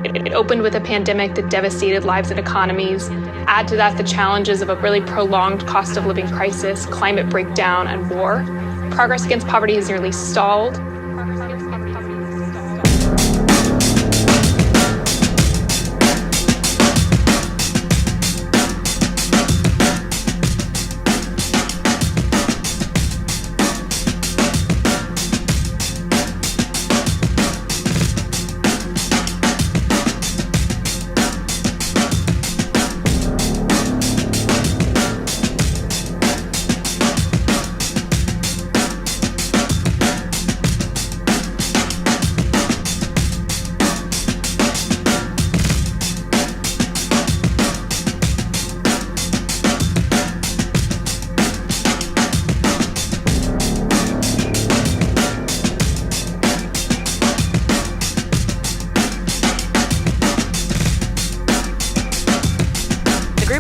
It opened with a pandemic that devastated lives and economies. Add to that the challenges of a really prolonged cost of living crisis, climate breakdown, and war. Progress against poverty has nearly stalled.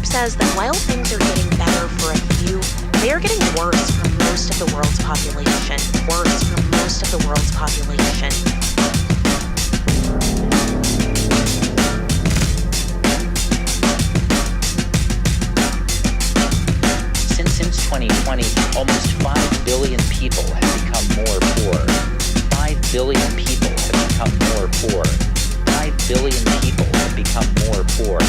Says that while things are getting better for a few, they are getting worse for most of the world's population. Worse for most of the world's population. Since 2020, almost 5 billion people have become more poor. 5 billion people have become more poor. 5 billion people have become more poor.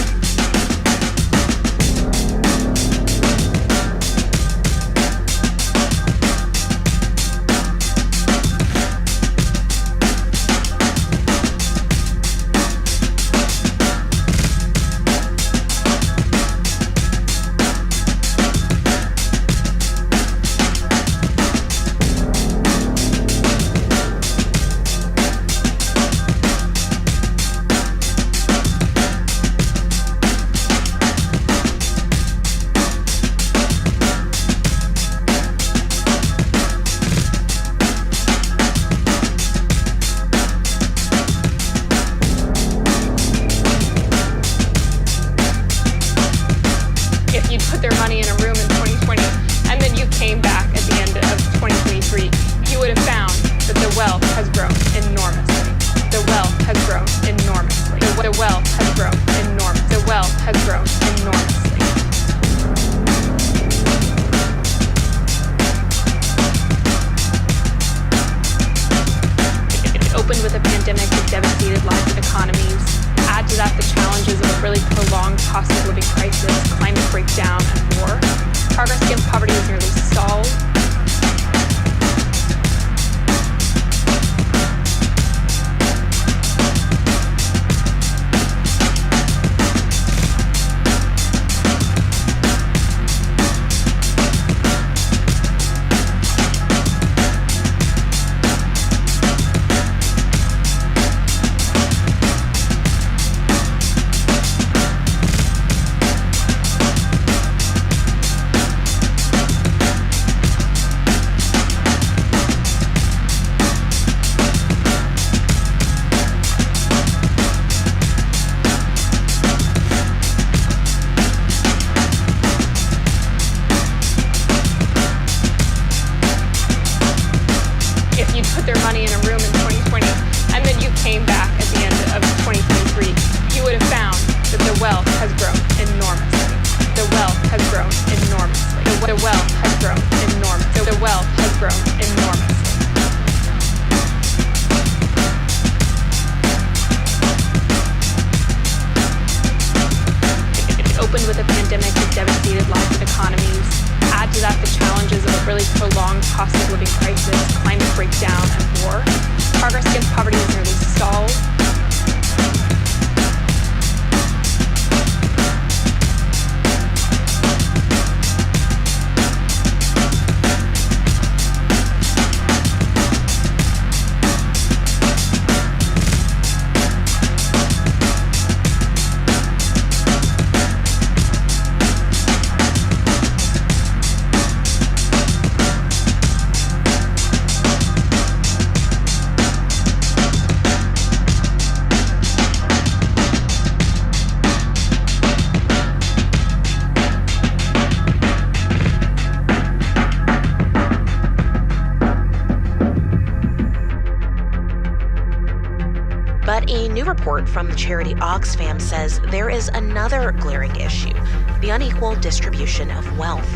report from the charity Oxfam says there is another glaring issue, the unequal distribution of wealth.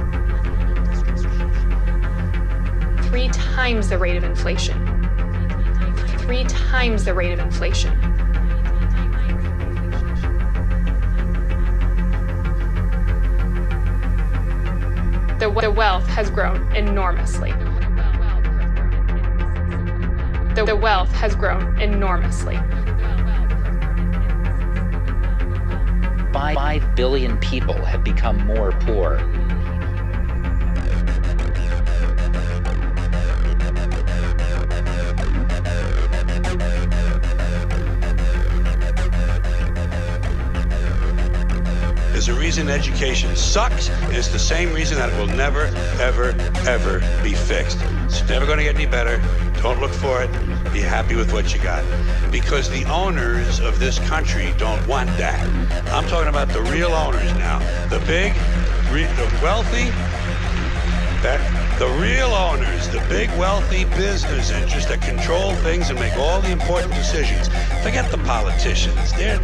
3 times the rate of inflation. 3 times the rate of inflation. The wealth has grown enormously. The wealth has grown enormously. 5 billion people have become more poor. There's a reason education sucks, and it's the same reason that it will never, ever, ever be fixed. It's never going to get any better. Don't look for it. Be happy with what you got. Because the owners of this country don't want that. I'm talking about the real owners now. The big, the wealthy, the real owners, the big wealthy business interests that control things and make all the important decisions. Forget the politicians. They're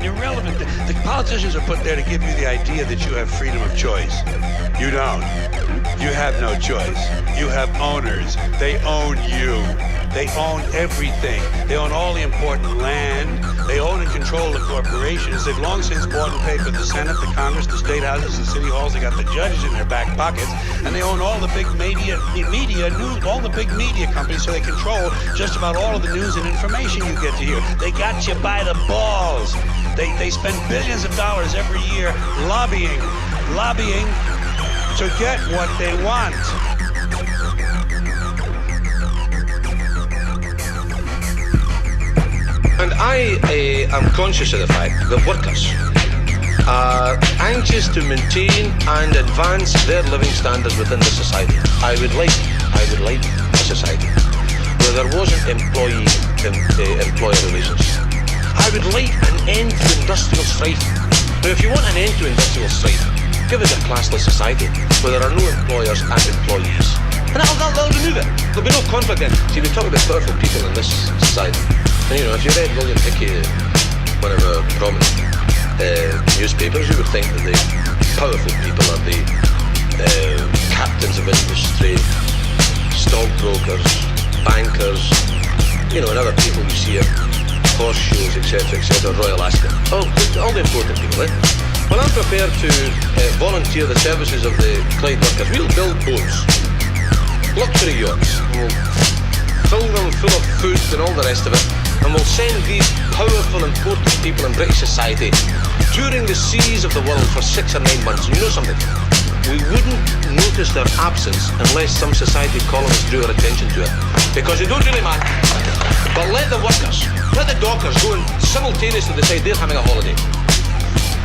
irrelevant. The politicians are put there to give you the idea that you have freedom of choice. You don't. You have no choice. You have owners. They own you. They own everything. They own all the important land. They own and control the corporations. They've long since bought and paid for the Senate, the Congress, the state houses, the city halls. They got the judges in their back pockets. And they own all the big media news, all the big media companies, so they control just about all of the news and information you get to hear. They got you by the balls. They spend billions of dollars every year lobbying to get what they want. And I am conscious of the fact that workers are anxious to maintain and advance their living standards within the society. I would like a society where there wasn't employee-employer relations. I would like an end to industrial strife. Now, if you want an end to industrial strife, give us a classless society where there are no employers and employees. And that'll remove it. There'll be no conflict then. See, we talk about powerful people in this society. And, you know, if you read William Hickey, one of our prominent newspapers, you would think that the powerful people are the captains of industry, stockbrokers, bankers, you know, and other people you see at horse shows, etc., Royal Ascot. All the important people, eh? Well, I'm prepared to volunteer the services of the Clyde workers. We'll build boats, luxury yachts, we'll fill them full of food and all the rest of it, and we'll send these powerful, important people in British society touring the seas of the world for 6 or 9 months. And you know something? We wouldn't notice their absence unless some society columnist drew our attention to it. Because they don't really matter. But let the workers, let the dockers go and simultaneously decide they're having a holiday.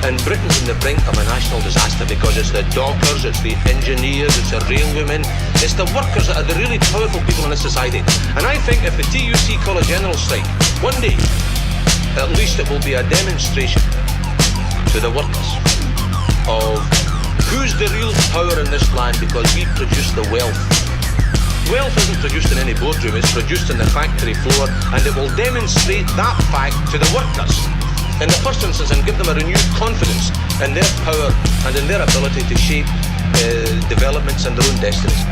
And Britain's on the brink of a national disaster because it's the dockers, it's the engineers, it's the railwomen, it's the workers that are the really powerful people in this society. And I think if the TUC call a general strike, one day, at least it will be a demonstration to the workers of who's the real power in this land, because we produce the wealth. Wealth isn't produced in any boardroom, it's produced on the factory floor, and it will demonstrate that fact to the workers in the first instance and give them a renewed confidence in their power and in their ability to shape developments and their own destinies.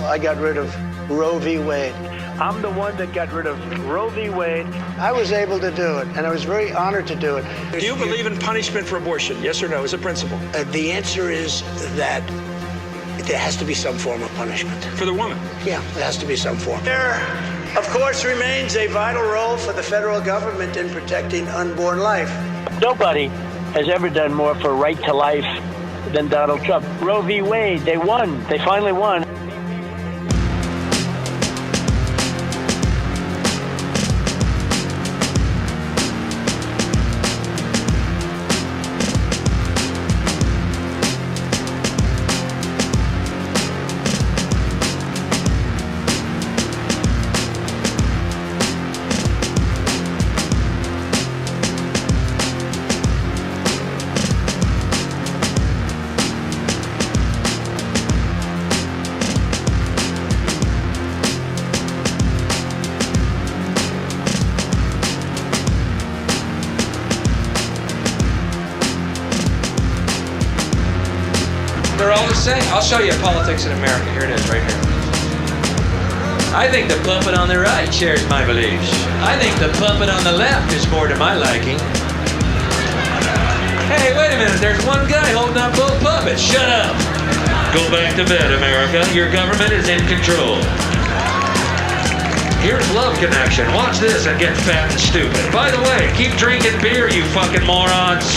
I got rid of Roe v. Wade. I'm the one that got rid of Roe v. Wade. I was able to do it, and I was very honored to do it. Do you believe in punishment for abortion? Yes or no, as a principle? The answer is that there has to be some form of punishment. For the woman? Yeah, there has to be some form. There, of course, remains a vital role for the federal government in protecting unborn life. Nobody has ever done more for right to life than Donald Trump. Roe v. Wade, they won. They finally won. They're all the same. I'll show you politics in America. Here it is, right here. I think the puppet on the right shares my beliefs. I think the puppet on the left is more to my liking. Hey, wait a minute. There's one guy holding up both puppets. Shut up. Go back to bed, America. Your government is in control. Here's Love Connection. Watch this and get fat and stupid. By the way, keep drinking beer, you fucking morons.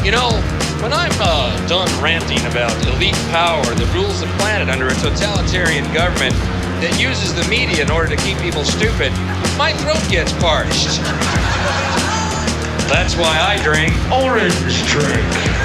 You know, when I'm done ranting about elite power that rules the planet under a totalitarian government that uses the media in order to keep people stupid, my throat gets parched. That's why I drink orange drink.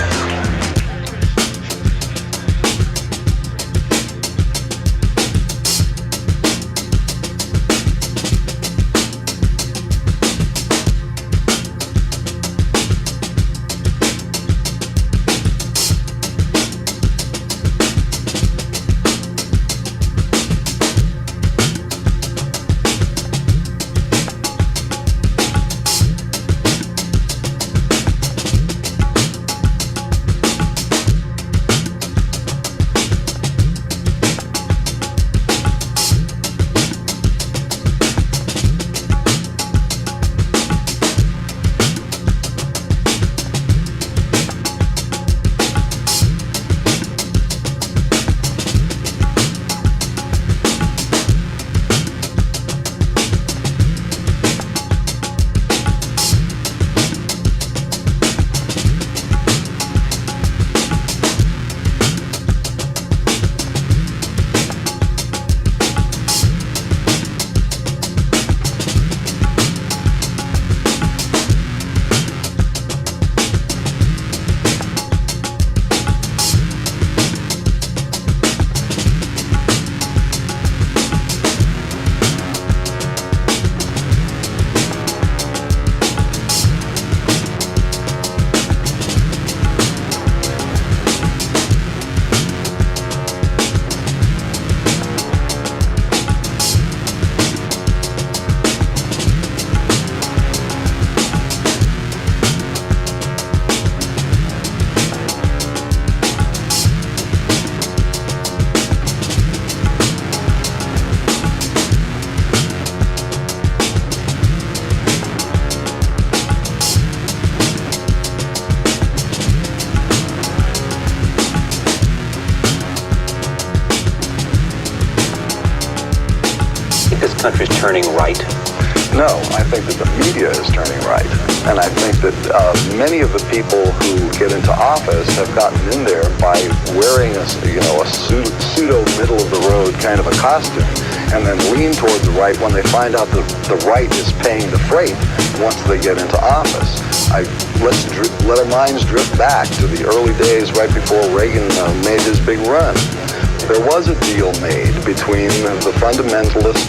country's turning right? No, I think that the media is turning right. And I think that many of the people who get into office have gotten in there by wearing a pseudo middle of the road kind of a costume. and then lean toward the right when they find out that the right is paying the freight once they get into office. Let's let our minds drift back to the early days right before Reagan made his big run. There was a deal made between the fundamentalist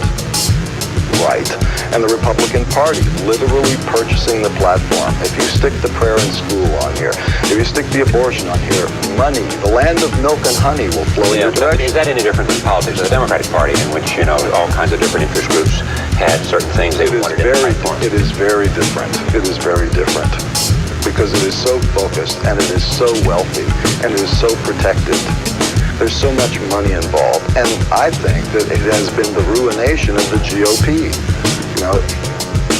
right and the Republican Party, literally purchasing the platform. If you stick the prayer in school on here, if you stick the abortion on here, money, the land of milk and honey will flow in your direction. Is that any different than politics of the Democratic Party, in which, you know, all kinds of different interest groups had certain things they wanted in the platform? It is very different. It is very different. Because it is so focused, and it is so wealthy, and it is so protected. There's so much money involved, and I think that it has been the ruination of the GOP. You know,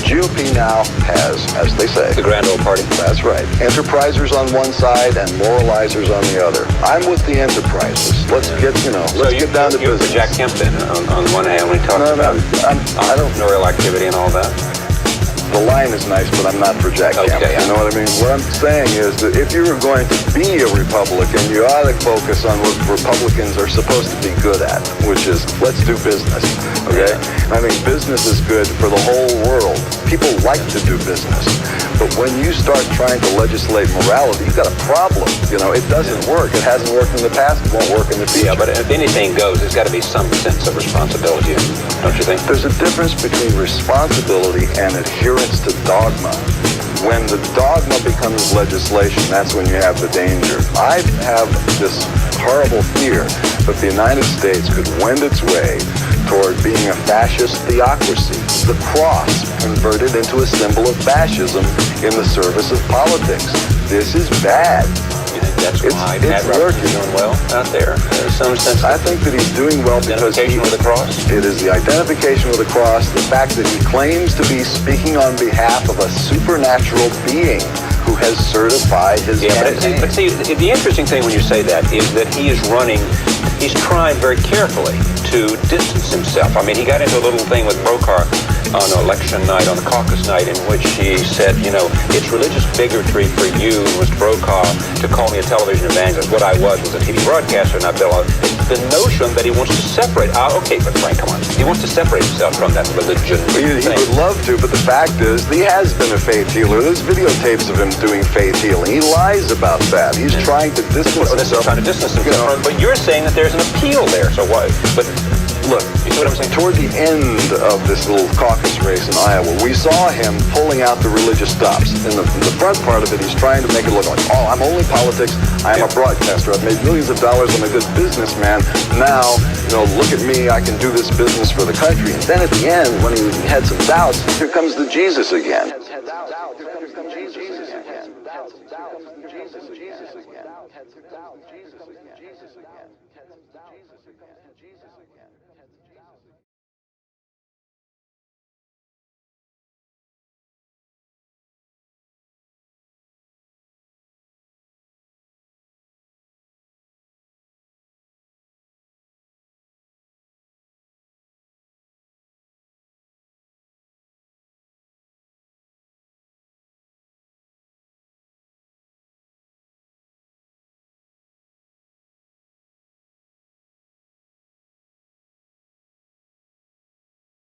GOP now has, as they say, the grand old party. That's right. Enterprisers on one side and moralizers on the other. I'm with the enterprisers. Let's get, let's get down to business. You're for Jack Kemp then, on one hand, when he talks about entrepreneurial activity and all that. The line is nice, but I'm not for Jack Kemp. Yeah. You know what I mean? What I'm saying is that if you were going to be a Republican, you ought to focus on what Republicans are supposed to be good at, which is let's do business. Okay? I think business is good for the whole world. People like to do business. But when you start trying to legislate morality, you've got a problem. You know, it doesn't work. It hasn't worked in the past. It won't work in the future. Yeah, but if anything goes, there's got to be some sense of responsibility, don't you think? There's a difference between responsibility and adherence to dogma. When the dogma becomes legislation, that's when you have the danger. I have this horrible fear that the United States could wend its way toward being a fascist theocracy. The cross converted into a symbol of fascism in the service of politics. This is bad. You think that's why Pat Roberts is doing well out there? There's some sense. I think that he's doing well because identification with the cross. It is the identification with the cross, the fact that he claims to be speaking on behalf of a supernatural being who has certified his campaign. But see, the interesting thing when you say that is that he is running, he's trying very carefully to distance himself. I mean, he got into a little thing with Brokaw on election night, on the caucus night, in which he said, it's religious bigotry for you, Mr. Brokaw, to call me a television evangelist. What I was a TV broadcaster, and I built the notion that he wants to separate. Okay, but Frank, come on. He wants to separate himself from that religion. He would love to, but the fact is, he has been a faith healer. There's videotapes of him doing faith healing. He lies about that. He's trying to distance himself. Trying to distance himself. But you're saying that there's an appeal there. So why? But look, you see what I'm saying? Toward the end of this little caucus race in Iowa, we saw him pulling out the religious stops. In the front part of it, he's trying to make it look like, I'm only politics. I'm a broadcaster. I've made millions of dollars. I'm a good businessman. Now, look at me. I can do this business for the country. And then at the end, when he had some doubts, here comes the Jesus again.